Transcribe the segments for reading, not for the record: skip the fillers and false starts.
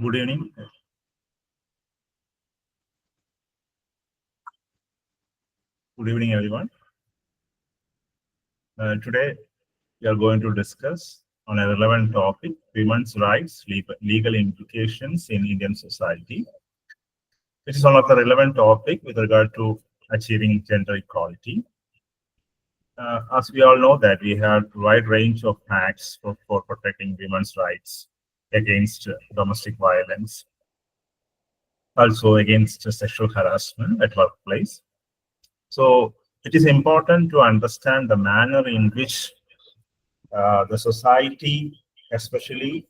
Good evening. Good evening, everyone. Today, we are going to discuss on a relevant topic, women's rights, legal implications in Indian society. It is one of the relevant topic with regard to achieving gender equality. As we all know that we have a wide range of acts for protecting women's rights against domestic violence, also against sexual harassment at workplace. So it is important to understand the manner in which the society, especially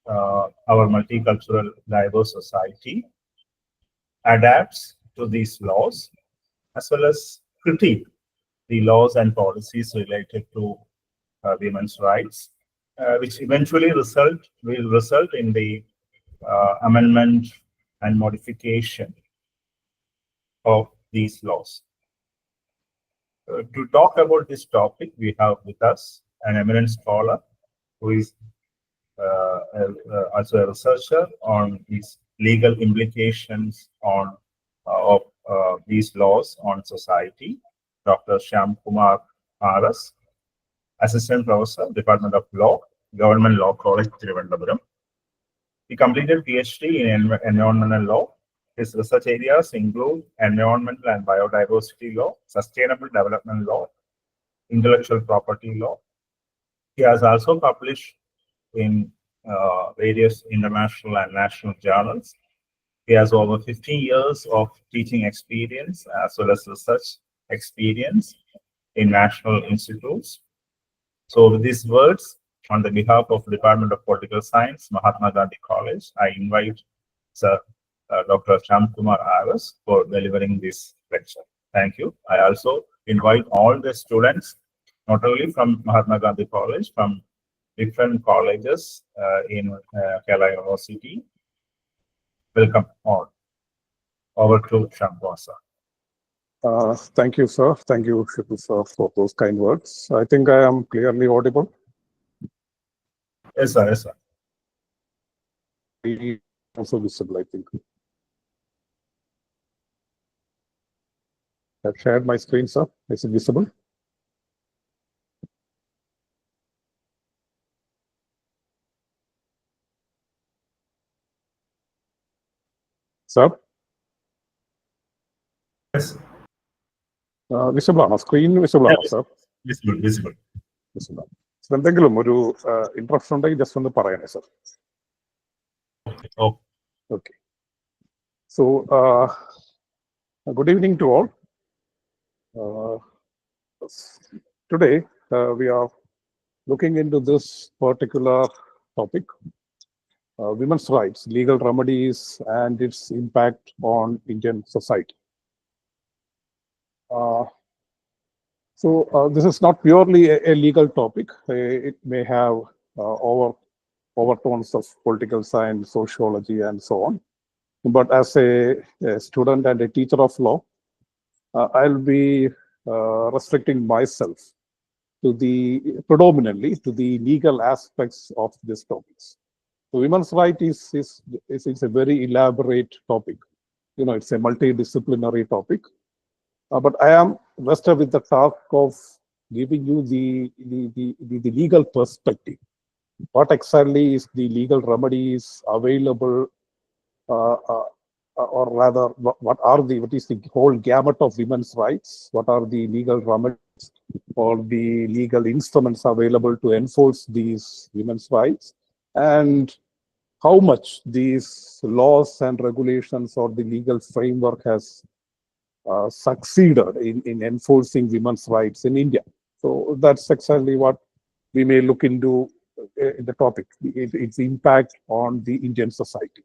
our multicultural, diverse society, adapts to these laws, as well as critique the laws and policies related to women's rights, which eventually will result in the amendment and modification of these laws. To talk about this topic, we have with us an eminent scholar who is also a researcher on these legal implications of these laws on society, Dr. Shyam Kumar R.S., Assistant Professor, Department of Law, Government Law College, Thiruvananthapuram. He completed PhD in Environmental Law. His research areas include environmental and biodiversity law, sustainable development law, intellectual property law. He has also published in various international and national journals. He has over 50 years of teaching experience as well as research experience in national institutes. So with these words, on the behalf of Department of Political Science, Mahatma Gandhi College, I invite Sir Dr. Shyam Kumar R.S. for delivering this lecture. Thank you. I also invite all the students, not only from Mahatma Gandhi College, from different colleges in Kerala University. Welcome all. Over to Shyam Kumar, sir. Thank you, sir. Thank you, Shipu, sir, for those kind words. I think I am clearly audible. Yes, sir. Yes, sir. Also visible, I think. I've shared my screen, sir. Is it visible? Sir? Yes. Visible, screen visible, Yeah, sir. Visible, visible. Visible. So, എന്തെങ്കിലും ഒരു interruption ഉണ്ടെങ്കിൽ just ഒന്ന് പറയണേ, sir. Oh. Okay. So, good evening to all. Today, we are looking into this particular topic, women's rights, legal remedies, and its impact on Indian society. So this is not purely a legal topic. It may have overtones of political science, sociology, and so on. But as a student and a teacher of law, I'll be restricting myself to predominantly to the legal aspects of this topics. So women's right is a very elaborate topic. You know, it's a multidisciplinary topic. But I am vested with the task of giving you the legal perspective. What exactly is the legal remedies available, or rather, what is the whole gamut of women's rights? What are the legal remedies or the legal instruments available to enforce these women's rights? And how much these laws and regulations or the legal framework has succeeded in enforcing women's rights in India. So that's exactly what we may look into in the topic, its impact on the Indian society.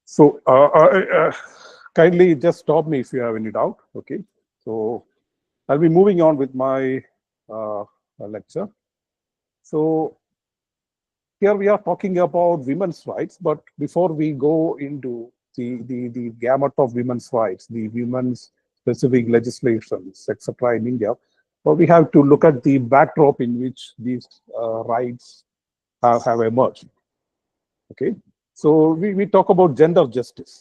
So kindly just stop me if you have any doubt. Okay. So I'll be moving on with my lecture. So here we are talking about women's rights, but before we go into the gamut of women's rights, the women's specific legislations, etc. in India, well, we have to look at the backdrop in which these rights have emerged. Okay, so we talk about gender justice.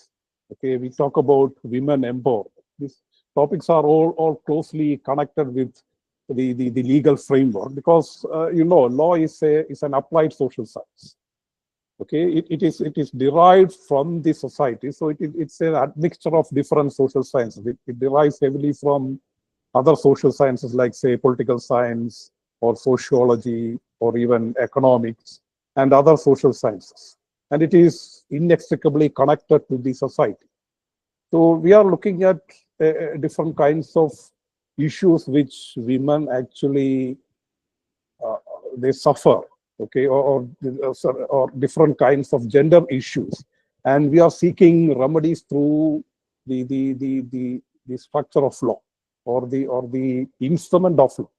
Okay, we talk about women empowerment. These topics are all closely connected with the legal framework because law is an applied social science. Okay, it is derived from the society, so it's an admixture of different social sciences. It derives heavily from other social sciences like, say, political science or sociology or even economics and other social sciences, and it is inextricably connected to the society. So we are looking at different kinds of issues which women actually they suffer, okay, or different kinds of gender issues, and we are seeking remedies through the structure of law or the instrument of law.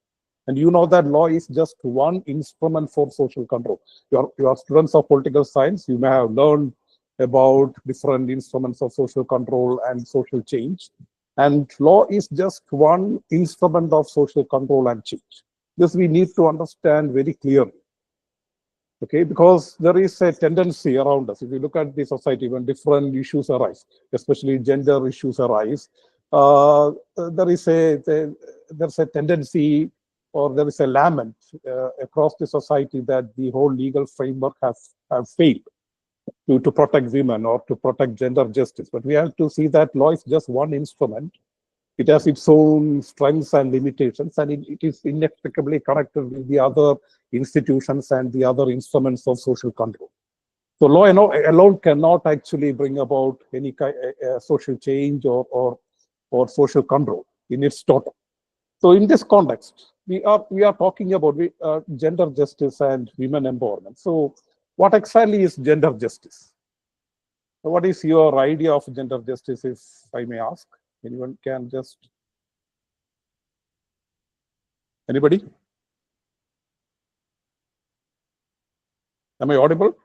And you know that law is just one instrument for social control. You are students of political science. You may have learned about different instruments of social control and social change. And law is just one instrument of social control and change. This we need to understand very clearly. Okay, because there is a tendency around us. If you look at the society, when different issues arise, especially gender issues arise, there's a tendency or there is a lament across the society that the whole legal framework have failed to protect women or to protect gender justice. But we have to see that law is just one instrument. It has its own strengths and limitations, and it is inextricably connected with the other institutions and the other instruments of social control. So law alone cannot actually bring about any social change or social control in its total. So in this context, we are talking about gender justice and women empowerment. So what exactly is gender justice? So what is your idea of gender justice, if I may ask? Anyone can just... Anybody? Am I audible?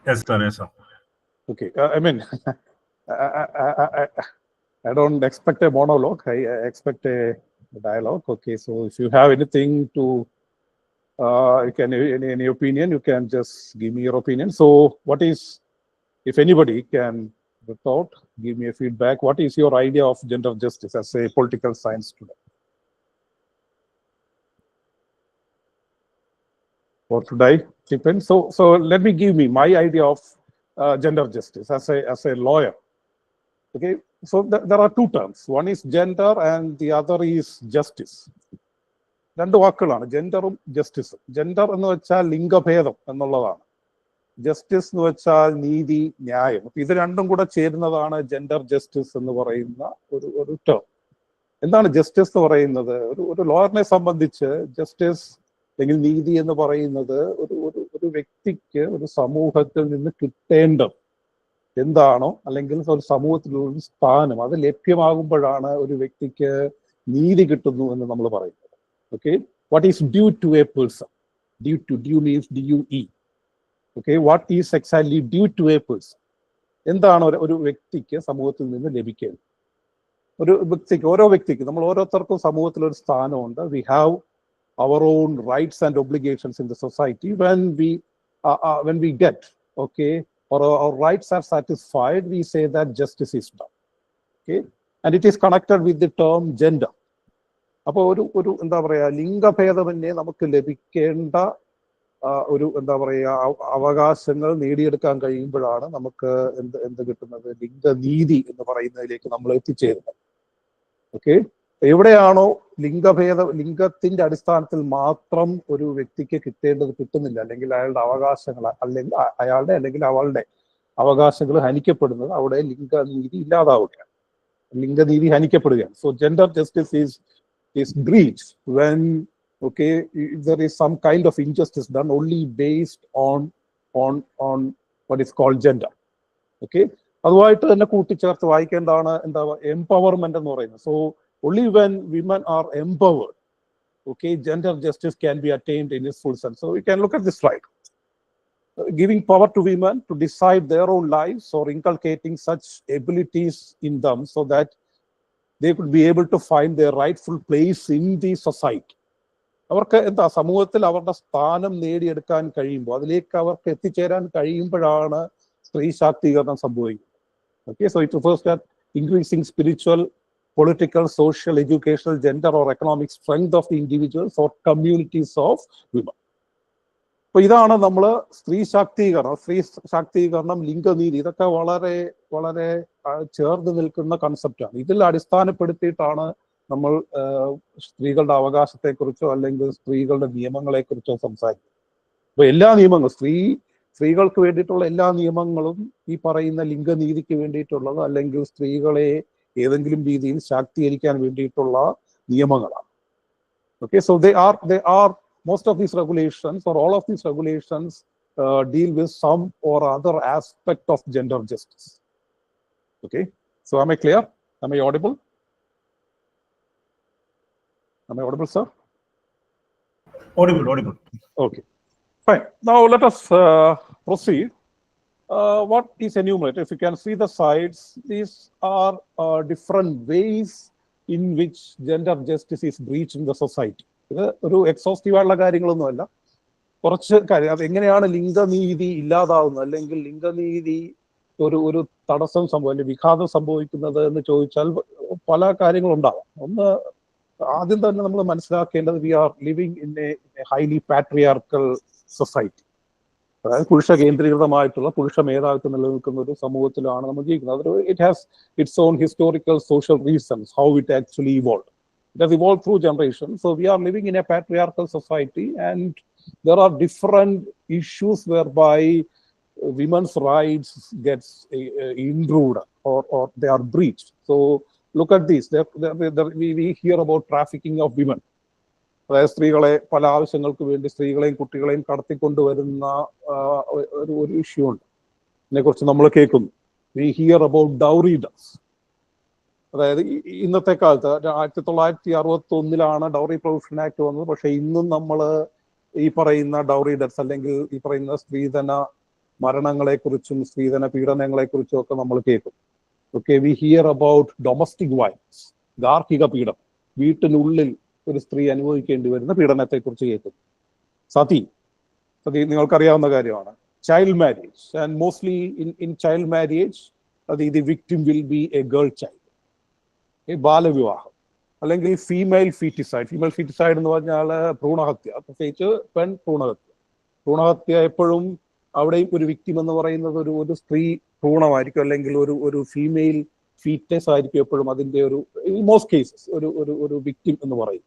Yes, sir. Yes, sir. Okay. I mean, I don't expect a monologue. I expect a dialogue. Okay. So if you have anything to, you can any opinion, you can just give me your opinion. So what is, if anybody can, without give me a feedback, what is your idea of gender justice as a political science student? Or today, depends. So let me give me my idea of gender justice as a lawyer. Okay, so there are two terms. One is gender and the other is justice. രണ്ട് വാക്കുകളാണ്, ജെൻഡറും ജസ്റ്റിസും. Gender എന്ന് വെച്ചാൽ ലിംഗഭേദം എന്നുള്ളതാണ്. Justice എന്ന് വെച്ചാൽ നീതി, ന്യായം. അപ്പൊ ഇത് രണ്ടും കൂടെ ചേരുന്നതാണ് ജെൻഡർ ജസ്റ്റിസ് എന്ന് പറയുന്ന ഒരു ടേം. എന്താണ് ജസ്റ്റിസ് എന്ന് പറയുന്നത്? ഒരു ലോയറിനെ സംബന്ധിച്ച് ജസ്റ്റിസ് അല്ലെങ്കിൽ നീതി എന്ന് പറയുന്നത് ഒരു വ്യക്തിക്ക് ഒരു സമൂഹത്തിൽ നിന്ന് കിട്ടേണ്ടത് എന്താണോ, അല്ലെങ്കിൽ ഒരു സമൂഹത്തിലുള്ള ഒരു സ്ഥാനം അത് ലഭ്യമാകുമ്പോഴാണ് ഒരു വ്യക്തിക്ക് നീതി കിട്ടുന്നു എന്ന് നമ്മൾ പറയുന്നത്. Okay, what is due to a person? Due means DUE. Okay, what is exactly due to a person? എന്താണ് ഒരു വ്യക്തിക്ക് സമൂഹത്തിൽ നിന്ന് ലഭിക്കേണ്ടത്? ഒരു വ്യക്തിക്ക്, ഓരോ വ്യക്തിക്ക്, നമ്മൾ ഓരോരുത്തർക്കും സമൂഹത്തിൽ ഒരു സ്ഥാനമുണ്ട്. We have our own rights and obligations in the society. When we get, okay, or our rights are satisfied, we say that justice is done. Okay, and it is connected with the term gender. അപ്പോൾ ഒരു എന്താ പറയുക, ലിംഗഭേദമന്യേ നമുക്ക് ലഭിക്കേണ്ട ഒരു എന്താ പറയുക അവകാശങ്ങൾ നേടിയെടുക്കാൻ കഴിയുമ്പോഴാണ് നമുക്ക് എന്ത് കിട്ടുന്നത്? ലിംഗനീതി എന്ന് പറയുന്നതിലേക്ക് നമ്മൾ എത്തിച്ചേരുന്നത്. ഓക്കെ, എവിടെയാണോ ലിംഗത്തിന്റെ അടിസ്ഥാനത്തിൽ മാത്രം ഒരു വ്യക്തിക്ക് കിട്ടേണ്ടത് കിട്ടുന്നില്ല, അല്ലെങ്കിൽ അയാളുടെ അവകാശങ്ങൾ അല്ലെങ്കിൽ അവളുടെ അവകാശങ്ങൾ ഹനിക്കപ്പെടുന്നത്, അവിടെ ലിംഗനീതി ഇല്ലാതാവുകയാണ്, ലിംഗനീതി ഹനിക്കപ്പെടുകയാണ്. So gender justice is breached when, okay, there is some kind of injustice done only based on what is called gender. Okay, അതുമായിട്ട് തന്നെ കൂട്ടിച്ചേർത്ത് വായിക്കേണ്ടതാണ് എന്താ എംപവർമെന്റ് എന്ന് പറയുന്നത്. So only when women are empowered, okay, gender justice can be attained in its full sense. So we can look at this slide. Giving power to women to decide their own lives or inculcating such abilities in them so that they could be able to find their rightful place in the society. അവർക്ക് എന്താ സമൂഹത്തിൽ അവരുടെ സ്ഥാനം നേടിയെടുക്കാൻ കഴിയുമ്പോൾ, അതിലേക്ക് അവർക്ക് എത്തിച്ചേരാൻ കഴിയുമ്പോഴാണ് സ്ത്രീ ശാക്തീകരണം സംഭവിക്കുന്നത്. Okay, so it refers to increasing spiritual, political, social, educational, gender or economic strength of the individuals or communities of women. അപ്പൊ ഇതാണ് നമ്മൾ സ്ത്രീ ശാക്തീകരണം, ലിംഗനീതി, ഇതൊക്കെ വളരെ വളരെ ചേർന്ന് നിൽക്കുന്ന കൺസെപ്റ്റാണ്. ഇതിൽ അടിസ്ഥാനപ്പെടുത്തിയിട്ടാണ് നമ്മൾ സ്ത്രീകളുടെ അവകാശത്തെക്കുറിച്ചോ അല്ലെങ്കിൽ സ്ത്രീകളുടെ നിയമങ്ങളെക്കുറിച്ചോ സംസാരിക്കുന്നത്. അപ്പൊ എല്ലാ നിയമങ്ങളും സ്ത്രീകൾക്ക് വേണ്ടിയിട്ടുള്ള എല്ലാ നിയമങ്ങളും ഈ പറയുന്ന ലിംഗനീതിക്ക് വേണ്ടിയിട്ടുള്ളത്, അല്ലെങ്കിൽ സ്ത്രീകളെ ഏതെങ്കിലും രീതിയിൽ ശാക്തീകരിക്കാൻ വേണ്ടിയിട്ടുള്ള നിയമങ്ങളാണ്. Okay, so they are most of these regulations or all of these regulations deal with some or other aspect of gender justice. Okay, so am I clear? Am I audible? Am I audible, sir? Audible. Okay, fine. Now let us proceed. What is enumerated? If you can see the sides, these are different ways in which gender justice is breached in the society. ഇത് ഒരു exhaustive ആയിട്ടുള്ള കാര്യങ്ങളൊന്നുമല്ല, കുറച്ച് കാര്യം. അത് എങ്ങനെയാണ് ലിംഗനീതി ഇല്ലാതാവുന്നത്, അല്ലെങ്കിൽ ലിംഗനീതി ഒരു തടസ്സം അല്ലെങ്കിൽ വിഘാതം സംഭവിക്കുന്നത് എന്ന് ചോദിച്ചാൽ പല കാര്യങ്ങളുണ്ടാവാം. ഒന്ന്, ആദ്യം തന്നെ നമ്മൾ മനസ്സിലാക്കേണ്ടത്, we are living in a highly patriarchal society. അതായത് പുരുഷ കേന്ദ്രീകൃതമായിട്ടുള്ള, പുരുഷ മേധാവിത്വം നിലനിൽക്കുന്ന ഒരു സമൂഹത്തിലാണ് നമ്മൾ ജീവിക്കുന്നത്. It has it's on historical social reasons how it actually evolve. It has evolved through generations. So we are living in a patriarchal society, and there are different issues whereby women's rights gets intruded or they are breached. So look at this. We hear about trafficking of women. അതായത് സ്ത്രീകളെ പല ആവശ്യങ്ങൾക്ക് വേണ്ടി സ്ത്രീകളെയും കുട്ടികളെയും കടത്തിക്കൊണ്ടുവരുന്ന ഒരു issue ഉണ്ട്. ഇതിനെക്കുറിച്ച് നമ്മൾ കേൾക്കുന്നു. We hear about dowry deaths. അതായത് ഇന്നത്തെ കാലത്ത് 1961 ഡൗറി പ്രൊഹിബിഷൻ ആക്ട് വന്നത്. പക്ഷെ ഇന്നും നമ്മൾ ഈ പറയുന്ന ഡൗറി ഡെത്ത്സ്, അല്ലെങ്കിൽ ഈ പറയുന്ന സ്ത്രീധന മരണങ്ങളെക്കുറിച്ചും സ്ത്രീധന പീഡനങ്ങളെക്കുറിച്ചും ഒക്കെ നമ്മൾ കേൾക്കും. Okay, we hear about domestic violence, ഗാർഹിക പീഡനം, വീട്ടിനുള്ളിൽ ഒരു സ്ത്രീ അനുഭവിക്കേണ്ടി വരുന്ന പീഡനത്തെക്കുറിച്ച് കേൾക്കും. സതി നിങ്ങൾക്കറിയാവുന്ന കാര്യമാണ്. Child marriage, and mostly in child marriage the victim will be a girl child. ബാലവിവാഹം, അല്ലെങ്കിൽ ഫീമെയിൽ ഫീറ്റിസൈഡ് എന്ന് പറഞ്ഞാൽ ഭ്രൂണഹത്യ, പ്രത്യേകിച്ച് പെൺ ഭ്രൂണഹത്യ എപ്പോഴും അവിടെയും ഒരു വിക്ടിം എന്ന് പറയുന്നത് ഒരു സ്ത്രീ ഭ്രൂണമായിരിക്കും, അല്ലെങ്കിൽ ഒരു ഫീമെയിൽ ഫീറ്റസ് ആയിരിക്കും എപ്പോഴും അതിന്റെ ഇൻ മോസ്റ്റ് കേസസ് ഒരു വിക്ടിം എന്ന് പറയും.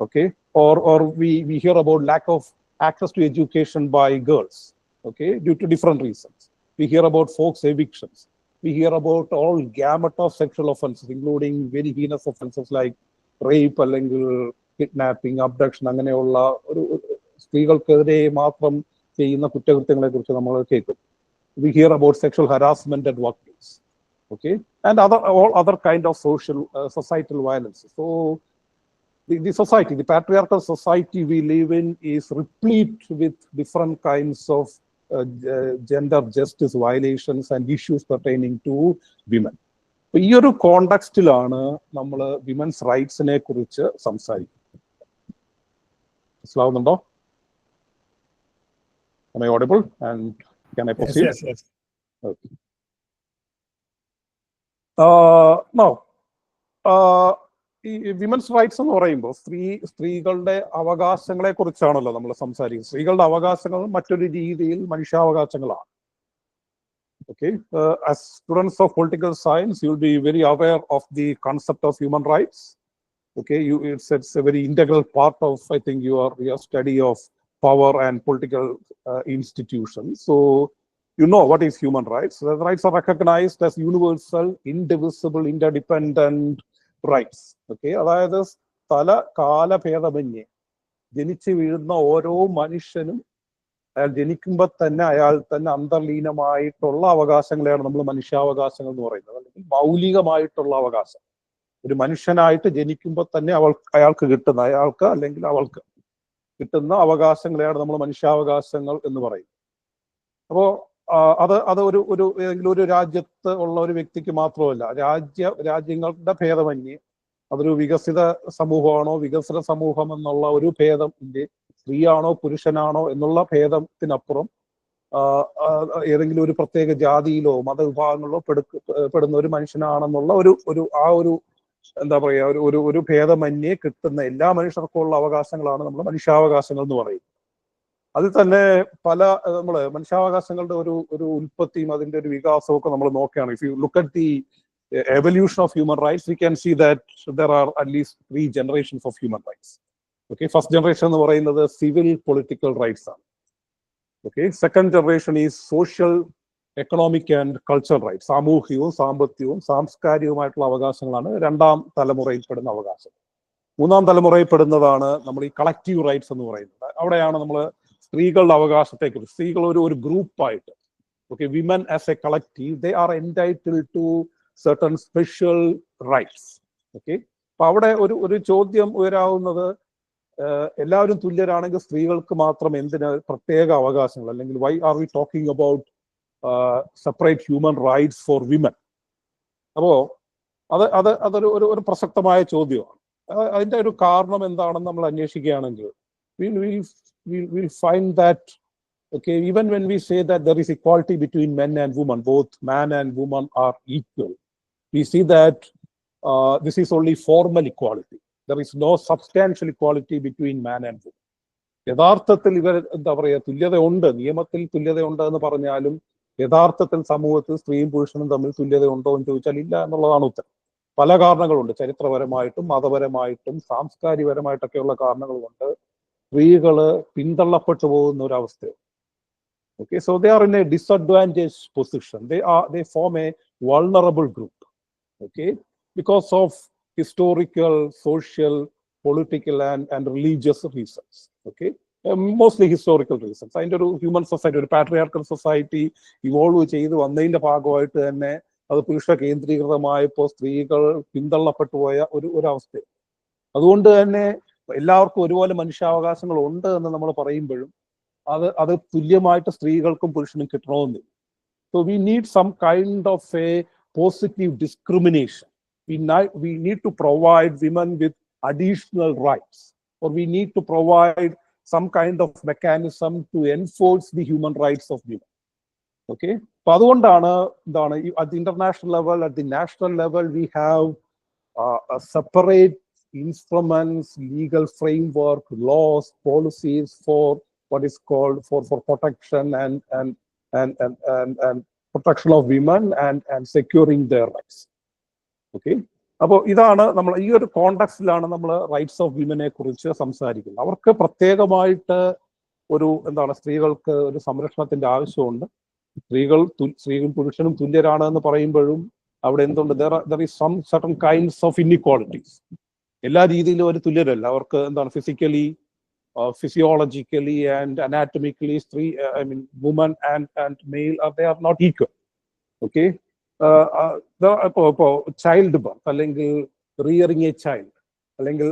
Okay, or we hear about lack of access to education by girls, okay, due to different reasons. We hear about folks evictions. We hear about all gamut of sexual offenses, including very heinous offenses like rape, അല്ലെങ്കിൽ kidnapping, abduction, അങ്ങനെയുള്ള ഒരു സ്ത്രീകൾക്കെതിരെ മാത്രം ചെയ്യുന്ന കുറ്റകൃത്യങ്ങളെ കുറിച്ച് നമ്മൾ കേൾക്കും. We hear about sexual harassment at workplace, okay, and all other kind of societal violence. So the patriarchal society we live in is replete with different kinds of gender justice violations and issues pertaining to women. ഈ ഒരു കോണ്ടെക്സ്റ്റിലാണ് നമ്മൾ women's റൈറ്റ്സിനെ കുറിച്ച് സംസാരിക്കുന്നത്. മനസ്സിലാവുന്നുണ്ടോ? Am I audible? And can I proceed? Yes. Okay. Now, ഈ women's rights എന്ന് പറയുമ്പോൾ സ്ത്രീകളുടെ അവകാശങ്ങളെ കുറിച്ചാണല്ലോ നമ്മൾ സംസാരിക്കുന്നത്. സ്ത്രീകളുടെ അവകാശങ്ങൾ മറ്റൊരു രീതിയിൽ മനുഷ്യാവകാശങ്ങളാണ്. Okay, as students of political science, you will be very aware of the concept of human rights. Okay, it's a very integral part of, I think, your study of power and political institutions. So you know what is human rights. The rights are recognized as universal, indivisible, interdependent rights. Okay, അതായത് കാലഭേദമന്യേ ജനിച്ചു വീഴുന്ന ഓരോ മനുഷ്യനും അയാൾ ജനിക്കുമ്പോൾ തന്നെ അയാൾ തന്നെ അന്തർലീനമായിട്ടുള്ള അവകാശങ്ങളെയാണ് നമ്മൾ മനുഷ്യാവകാശങ്ങൾ എന്ന് പറയുന്നത്, അല്ലെങ്കിൽ മൗലികമായിട്ടുള്ള അവകാശം. ഒരു മനുഷ്യനായിട്ട് ജനിക്കുമ്പോൾ തന്നെ അയാൾക്ക് അല്ലെങ്കിൽ അവൾക്ക് കിട്ടുന്ന അവകാശങ്ങളെയാണ് നമ്മൾ മനുഷ്യാവകാശങ്ങൾ എന്ന് പറയുന്നത്. അപ്പോൾ അത് ഏതെങ്കിലും ഒരു രാജ്യത്ത് ഉള്ള ഒരു വ്യക്തിക്ക് മാത്രമല്ല, രാജ്യങ്ങളുടെ ഭേദമന്യേ അതൊരു വികസിത സമൂഹമാണോ വികസിത സമൂഹം എന്നുള്ള ഒരു ഭേദം, സ്ത്രീയാണോ പുരുഷനാണോ എന്നുള്ള ഭേദത്തിനപ്പുറം ഏതെങ്കിലും ഒരു പ്രത്യേക ജാതിയിലോ മതവിഭാഗങ്ങളിലോ പെടുന്ന ഒരു മനുഷ്യനാണെന്നുള്ള ഒരു എന്താ പറയാ ഒരു ഭേദമന്യേ കിട്ടുന്ന എല്ലാ മനുഷ്യർക്കും ഉള്ള അവകാശങ്ങളാണ് നമ്മൾ മനുഷ്യാവകാശങ്ങൾ എന്ന് പറയുന്നത്. അതിൽ തന്നെ പല മനുഷ്യാവകാശങ്ങളുടെ ഒരു ഉൽപ്പത്തിയും അതിന്റെ ഒരു വികാസവും ഒക്കെ നമ്മൾ നോക്കുകയാണ്. If you look at the evolution of human rights, we can see that there are at least 3 generations of human rights. Okay, first generation എന്ന് പറയുന്നത് civil political rights ആണ്. Okay, second generation is social, economic and cultural rights. സാമൂഹികവും സാമ്പത്തികവും സാംസ്കാരികവുമായിട്ടുള്ള അവകാശങ്ങളാണ് രണ്ടാം തലമുറയിൽപ്പെടുന്ന അവകാശം. മൂന്നാം തലമുറയിൽപ്പെടുന്നതാണ് നമ്മൾ ഈ കളക്റ്റീവ് റൈറ്റ്സ് എന്ന് പറയുന്നത്. അവിടെയാണ് നമ്മൾ സ്ത്രീകളുടെ അവകാശത്തെക്കുറിച്ച്, സ്ത്രീകൾ ഒരു ഗ്രൂപ്പായിട്ട്, okay, women as a collective, they are entitled to certain special rights. ഓക്കെ, അപ്പൊ അവിടെ ഒരു ചോദ്യം ഉയരാവുന്നത്, എല്ലാവരും തുല്യരാണെങ്കിൽ സ്ത്രീകൾക്ക് മാത്രം എന്തിന് പ്രത്യേക അവകാശങ്ങൾ, അല്ലെങ്കിൽ why are we talking about separate human rights for women? അപ്പോ അതൊരു പ്രസക്തമായ ചോദ്യമാണ്. അതിന്റെ ഒരു കാരണം എന്താണെന്ന് നമ്മൾ അന്വേഷിക്കുകയാണെങ്കിൽ we'll find that, okay, even when we say that there is equality between men and women, both man and woman are equal, we see that this is only formal equality. There is no substantial equality between man and woman. യഥാർത്ഥത്തിൽ ഇവർ എന്താ പറയുക, തുല്യതയുണ്ട്, നിയമത്തിൽ തുല്യതയുണ്ട് എന്ന് പറഞ്ഞാലും യഥാർത്ഥത്തിൽ സമൂഹത്തിൽ സ്ത്രീയും പുരുഷനും തമ്മിൽ തുല്യതയുണ്ടോ എന്ന് ചോദിച്ചാൽ ഇല്ല എന്നുള്ളതാണ് ഉത്തരം. പല കാരണങ്ങളുണ്ട്, ചരിത്രപരമായിട്ടും മതപരമായിട്ടും സാംസ്കാരികപരമായിട്ടൊക്കെയുള്ള കാരണങ്ങൾ കൊണ്ട് സ്ത്രീകള് പിന്തള്ളപ്പെട്ടു പോകുന്ന ഒരു അവസ്ഥയാണ്. Okay, so they are in a disadvantaged position. They form a vulnerable group. Okay, because of historical, social, political and religious reasons. Okay, mostly historical reasons. അതിന്റെ ഒരു ഹ്യൂമൻ സൊസൈറ്റി, ഒരു പാട്രിയാർക്കൽ സൊസൈറ്റി ഇവോൾവ് ചെയ്ത് വന്നതിന്റെ ഭാഗമായിട്ട് തന്നെ അത് പുരുഷ കേന്ദ്രീകൃതമായപ്പോൾ സ്ത്രീകൾ പിന്തള്ളപ്പെട്ടു പോയ ഒരു അവസ്ഥയാണ്. അതുകൊണ്ട് തന്നെ എല്ലാവർക്കും ഒരുപോലെ മനുഷ്യാവകാശങ്ങൾ ഉണ്ട് എന്ന് നമ്മൾ പറയുമ്പോഴും അത് തുല്യമായിട്ട് സ്ത്രീകൾക്കും പുരുഷനും കിട്ടണമെന്നില്ല. So we need some kind of a positive discrimination. We need to provide women with additional rights, or we need to provide some kind of mechanism to enforce the human rights of women. Okay, അപ്പൊ അതുകൊണ്ടാണ് എന്താണ് at the international level, at the national level, we have a separate instruments, legal framework, laws, policies for what is called for protection and protection of women and securing their rights. Okay, അപ്പോൾ ഇതാണ് നമ്മൾ ഈ ഒരു കോണ്ടെക്സ്റ്റിലാണ് നമ്മൾ rights of വിമനെ കുറിച്ച് സംസാരിക്കുന്നത്. അവർക്ക് പ്രത്യേകമായിട്ട് സ്ത്രീകൾക്ക് ഒരു സംരക്ഷണത്തിന്റെ ആവശ്യമുണ്ട്. സ്ത്രീയും പുരുഷനും തുല്യരാണ് എന്ന് പറയുമ്പോഴും അവിടെ എന്തുണ്ട്, there is some certain kinds of inequalities. എല്ലാ രീതിയിലും ഒരു തുല്യരല്ല. അവർക്ക് physically, physiologically and anatomically, woman and male they are not equal. Okay, child birth അല്ലെങ്കിൽ റിയറിങ് എ ചൈൽഡ് അല്ലെങ്കിൽ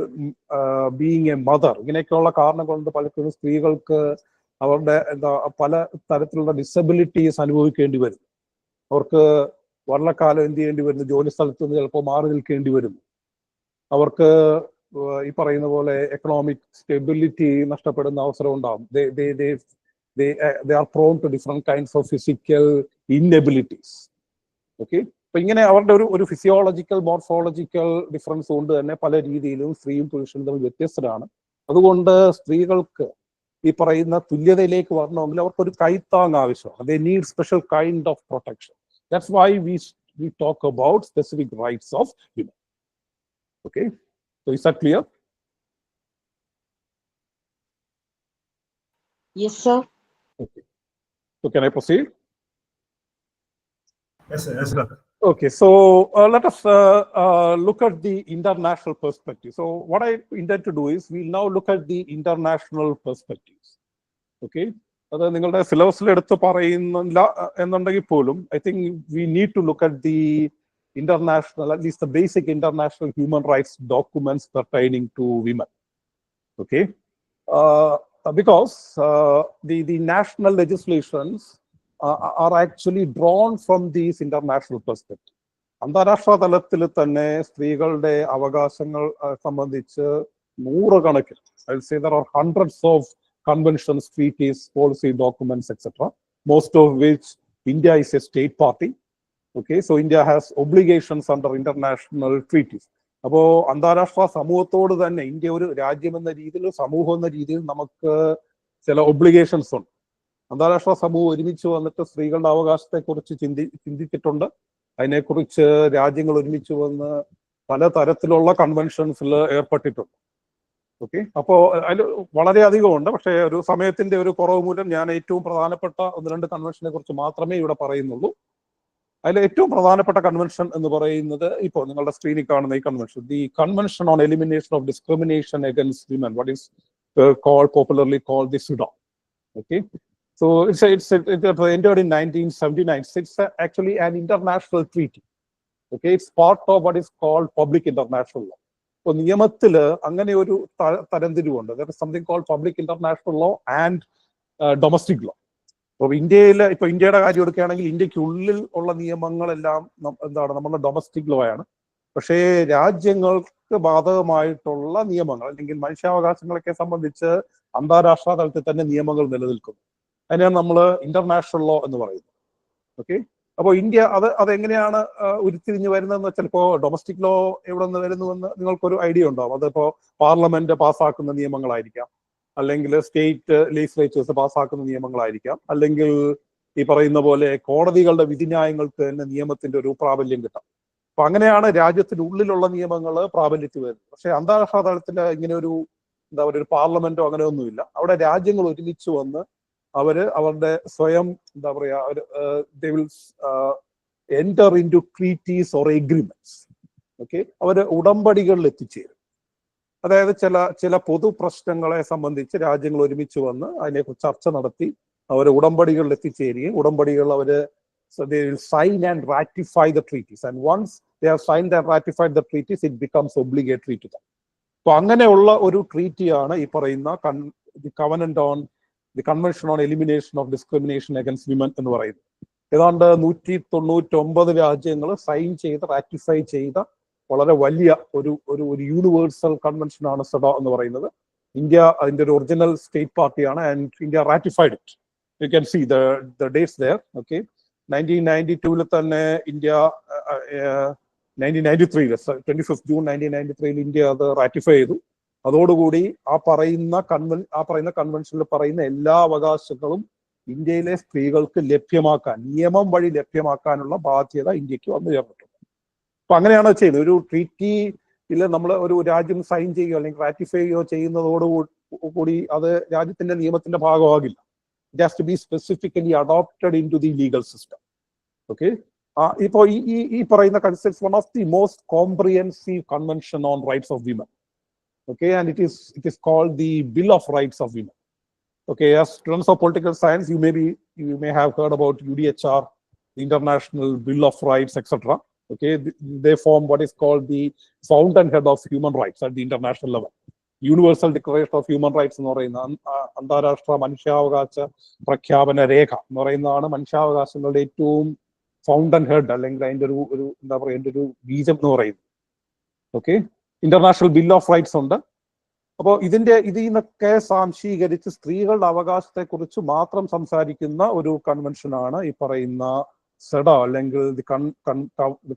ബീയിങ് എ മദർ, ഇങ്ങനെയൊക്കെയുള്ള കാരണം കൊണ്ട് പലപ്പോഴും സ്ത്രീകൾക്ക് അവരുടെ പല തരത്തിലുള്ള ഡിസബിലിറ്റീസ് അനുഭവിക്കേണ്ടി വരും. അവർക്ക് വളരെക്കാലം എന്ത് ചെയ്യേണ്ടി വരുന്നു, ജോലി സ്ഥലത്ത് നിന്ന് ചിലപ്പോൾ മാറി നിൽക്കേണ്ടി വരുന്നു. അവർക്ക് ഈ പറയുന്ന പോലെ എക്കണോമിക് സ്റ്റെബിലിറ്റി നഷ്ടപ്പെടുന്ന അവസരം ഉണ്ടാകും. they are prone to different kinds of physical inabilities. Okay, അപ്പൊ ഇങ്ങനെ അവരുടെ ഒരു ഫിസിയോളജിക്കൽ, മോർഫോളജിക്കൽ ഡിഫറൻസ് കൊണ്ട് തന്നെ പല രീതിയിലും സ്ത്രീയും പുരുഷനും തമ്മിൽ വ്യത്യസ്തരാണ്. അതുകൊണ്ട് സ്ത്രീകൾക്ക് ഈ പറയുന്ന തുല്യതയിലേക്ക് വരണമെങ്കിൽ അവർക്കൊരു കൈത്താങ് ആവശ്യമാണ്. they need special kind of protection. That's why we talk about specific rights of women. Okay, so is that clear? Yes, sir. Okay, so can I proceed? Yes, sir. Yes, sir. Okay, so let us look at the international perspective. So what I intend to do is we'll now look at the international perspectives. Okay, അത് നിങ്ങളുടെ സിലബസിൽ എടുത്ത് പറയുന്നില്ല എന്നുണ്ടെങ്കിൽ പോലും I think we need to look at the international, at least the basic international human rights documents pertaining to women. Okay, because the national legislations are actually drawn from these international perspectives. അന്താരാഷ്ട്ര തലത്തിൽ തന്നെ സ്ത്രീകളുടെ അവകാശങ്ങൾ സംബന്ധിച്ച് നൂറുകണക്കിന്, I will say there are hundreds of conventions, treaties, policy documents, etc., most of which India is a state party. Okay, so India has obligations under international treaties. അപ്പോൾ അന്താരാഷ്ട്ര സമൂഹത്തോട് തന്നെ ഇന്ത്യ ഒരു രാജ്യം എന്ന രീതിയിൽ, സമൂഹം എന്ന രീതിയിൽ നമുക്ക് ചില ഒബ്ലിഗേഷൻസ് ഉണ്ട്. അന്താരാഷ്ട്ര സമൂഹം ഒരുമിച്ച് വന്നിട്ട് സ്ത്രീകളുടെ അവകാശത്തെക്കുറിച്ച് ചിന്തിച്ചിട്ടുണ്ട്. അതിനെക്കുറിച്ച് രാജ്യങ്ങൾ ഒരുമിച്ച് വന്ന് പലതരത്തിലുള്ള കൺവെൻഷൻസിൽ ഏർപ്പെട്ടിട്ടുണ്ട്. ഓക്കെ, അപ്പോൾ അതിൽ വളരെയധികം ഉണ്ട്. പക്ഷേ ഒരു സമയത്തിന്റെ ഒരു കുറവ് മൂലം ഞാൻ ഏറ്റവും പ്രധാനപ്പെട്ട 1-2 കൺവെൻഷനെ കുറിച്ച് മാത്രമേ ഇവിടെ പറയുന്നുള്ളൂ. അതിൽ ഏറ്റവും പ്രധാനപ്പെട്ട കൺവെൻഷൻ എന്ന് പറയുന്നത് ഇപ്പോൾ നിങ്ങളുടെ സ്ക്രീനിൽ കാണുന്ന ഈ convention, the convention on elimination of discrimination against women, what is popularly called the CEDAW. Okay, so it entered in 1979. It's actually an international treaty. Okay, it's part of what is called public international law. So നിയമത്തിൽ അങ്ങനെ ഒരു തരംതിരിവുണ്ട്. There is something called public international law and domestic law. അപ്പോൾ ഇന്ത്യയുടെ കാര്യം എടുക്കുകയാണെങ്കിൽ ഇന്ത്യക്കുള്ളിൽ ഉള്ള നിയമങ്ങളെല്ലാം എന്താണ്, നമ്മുടെ ഡൊമസ്റ്റിക് ലോ ആണ്. പക്ഷേ രാജ്യങ്ങൾക്ക് ബാധകമായിട്ടുള്ള നിയമങ്ങൾ അല്ലെങ്കിൽ മനുഷ്യാവകാശങ്ങളൊക്കെ സംബന്ധിച്ച് അന്താരാഷ്ട്ര തലത്തിൽ തന്നെ നിയമങ്ങൾ നിലനിൽക്കുന്നു. അതിനാണ് നമ്മൾ ഇന്റർനാഷണൽ ലോ എന്ന് പറയുന്നത്. ഓക്കെ, അപ്പോൾ ഇന്ത്യ അതെങ്ങനെയാണ് ഉരുത്തിരിഞ്ഞ് വരുന്നതെന്ന് വെച്ചാൽ, ഇപ്പോൾ ഡൊമസ്റ്റിക് ലോ എവിടെ നിന്ന് വരുന്നുവെന്ന് നിങ്ങൾക്കൊരു ഐഡിയ ഉണ്ടാവും. അതിപ്പോൾ പാർലമെന്റ് പാസ്സാക്കുന്ന നിയമങ്ങളായിരിക്കാം, അല്ലെങ്കിൽ സ്റ്റേറ്റ് ലെജിസ്ലേച്ചേഴ്സ് പാസ്സാക്കുന്ന നിയമങ്ങളായിരിക്കാം, അല്ലെങ്കിൽ ഈ പറയുന്ന പോലെ കോടതികളുടെ വിധിന്യായങ്ങൾക്ക് തന്നെ നിയമത്തിന്റെ ഒരു പ്രാബല്യം കിട്ടാം. അപ്പൊ അങ്ങനെയാണ് രാജ്യത്തിനുള്ളിലുള്ള നിയമങ്ങൾ പ്രാബല്യത്തിൽ വരുന്നത്. പക്ഷെ അന്താരാഷ്ട്ര തലത്തിൽ ഇങ്ങനെ ഒരു ഒരു പാർലമെന്റോ അങ്ങനെ ഒന്നുമില്ല. അവിടെ രാജ്യങ്ങൾ ഒരുമിച്ച് വന്ന് അവരുടെ സ്വയം they will enter into treaties or agreements. Okay, അവര് ഉടമ്പടികളിൽ എത്തിച്ചേരും. അതായത് ചില പൊതു പ്രശ്നങ്ങളെ സംബന്ധിച്ച് രാജ്യങ്ങൾ ഒരുമിച്ച് വന്ന് അതിനെക്കുറിച്ച് ചർച്ച നടത്തി അവർ ഉടമ്പടികളിൽ എത്തിച്ചേരുകയും ഉടമ്പടികൾ അവര് they will sign and ratify the treaties, and once they have signed and ratified the treaties, it becomes obligatory to them. അപ്പൊ അങ്ങനെയുള്ള ഒരു ട്രീറ്റിയാണ് ഈ പറയുന്ന the Convention on Elimination of Discrimination Against Women എന്ന് പറയുന്നത്. ഏതാണ്ട് 199 രാജ്യങ്ങൾ സൈൻ ചെയ്ത് റാറ്റിഫൈ ചെയ്ത വളരെ വലിയ ഒരു യൂണിവേഴ്സൽ കൺവെൻഷൻ ആണ് സെഡോ എന്ന് പറയുന്നത്. ഇന്ത്യ അതിന്റെ ഒരു ഒറിജിനൽ സ്റ്റേറ്റ് പാർട്ടിയാണ്, and India ratified it. You can see the dates there. Okay, 1992 തന്നെ ഇന്ത്യ 1993 25 ജൂൺ 1993 ഇന്ത്യ അത് റാറ്റിഫൈ ചെയ്തു. അതോടുകൂടി ആ പറയുന്ന കൺവെൻഷനിൽ പറയുന്ന എല്ലാ അവകാശങ്ങളും ഇന്ത്യയിലെ സ്ത്രീകൾക്ക് ലഭ്യമാക്കാൻ, നിയമം വഴി ലഭ്യമാക്കാനുള്ള ബാധ്യത ഇന്ത്യക്ക് വന്നു ചേർന്നിട്ടുണ്ട്. അപ്പൊ അങ്ങനെയാണ് ചെയ്യുന്നത്. ഒരു ട്രീറ്റിയിൽ നമ്മൾ ഒരു രാജ്യം സൈൻ ചെയ്യുകയോ അല്ലെങ്കിൽ റാറ്റിഫൈ ചെയ്യുകയോ ചെയ്യുന്നതോടുകൂടി അത് രാജ്യത്തിന്റെ നിയമത്തിന്റെ ഭാഗമാകില്ല. It has to be specifically adopted into the legal system. Okay, ഇപ്പോ ഈ പറയുന്ന concept one of the most comprehensive convention on rights of women. Okay, and it is called the Bill of Rights of Women. Okay, as students of political science, you may have heard about UDHR, the International Bill of Rights, etc. Okay, they form what is called the fountainhead of human rights at the international level. Universal declaration of human rights എന്ന് പറയുന്ന അന്താരാഷ്ട്ര മനുഷ്യാവകാശ പ്രഖ്യാപന രേഖ എന്ന് പറയുന്നതാണ് മനുഷ്യാവകാശങ്ങളുടെ ഏറ്റവും fountain head, അല്ലെങ്കിൽ അതിന്റെ ഒരു ബീജം എന്ന് പറയുന്നത്. Okay, international bill of rights ഉണ്ട്. അപ്പോൾ ഇതിൽ നിന്നൊക്കെ സാംശീകരിച്ച് സ്ത്രീകളുടെ അവകാശത്തെ കുറിച്ച് മാത്രം സംസാരിക്കുന്ന ഒരു കൺവെൻഷനാണ് ഈ പറയുന്ന സെഡോ, അല്ലെങ്കിൽ the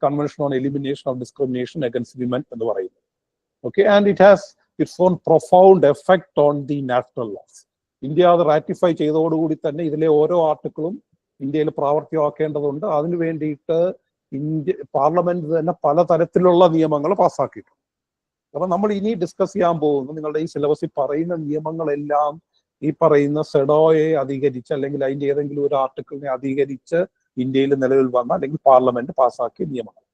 convention on elimination of discrimination against women എന്ന് പറയുന്നത്. Okay, and it has its own profound effect on the national laws. India അത് റാറ്റിഫൈ ചെയ്തതോടുകൂടി തന്നെ ഇതിലെ ഓരോ ആർട്ടിക്കിളും ഇന്ത്യയിൽ പ്രാവർത്തികമാക്കേണ്ടതുണ്ട്. അതിനു വേണ്ടിയിട്ട് പാർലമെന്റ് തന്നെ പലതരത്തിലുള്ള നിയമങ്ങൾ പാസ്സാക്കിയിട്ടുണ്ട്. അപ്പൊ നമ്മൾ ഇനി ഡിസ്കസ് ചെയ്യാൻ പോകുന്നു, നിങ്ങളുടെ ഈ സിലബസിൽ പറയുന്ന നിയമങ്ങളെല്ലാം ഈ പറയുന്ന സെഡോയെ അധികരിച്ച് അല്ലെങ്കിൽ അതിന്റെ ഏതെങ്കിലും ഒരു ആർട്ടിക്കിളിനെ അധികരിച്ച് ഇന്ത്യയിൽ നിലവിൽ വന്ന അല്ലെങ്കിൽ പാർലമെന്റ് പാസ്സാക്കിയ നിയമങ്ങൾ.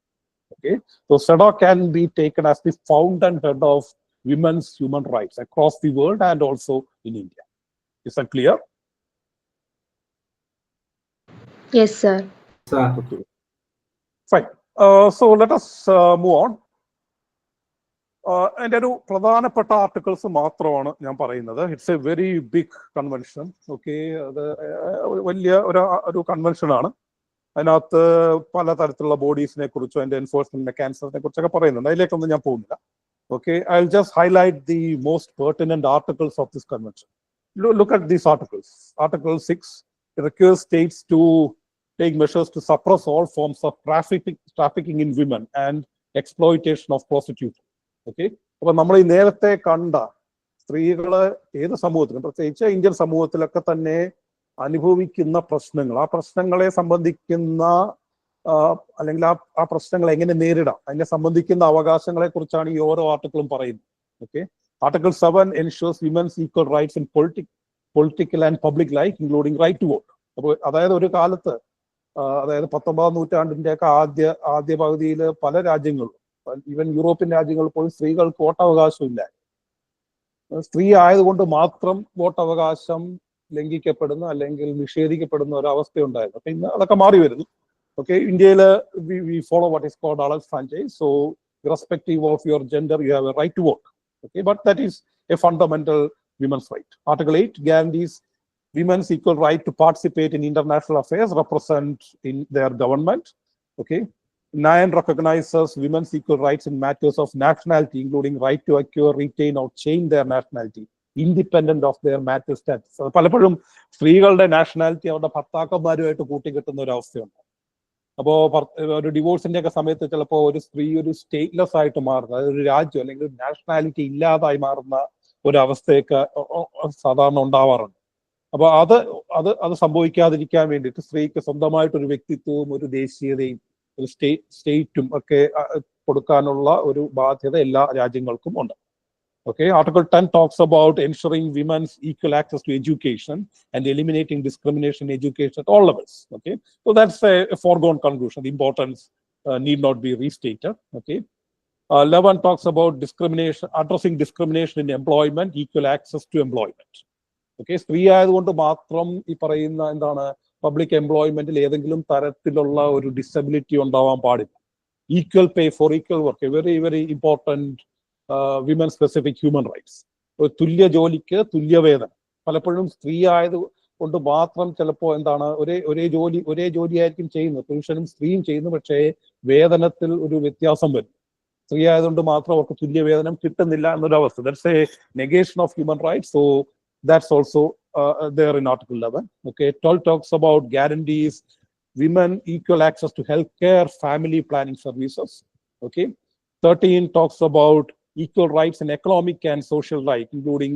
Okay, so CEDAW can be taken as the fountainhead of women's human rights across the world and also in India. Is that clear? Yes, sir. Okay. Fine. So let us move on. അതിൻ്റെ ഒരു പ്രധാനപ്പെട്ട articles മാത്രമാണ് ഞാൻ പറയുന്നത്. It's a very big convention. Okay, അത് വലിയ ഒരു കൺവെൻഷനാണ്. അതിനകത്ത് പലതരത്തിലുള്ള ബോഡീസിനെ കുറിച്ചും അതിന്റെ എൻഫോഴ്സ്മെന്റ് മെക്കാനിസത്തിനെ കുറിച്ചൊക്കെ പറയുന്നുണ്ട്. അതിലേക്കൊന്നും ഞാൻ പോകുന്നില്ല. Okay, I'll just highlight the most pertinent articles of this convention. Look at these articles. Article 6, it requires states to take measures to suppress all forms of trafficking in women and exploitation of prostitution. Okay, അപ്പൊ നമ്മൾ ഈ നേരത്തെ കണ്ട സ്ത്രീകള് ഏത് സമൂഹത്തിലും, പ്രത്യേകിച്ച് Indian സമൂഹത്തിലൊക്കെ തന്നെ അനുഭവിക്കുന്ന പ്രശ്നങ്ങൾ, ആ പ്രശ്നങ്ങളെ സംബന്ധിക്കുന്ന അല്ലെങ്കിൽ ആ പ്രശ്നങ്ങൾ എങ്ങനെ നേരിടാം, അതിനെ സംബന്ധിക്കുന്ന അവകാശങ്ങളെ കുറിച്ചാണ് ഈ ഓരോ ആർട്ടിക്കിളും പറയുന്നത്. Okay, article 7 ensures women's equal rights in political and public life, including right to vote. അപ്പോൾ അതായത് ഒരു കാലത്ത്, അതായത് 19ാം നൂറ്റാണ്ടിന്റെ ഒക്കെ ആദ്യ പകുതിയിൽ പല രാജ്യങ്ങളും, ഈവൻ യൂറോപ്യൻ രാജ്യങ്ങളിൽ പോലും സ്ത്രീകൾക്ക് വോട്ടവകാശം ഇല്ല. സ്ത്രീ ആയതുകൊണ്ട് മാത്രം വോട്ടവകാശം ലംഘിക്കപ്പെടുന്ന അല്ലെങ്കിൽ നിഷേധിക്കപ്പെടുന്ന ഒരു അവസ്ഥയുണ്ടായിരുന്നു. അപ്പൊ ഇന്ന് അതൊക്കെ മാറി വരുന്നു. Okay, India, we follow what is called adult franchise. So, irrespective of your gender, you have a right to vote. Okay, but that is a fundamental women's right. Article 8 guarantees women's equal right to participate in international affairs, represent in their government. Okay, 9 recognizes women's equal rights in matters of nationality, including right to acquire, retain, or change their nationality, independent of their marital status. പലപ്പോഴും സ്ത്രീകളുടെ nationality അവരുടെ ഭർത്താക്കന്മാരുമായിട്ട് കൂട്ടിക്കെട്ടുന്ന ഒരു അവസ്ഥയുണ്ട്. അപ്പോൾ ഒരു ഡിവോഴ്സിന്റെ ഒക്കെ സമയത്ത് ചിലപ്പോൾ ഒരു സ്ത്രീ ഒരു സ്റ്റേറ്റ്ലെസ് ആയിട്ട് മാറുന്ന, അതായത് ഒരു രാജ്യം അല്ലെങ്കിൽ ഒരു നാഷണാലിറ്റി ഇല്ലാതായി മാറുന്ന ഒരു അവസ്ഥയൊക്കെ സാധാരണ ഉണ്ടാവാറുണ്ട്. അപ്പൊ അത് സംഭവിക്കാതിരിക്കാൻ വേണ്ടിയിട്ട് സ്ത്രീക്ക് സ്വന്തമായിട്ടൊരു വ്യക്തിത്വവും ഒരു ദേശീയതയും ഒരു സ്റ്റേറ്റും ഒക്കെ കൊടുക്കാനുള്ള ഒരു ബാധ്യത എല്ലാ രാജ്യങ്ങൾക്കും ഉണ്ട്. Okay, Article 10 talks about ensuring women's equal access to education and eliminating discrimination in education at all levels. Okay, so that's a foregone conclusion. The importance need not be restated. Okay, 11 talks about discrimination, addressing discrimination in employment, equal access to employment. Okay, സ്ത്രീ ആയതുകൊണ്ട് മാത്രം ഈ പറയുന്ന എന്താണ് public എംപ്ലോയ്മെന്റിൽ ഏതെങ്കിലും തരത്തിലുള്ള ഒരു disability ഉണ്ടാവാൻ പാടില്ല. Equal pay for equal work, very very important women specific human rights. തുല്യ ജോലിക്ക് തുല്യവേതനം. പലപ്പോഴും സ്ത്രീ ആയത് കൊണ്ട് മാത്രം ചിലപ്പോൾ എന്താണ് ഒരേ ജോലിയായിരിക്കും ചെയ്യുന്നത്, പുരുഷനും സ്ത്രീയും ചെയ്യുന്നു, പക്ഷേ വേതനത്തിൽ ഒരു വ്യത്യാസം വരും. സ്ത്രീ ആയതുകൊണ്ട് മാത്രം അവർക്ക് തുല്യവേതനം കിട്ടുന്നില്ല എന്നൊരു അവസ്ഥ. That's A negation of human rights. So that's also there in Article 11. Okay, 12 talks about guarantees women equal access to healthcare, family planning services. Okay, 13 talks about equal rights in economic and social rights, including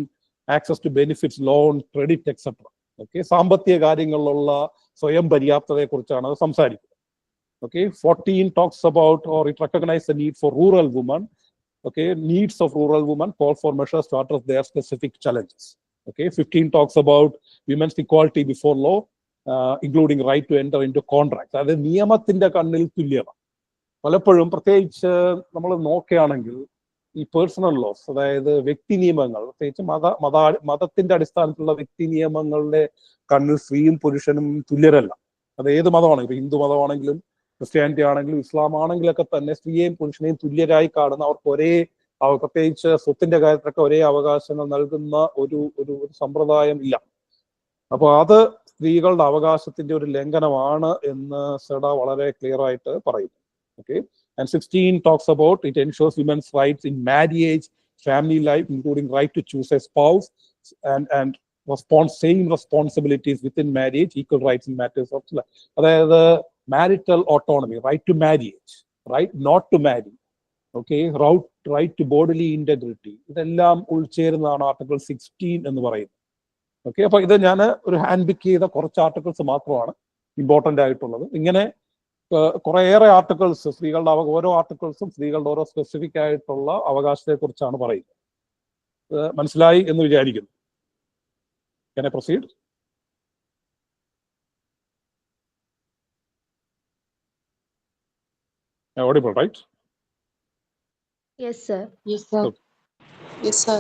access to benefits, loan, credit, etc. Okay, സാമ്പത്തിക കാര്യങ്ങളിലുള്ള സ്വയം പര്യാപ്തതയെ കുറിച്ചാണ് അത് സംസാരിക്കുന്നത്. Okay, 14 talks about, or it recognizes the need for rural women. Okay, needs of rural women, call for measures to address their specific challenges. Okay, 15 talks about women's equality before law, including right to enter into contracts. അതായത് നിയമത്തിന്റെ കണ്ണിൽ തുല്യത. പലപ്പോഴും പ്രത്യേകിച്ച് നമ്മൾ നോക്കുകയാണെങ്കിൽ ഈ personal loss, അതായത് വ്യക്തി നിയമങ്ങൾ, പ്രത്യേകിച്ച് മതത്തിന്റെ അടിസ്ഥാനത്തിലുള്ള വ്യക്തി നിയമങ്ങളുടെ കണ്ണിൽ സ്ത്രീയും പുരുഷനും തുല്യരല്ല. അത് ഏത് മതമാണെങ്കിലും, ഇപ്പൊ ഹിന്ദു മതമാണെങ്കിലും ക്രിസ്ത്യാനിറ്റി ആണെങ്കിലും ഇസ്ലാം ആണെങ്കിലൊക്കെ തന്നെ സ്ത്രീയെയും പുരുഷനെയും തുല്യരായി കാണുന്ന, അവർക്ക് പ്രത്യേകിച്ച് സ്വത്തിന്റെ കാര്യത്തിലൊക്കെ ഒരേ അവകാശങ്ങൾ നൽകുന്ന ഒരു സമ്പ്രദായം ഇല്ല. അപ്പൊ അത് സ്ത്രീകളുടെ അവകാശത്തിന്റെ ഒരു ലംഘനമാണ് എന്ന് സെഡ വളരെ ക്ലിയർ ആയിട്ട് പറയുന്നു. Okay, and 16 talks about it ensures women's rights in marriage, family life, including right to choose a spouse and same responsibilities within marriage, equal rights in matters of life. അതായത് marital autonomy, right to marriage, right not to marry, okay, right to bodily integrity, ഇതെല്ലാം ഉൾച്ചേരുന്നതാണ് article 16 എന്ന് പറയുന്നത്. Okay, അപ്പൊ ഇത് ഞാൻ ഒരു hand പിക്ക് ചെയ്ത കുറച്ച് ആർട്ടിക്കിൾസ് മാത്രമാണ് ഇമ്പോർട്ടൻ്റ് ആയിട്ടുള്ളത്. ഇങ്ങനെ കുറേയേറെ ആർട്ടിക്കിൾസ് സ്ത്രീകളുടെ ഓരോ ആർട്ടിക്കിൾസും സ്ത്രീകളുടെ ഓരോ സ്പെസിഫിക് ആയിട്ടുള്ള അവകാശത്തെ കുറിച്ചാണ് പറയുന്നത്. മനസ്സിലായി എന്ന് വിചാരിക്കുന്നു. Can I proceed? Audible, right? Yes, sir. Yes, sir. Okay. Yes, sir.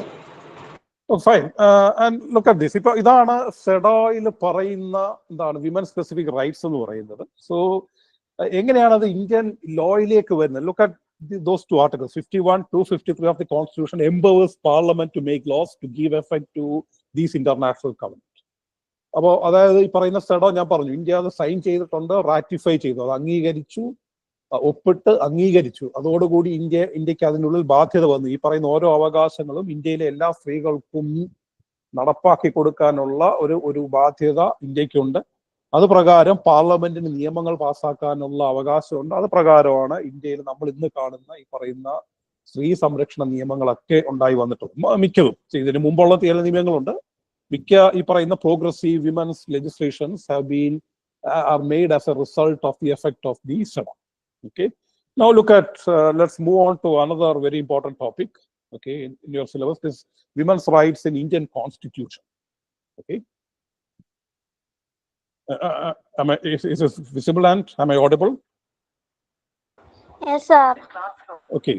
Oh, fine. And look at this. ഇപ്പൊ ഇതാണ് സെഡോയിൽ പറയുന്ന എന്താണ് വിമൻ സ്പെസിഫിക് റൈറ്റ്സ് എന്ന് പറയുന്നത്. സോ എങ്ങനെയാണ് അത് ഇന്ത്യൻ ലോയിലേക്ക് വരുന്നത്? Look at those two articles, 51 to 53 of the Constitution empowers Parliament to make laws to give effect to these international covenants. അപ്പോൾ അതായത് ഈ പറയുന്ന സെഡോ ഞാൻ പറഞ്ഞു, ഇന്ത്യ അത് സൈൻ ചെയ്തിട്ടുണ്ട്, റാറ്റിഫൈ ചെയ്തു, അത് അംഗീകരിച്ചു, ഒപ്പിട്ട് അംഗീകരിച്ചു. അതോടുകൂടി ഇന്ത്യക്ക് അതിനുള്ളിൽ ബാധ്യത വന്നു. ഈ പറയുന്ന ഓരോ അവകാശങ്ങളും ഇന്ത്യയിലെ എല്ലാ സ്ത്രീകൾക്കും നടപ്പാക്കി കൊടുക്കാനുള്ള ഒരു ബാധ്യത ഇന്ത്യക്കുണ്ട്. അത് പ്രകാരം പാർലമെന്റിന് നിയമങ്ങൾ പാസ്സാക്കാനുള്ള അവകാശമുണ്ട്. അത് പ്രകാരമാണ് ഇന്ത്യയിൽ നമ്മൾ ഇന്ന് കാണുന്ന ഈ പറയുന്ന സ്ത്രീ സംരക്ഷണ നിയമങ്ങളൊക്കെ ഉണ്ടായി വന്നിട്ടുണ്ട്. മിക്കതും ഇതിന് മുമ്പുള്ള ചില നിയമങ്ങളുണ്ട്. മിക്ക ഈ പറയുന്ന progressive women's legislations have been are made as a result of the effect of the SEDA. Okay. Now look at, let's move on to another very important topic. Okay, in your syllabus, is women's rights in Indian Constitution. Okay. Is this visible and am I audible? Yes, sir. Okay.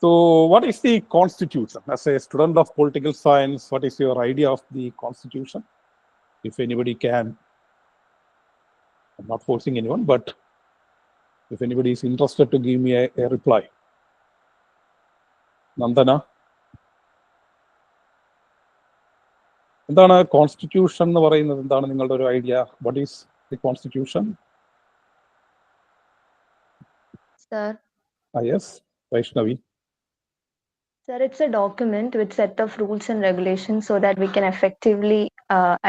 So what is the Constitution? As a student of political science, what is your idea of the Constitution? If anybody can, I'm not forcing anyone, but if anybody is interested to give me a reply. Nandana? എന്താണ് constitution എന്ന് പറയുന്നത്? എന്താണ് നിങ്ങളുടെ ഒരു idea? What is the constitution? Sir. Yes, Vaishnavi. Sir, it's a document with set of rules and regulations so that we can effectively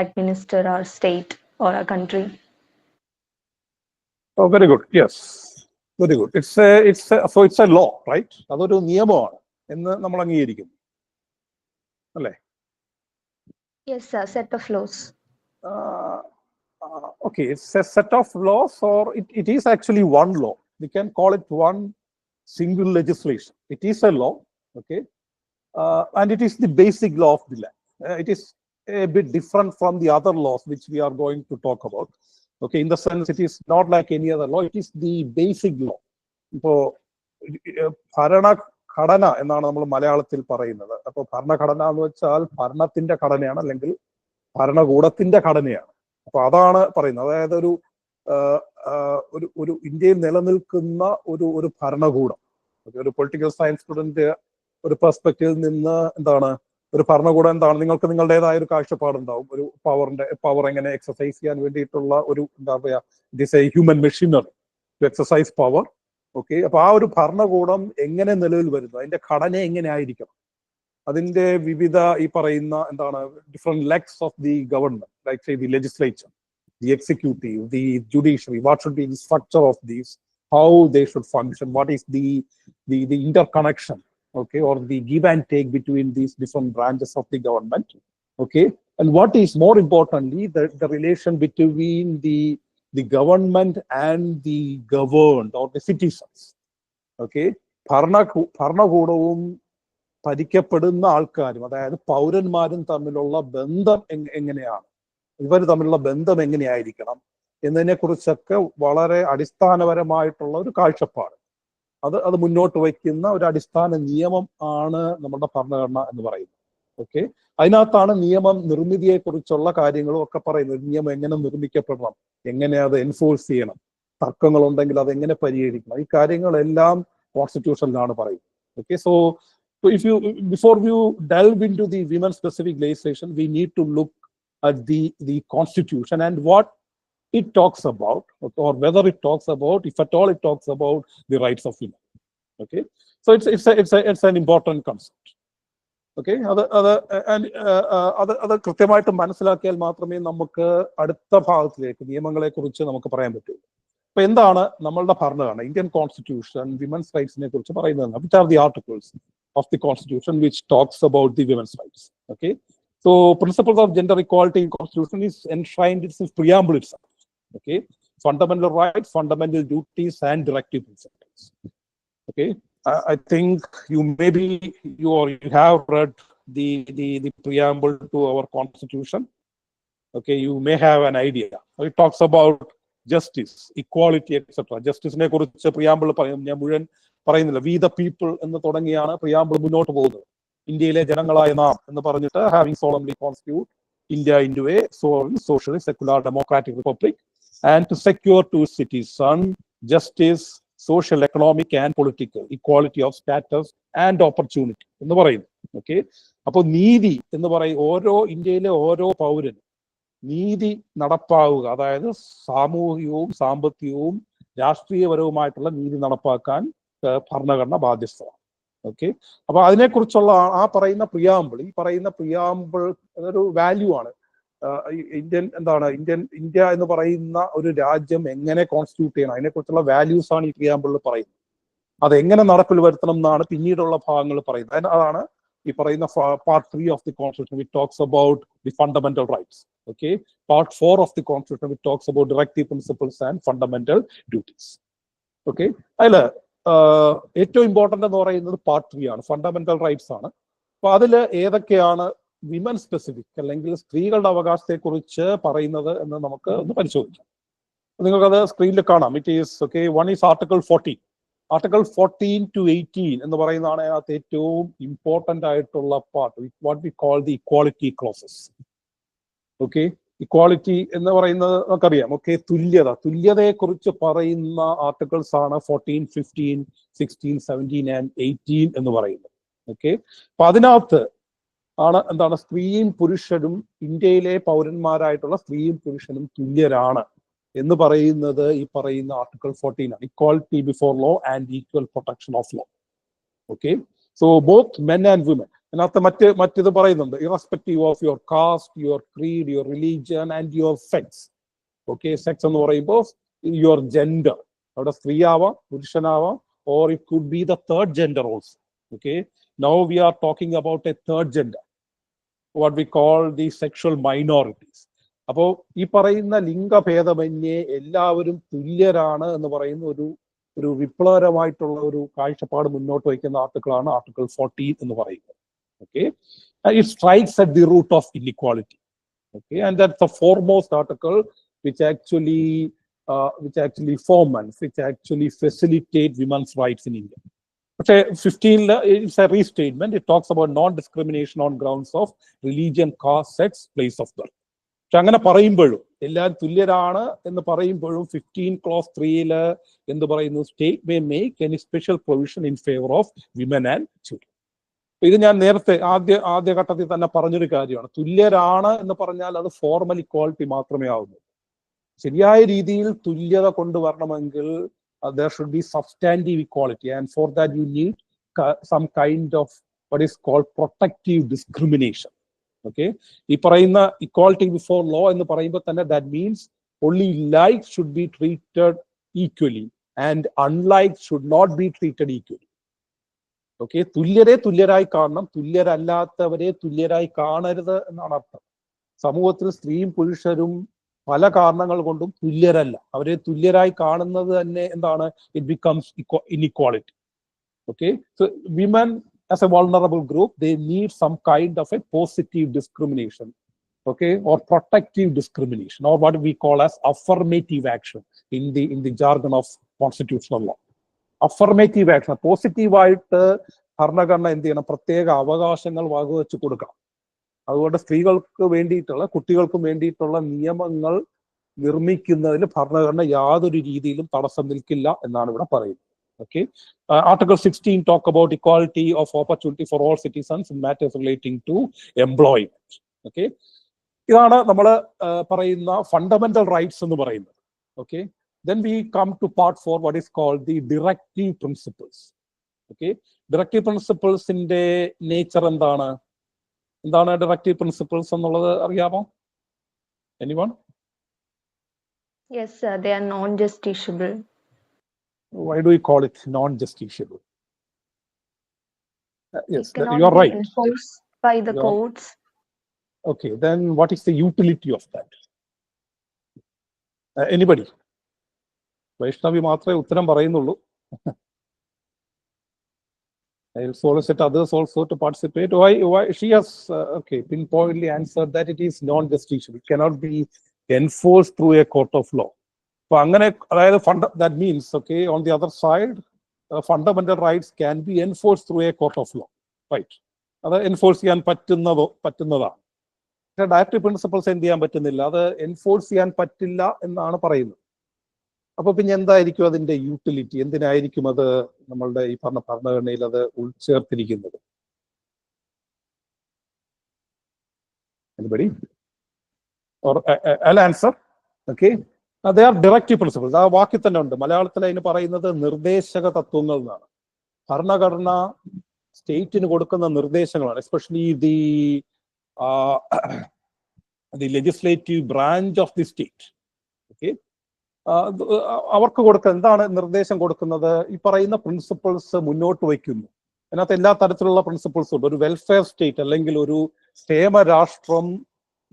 administer our state or our country. Oh, very good. Yes, very good. It's a law, right? അതൊരു നിയമമാണ് എന്ന് നമ്മൾ അംഗീകരിക്കുന്നു, അല്ലേ? Yes, sir. Set of laws. Okay, it's a set of laws, or it is actually one law. We can call it one single legislation. It is a law, okay, and it is the basic law of the land. It is a bit different from the other laws which we are going to talk about. Okay, in the sense it is not like any other law. It is the basic law. ഇപ്പോൾ ഭരണഘടന എന്നാണ് നമ്മൾ മലയാളത്തിൽ പറയുന്നത്. അപ്പോൾ ഭരണഘടന എന്ന് വെച്ചാൽ ഭരണത്തിന്റെ ഘടനയാണ്, അല്ലെങ്കിൽ ഭരണകൂടത്തിന്റെ ഘടനയാണ്. അപ്പൊ അതാണ് പറയുന്നത്. അതായത് ഒരു ഇന്ത്യയിൽ നിലനിൽക്കുന്ന ഒരു ഭരണകൂടം, ഒരു പൊളിറ്റിക്കൽ സയൻസ് സ്റ്റുഡന്റ് ഒരു പെർസ്പെക്റ്റീവിൽ നിന്ന് എന്താണ് ഒരു ഭരണകൂടം എന്താണ്? നിങ്ങൾക്ക് നിങ്ങളുടേതായ ഒരു കാഴ്ചപ്പാടുണ്ടാവും. ഒരു പവർ എങ്ങനെ എക്സസൈസ് ചെയ്യാൻ വേണ്ടിയിട്ടുള്ള ഒരു എന്താ പറയാ, it is a human machinery to exercise power. Okay, അപ്പൊ ആ ഒരു ഭരണകൂടം എങ്ങനെ നിലവിൽ വരുന്നു, അതിന്റെ ഘടന എങ്ങനെ ആയിരിക്കണം, അതിന്റെ വിവിധ ഈ പറയുന്ന എന്താണ് different legs of the government, like say the legislature, the executive, the judiciary, what should be the structure of these, how they should function, what is the interconnection, okay, or the give and take between these different branches of the government, okay, and what is more importantly, the relation between the government and the governed or the citizens. Okay, ഭരണകൂടവും ഭരിക്കപ്പെടുന്ന ആൾക്കാരും, അതായത് പൗരന്മാരും തമ്മിലുള്ള ബന്ധം എങ്ങനെയാണ്, ഇവർ തമ്മിലുള്ള ബന്ധം എങ്ങനെയായിരിക്കണം എന്നതിനെ കുറിച്ചൊക്കെ വളരെ അടിസ്ഥാനപരമായിട്ടുള്ള ഒരു കാഴ്ചപ്പാട്, അത് മുന്നോട്ട് വയ്ക്കുന്ന ഒരു അടിസ്ഥാന നിയമം ആണ് നമ്മുടെ ഭരണഘടന എന്ന് പറയുന്നത്. ഓക്കെ, അതിനകത്താണ് നിയമം നിർമ്മിതിയെ കുറിച്ചുള്ള കാര്യങ്ങളും ഒക്കെ പറയുന്നത്. നിയമം എങ്ങനെ നിർമ്മിക്കപ്പെടണം, എങ്ങനെ അത് എൻഫോഴ്സ് ചെയ്യണം, തർക്കങ്ങളുണ്ടെങ്കിൽ അത് എങ്ങനെ പരിഹരിക്കണം, ഈ കാര്യങ്ങളെല്ലാം കോൺസ്റ്റിറ്റ്യൂഷനിലാണ് പറയുന്നത്. Okay, so if you before you delve into the women specific legislation, we need to look at the constitution and what it talks about, or whether it talks about, if at all it talks about the rights of women. Okay, so it's an important concept. Okay, അത് കൃത്യമായിട്ട് മനസ്സിലാക്കിയാൽ മാത്രമേ നമുക്ക് അടുത്ത ഭാഗത്തിലേക്ക് നിയമങ്ങളെ കുറിച്ച് നമുക്ക് പറയാൻ പറ്റുള്ളൂ. അപ്പൊ എന്താണ് നമ്മളുടെ ഭരണഘടന, ഇന്ത്യൻ കോൺസ്റ്റിറ്റ്യൂഷൻ വിമൻസ് റൈറ്റ്സിനെ കുറിച്ച് പറയുന്നത്? which are the articles of the constitution which talks about the women's rights? Okay, so principles of gender equality in constitution is enshrined in its preamble itself. Okay, fundamental rights, fundamental duties, and directive principles. Okay, I think you have read the preamble to our constitution. Okay, you may have an idea. It talks about justice, equality, etc. ജസ്റ്റിസിനെ കുറിച്ച് preamble ഞാൻ മുഴുവൻ പറയുന്നില്ല. We the people എന്ന് തുടങ്ങിയാണ് preamble മുന്നോട്ട് പോകുന്നത്. ഇന്ത്യയിലെ ജനങ്ങളായ നാം എന്ന് പറഞ്ഞിട്ട്, having solemnly constitute India into a socialist, secular, democratic republic, and to secure to citizens justice, social, economic, and political equality of status and opportunity എന്ന് പറയുന്നു. ഓക്കെ, അപ്പോൾ നീതി എന്ന് പറയും, ഓരോ ഇന്ത്യയിലെ ഓരോ പൗരനും നീതി നടപ്പാവുക, അതായത് സാമൂഹികവും സാമ്പത്തികവും രാഷ്ട്രീയപരവുമായിട്ടുള്ള നീതി നടപ്പാക്കാൻ ഭരണഘടന ബാധ്യസ്ഥമാണ്. ഓക്കെ, അപ്പൊ അതിനെക്കുറിച്ചുള്ള ഈ പറയുന്ന പ്രിയാമ്പിൾ അതൊരു വാല്യൂ ആണ്. ഇന്ത്യ എന്ന് പറയുന്ന ഒരു രാജ്യം എങ്ങനെ കോൺസ്റ്റിറ്റ്യൂട്ട് ചെയ്യണം, അതിനെക്കുറിച്ചുള്ള വാല്യൂസ് ആണ് ഈ പ്രിയാമ്പിളിൽ പറയുന്നത്. അതെങ്ങനെ നടപ്പിൽ വരുത്തണം എന്നാണ് പിന്നീടുള്ള ഭാഗങ്ങൾ പറയുന്നത്. അതാണ് ഈ പറയുന്ന part 3 of the constitution which talks about the fundamental rights. Okay, part 4 of the constitution which talks about directive principles and fundamental duties. Okay, അതില് ഏറ്റവും ഇമ്പോർട്ടന്റ് എന്ന് പറയുന്നത് പാർട്ട് 3 ആണ്, ഫണ്ടമെന്റൽ റൈറ്റ്സ് ആണ്. അപ്പൊ അതിൽ ഏതൊക്കെയാണ് വിമൻ സ്പെസിഫിക് അല്ലെങ്കിൽ സ്ത്രീകളുടെ അവകാശത്തെ കുറിച്ച് പറയുന്നത് എന്ന് നമുക്ക് ഒന്ന് പരിശോധിക്കാം. നിങ്ങൾക്കത് സ്ക്രീനിൽ കാണാം. It is okay. One is article 14. Article 14 to 18 എന്ന് പറയുന്നതാണ് അതിനകത്ത് ഏറ്റവും ഇമ്പോർട്ടന്റ് ആയിട്ടുള്ള part, what we call the equality clauses. Okay, equality എന്ന് പറയുന്നത് നമുക്കറിയാം. ഓക്കെ, തുല്യതയെ കുറിച്ച് പറയുന്ന ആർട്ടിക്കിൾസ് ആണ് 14, 15, 16, 17 and 18 എന്ന് പറയുന്നത്. ഓക്കെ, അപ്പൊ അതിനകത്ത് ആണ് എന്താണ്, സ്ത്രീയും പുരുഷനും ഇന്ത്യയിലെ പൗരന്മാരായിട്ടുള്ള സ്ത്രീയും പുരുഷനും തുല്യരാണ് എന്ന് പറയുന്നത് ഈ പറയുന്ന ആർട്ടിക്കിൾ 14 ആണ്. Equality before law and equal protection of law. Okay, so both men and women. അതിനകത്ത് മറ്റിത് പറയുന്നുണ്ട്, irrespective of your caste, your creed, your religion and your sex. Okay, sex എന്ന് പറയുമ്പോൾ യുവർ ജെൻഡർ, അവിടെ സ്ത്രീ ആവാം, പുരുഷനാവാം, or it could be the third gender also. Okay, now we are talking about a third gender, what we call the sexual minorities. അപ്പോൾ ഈ പറയുന്ന ലിംഗഭേദമന്യേ എല്ലാവരും തുല്യരാണ് എന്ന് പറയുന്ന ഒരു വിപ്ലവകരമായിട്ടുള്ള ഒരു കാഴ്ചപ്പാട് മുന്നോട്ട് വയ്ക്കുന്ന ആർട്ടിക്കിളാണ് ആർട്ടിക്കിൾ 14 എന്ന് പറയുന്നത്. Okay, it strikes at the root of inequality. Okay, and that's the foremost article which actually foments, which actually facilitate women's rights in India. പക്ഷേ 15 it's a restatement. It talks about non-discrimination on grounds of religion, caste, sex, place of birth. പക്ഷെ അങ്ങനെ പറയുമ്പോഴും എല്ലാവരും തുല്യരാണ് എന്ന് പറയുമ്പോഴും 15 clause 3 എന്ന് പറയുന്നു, state may make any special provision in favour of women and children. ഇത് ഞാൻ നേരത്തെ ആദ്യ ഘട്ടത്തിൽ തന്നെ പറഞ്ഞൊരു കാര്യമാണ്. തുല്യരാണ് എന്ന് പറഞ്ഞാൽ അത് ഫോർമൽ ഇക്വാളിറ്റി മാത്രമേ ആവുന്നു. ശരിയായ രീതിയിൽ തുല്യത കൊണ്ടുവരണമെങ്കിൽ there should be substantive equality, and for that you need some kind of what is called protective discrimination. Okay, ഈ പറയുന്ന equality before law എന്ന് പറയുമ്പോൾ തന്നെ that means only like should be treated equally and unlike should not be treated equally. Okay, തുല്യരായി കാണണം, തുല്യരല്ലാത്തവരെ തുല്യരായി കാണരുത് എന്നാണ് അർത്ഥം. സമൂഹത്തിൽ സ്ത്രീയും പുരുഷരും പല കാരണങ്ങൾ കൊണ്ടും തുല്യരല്ല. അവരെ തുല്യരായി കാണുന്നത് തന്നെ എന്താണ്, it becomes inequality. Okay, so women as a vulnerable group they need some kind of a positive discrimination, okay, or protective discrimination, or what we call as affirmative action in the jargon of constitutional law. Affirmative action, പോസിറ്റീവായിട്ട് ഭരണഘടന എന്ത് ചെയ്യണം, പ്രത്യേക അവകാശങ്ങൾ വകവെച്ച് കൊടുക്കണം. അതുകൊണ്ട് സ്ത്രീകൾക്ക് വേണ്ടിയിട്ടുള്ള, കുട്ടികൾക്കും വേണ്ടിയിട്ടുള്ള നിയമങ്ങൾ നിർമ്മിക്കുന്നതിൽ ഭരണഘടന യാതൊരു രീതിയിലും തടസ്സം നിൽക്കില്ല എന്നാണ് ഇവിടെ പറയുന്നത്. Okay, article 16 talk about equality of opportunity for all citizens in matters relating to employment. Okay, ഇതാണ് നമ്മൾ പറയുന്ന ഫണ്ടമെന്റൽ റൈറ്റ്സ് എന്ന് പറയുന്നത്. Okay, then we come to part 4, what is called the directive principles. Okay, directive principles ന്റെ nature എന്താണ് directive principles എന്നുള്ളത് അറിയാമോ? Anyone? Yes, sir. They are non-justiciable. Why do we call it non-justiciable? Yes, Cannot you are be right. enforced by the courts. Okay, then what is the utility of that? Anybody? Vaishnavi മാത്രമേ ഉത്തരം പറയുന്നുള്ളൂ. I will solicit others also to participate. Why she has pinpointedly answered that it is non-justiciable. It cannot be enforced through a court of law. So അങ്ങനെ അതായത് that means, okay, on the other side, fundamental rights can be enforced through a court of law, right? അത് enforce ചെയ്യാൻ പറ്റുന്നതാണ്. പക്ഷേ directive principles എന്ത് ചെയ്യാൻ പറ്റുന്നില്ല, അത് എൻഫോഴ്സ് ചെയ്യാൻ പറ്റില്ല എന്നാണ് പറയുന്നത്. അപ്പൊ പിന്നെ എന്തായിരിക്കും അതിന്റെ യൂട്ടിലിറ്റി? എന്തിനായിരിക്കും അത് നമ്മളുടെ ഈ പറഞ്ഞ ഭരണഘടനയിൽ അത് ഉൾച്ചേർത്തിരിക്കുന്നത്? Anybody? or I'll answer. Okay. They are directive principles. ആ വാക്കിൽ തന്നെ ഉണ്ട്. മലയാളത്തിൽ അതിന് പറയുന്നത് നിർദ്ദേശക തത്വങ്ങൾ എന്നാണ്. ഭരണഘടന സ്റ്റേറ്റിന് കൊടുക്കുന്ന നിർദ്ദേശങ്ങളാണ്. Especially the legislative branch of the state. Okay. അവർക്ക് കൊടുക്കുന്ന എന്താണ് നിർദ്ദേശം കൊടുക്കുന്നത്? ഈ പറയുന്ന പ്രിൻസിപ്പിൾസ് മുന്നോട്ട് വയ്ക്കുന്നു. അതിനകത്ത് എല്ലാ തരത്തിലുള്ള പ്രിൻസിപ്പിൾസും ഉണ്ട്. ഒരു വെൽഫെയർ സ്റ്റേറ്റ് അല്ലെങ്കിൽ ഒരു ക്ഷേമ രാഷ്ട്രം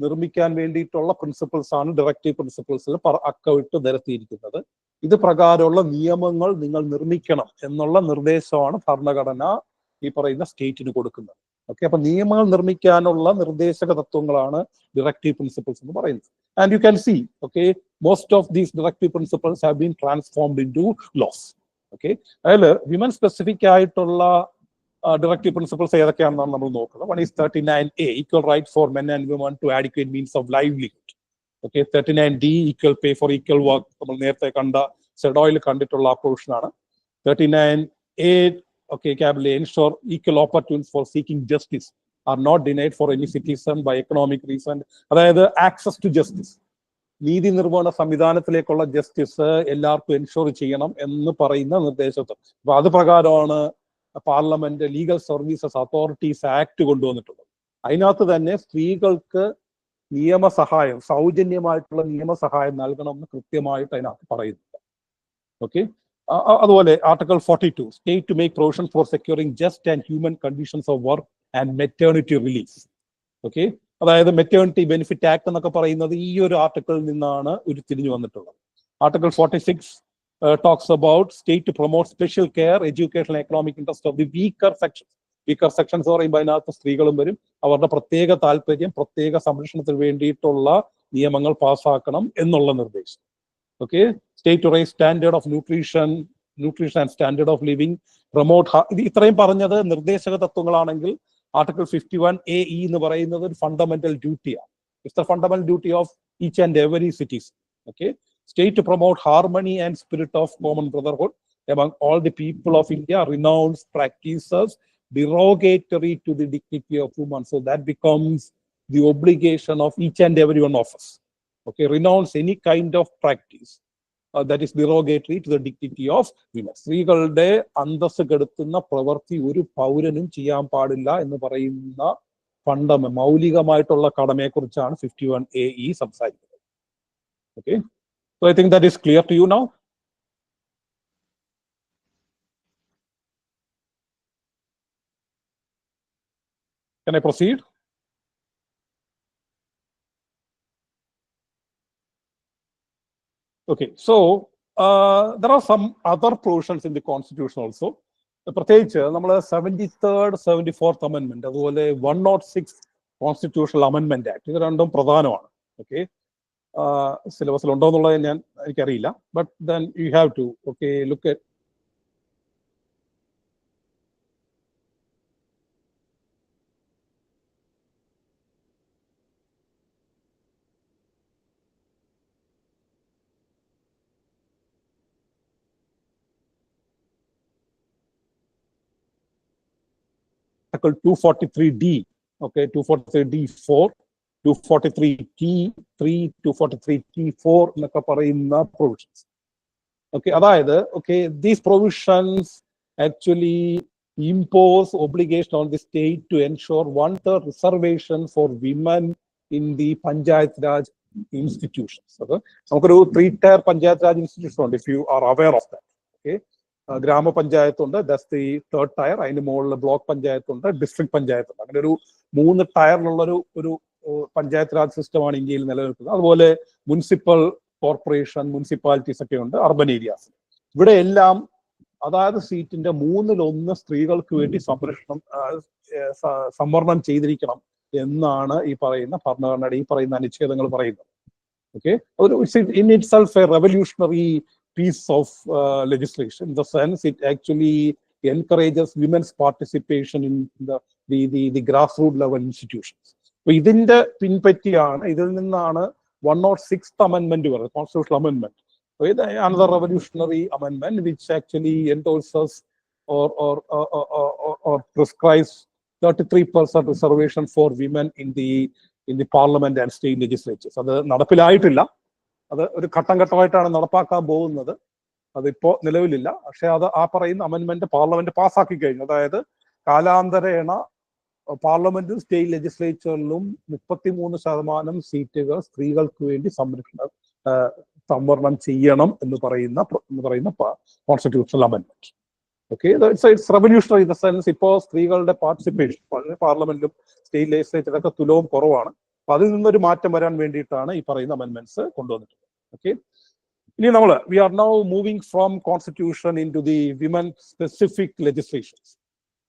നിർമ്മിക്കാൻ വേണ്ടിയിട്ടുള്ള പ്രിൻസിപ്പിൾസ് ആണ് ഡയറക്റ്റീവ് പ്രിൻസിപ്പിൾസിൽ അക്കമിട്ട് നിരത്തിയിരിക്കുന്നത്. ഇത് പ്രകാരമുള്ള നിയമങ്ങൾ നിങ്ങൾ നിർമ്മിക്കണം എന്നുള്ള നിർദ്ദേശമാണ് ഭരണഘടന ഈ പറയുന്ന സ്റ്റേറ്റിന് കൊടുക്കുന്നത്. ഓക്കെ, അപ്പൊ നിയമങ്ങൾ നിർമ്മിക്കാനുള്ള നിർദ്ദേശക തത്വങ്ങളാണ് ഡയറക്റ്റീവ് പ്രിൻസിപ്പിൾസ് എന്ന് പറയുന്നത്. And you can see, okay, most of these directive principles have been transformed in to laws. Okay, അതിൽ വിമൻ സ്പെസിഫിക് ആയിട്ടുള്ള directive principles ഏതൊക്കെയാണെന്നാണ് നമ്മൾ നോക്കുന്നത്. One is 39A, equal rights for men and women to adequate means of livelihood. Okay, 39D, equal pay for equal work. നമ്മൾ നേരത്തെ കണ്ട സെഡോയിൽ കണ്ടിട്ടുള്ള ആ പ്രൊവിഷൻ ആണ്. 39A, okay, cably ensure equal opportunities for seeking justice are not denied for any citizen by economic reason. അതായത് access to justice, നീതി നിർവഹണ സംവിധാനത്തിലേക്കുള്ള justice എല്ലാവർക്കും എൻഷുർ ചെയ്യണം എന്ന് പറയുന്ന നിർദ്ദേശത്തെ. അപ്പൊ അത് പ്രകാരമാണ് parliament legal services authorities act കൊണ്ടുവന്നിട്ടുള്ളത്. അതിനകത്ത് തന്നെ സ്ത്രീകൾക്ക് നിയമസഹായം, സൗജന്യമായിട്ടുള്ള നിയമസഹായം നൽകണമെന്ന് കൃത്യമായിട്ട് അതിനകത്ത് പറയുന്നുണ്ട്. ഓക്കെ, അതുപോലെ article 42, state to make provision for securing just and human conditions of work and maternity relief. Okay, അതായത് മെറ്റേണിറ്റി ബെനിഫിറ്റ് ആക്ട് എന്നൊക്കെ പറയുന്നത് ഈ ഒരു ആർട്ടിക്കിളിൽ നിന്നാണ് ഉരുത്തിരിഞ്ഞു വന്നിട്ടുള്ളത്. Article 46 talks about state to promote special care, educational, economic interest of the weaker sections. Weaker sections പറയുമ്പോൾ അതിനകത്ത് സ്ത്രീകളും വരും. അവരുടെ പ്രത്യേക താല്പര്യം, പ്രത്യേക സംരക്ഷണത്തിന് വേണ്ടിയിട്ടുള്ള നിയമങ്ങൾ പാസ്സാക്കണം എന്നുള്ള നിർദ്ദേശം. Okay, state to raise standard of nutrition and standard of living, promote. ഇത് ഇത്രയും പറഞ്ഞത് നിർദ്ദേശക തത്വങ്ങളാണെങ്കിൽ ആർട്ടിക്കിൾ 51AE എന്ന് പറയുന്നത് ഒരു ഫണ്ടമെന്റൽ ഡ്യൂട്ടിയാണ്. It's the fundamental duty of each and every citizen. Okay, state to promote harmony and spirit of common brotherhood among all the people of India, renounce practices derogatory to the dignity of women. So that becomes the obligation of each and every one of us. Okay, renounce any kind of practice that is derogatory to the dignity of women. സ്ത്രീകളുടെ അന്തസ്സ് കെടുത്തുന്ന പ്രവൃത്തി ഒരു പൗരനും ചെയ്യാൻ പാടില്ല എന്ന് പറയുന്ന മൗലികമായിട്ടുള്ള കടമയെക്കുറിച്ചാണ് 51AE സംസാരിക്കുന്നത്. Okay, so I think that is clear to you now. Can I proceed? Okay, so there are some other provisions in the Constitution also. പ്രത്യേകിച്ച് നമ്മൾ 73rd 74th amendment, അതുപോലെ 106 Constitutional Amendment Act, ഇത് രണ്ടും പ്രധാനമാണ്. Okay, സിലബസിൽ ഉണ്ടോ എന്നുള്ളത് എനിക്കറിയില്ല. But then you have to look at Article 243D, okay, 243D4, 243T3, 243T4 എന്നൊക്കെ പറയുന്ന പ്രൊവിഷൻസ്. ഓക്കെ, അതായത് these provisions actually impose obligation on the state to ensure 1/3 reservation for women in the Panchayat Raj institutions. നമുക്കൊരു 3-tier Panchayat Raj institution ഉണ്ട്, if you are aware of that. Okay, ഗ്രാമപഞ്ചായത്ത് ഉണ്ട്, that's the 3rd tier. അതിന് മുകളിൽ block panchayat ഉണ്ട്, district panchayat ഉണ്ട്. അങ്ങനെ ഒരു 3 ടയറിലുള്ള ഒരു പഞ്ചായത്ത് രാജ് സിസ്റ്റമാണ് ഇന്ത്യയിൽ നിലനിൽക്കുന്നത്. അതുപോലെ മുനിസിപ്പൽ കോർപ്പറേഷൻ, മുനിസിപ്പാലിറ്റീസ് ഒക്കെ ഉണ്ട് അർബൻ ഏരിയാസ്. ഇവിടെ എല്ലാം അതായത് സീറ്റിന്റെ 1/3 സ്ത്രീകൾക്ക് വേണ്ടി സംവരണം ചെയ്തിരിക്കണം എന്നാണ് ഈ പറയുന്ന ഭരണഘടനയുടെ ഈ പറയുന്ന അനുച്ഛേദങ്ങൾ പറയുന്നത്. Okay, in it self A revolutionary piece of legislation, in the sense it actually encourages women's participation in the grassroots level institutions. So ഇതിന്റെ പിൻപറ്റിയാണ്, ഇതിൽ നിന്നാണ് 106th amendment വരുന്നത്, constitutional amendment. So another revolutionary amendment which actually endorses or prescribes 33% reservation for women in in the parliament and state legislatures. അത് നടപ്പിലായിട്ടില്ല. അത് ഒരു ഘട്ടം ഘട്ടമായിട്ടാണ് നടപ്പാക്കാൻ പോകുന്നത്. അതിപ്പോ നിലവിലില്ല. പക്ഷെ അത് ആ പറയുന്ന അമെൻമെന്റ് പാർലമെന്റ് പാസ്സാക്കി കഴിഞ്ഞു. അതായത് കാലാന്തരേണ പാർലമെന്റും സ്റ്റേറ്റ് ലെജിസ്ലേച്ചറിലും 33% സീറ്റുകൾ സ്ത്രീകൾക്ക് വേണ്ടി സംവരണം ചെയ്യണം എന്ന് പറയുന്ന കോൺസ്റ്റിറ്റ്യൂഷണൽ അമെൻമെന്റ്. Okay, it's revolutionary in the sense ഇപ്പോൾ സ്ത്രീകളുടെ പാർട്ടിസിപ്പേഷൻ പാർലമെന്റിലും സ്റ്റേറ്റ് ലെജിസ്ലേച്ചറൊക്കെ തുലവും കുറവാണ്. അപ്പൊ അതിൽ നിന്നൊരു മാറ്റം വരാൻ വേണ്ടിയിട്ടാണ് ഈ പറയുന്ന അമെൻമെന്റ്സ് കൊണ്ടുവന്നിട്ടുള്ളത്. ഓക്കെ, ഇനി we are now moving from constitution into the women specific legislations.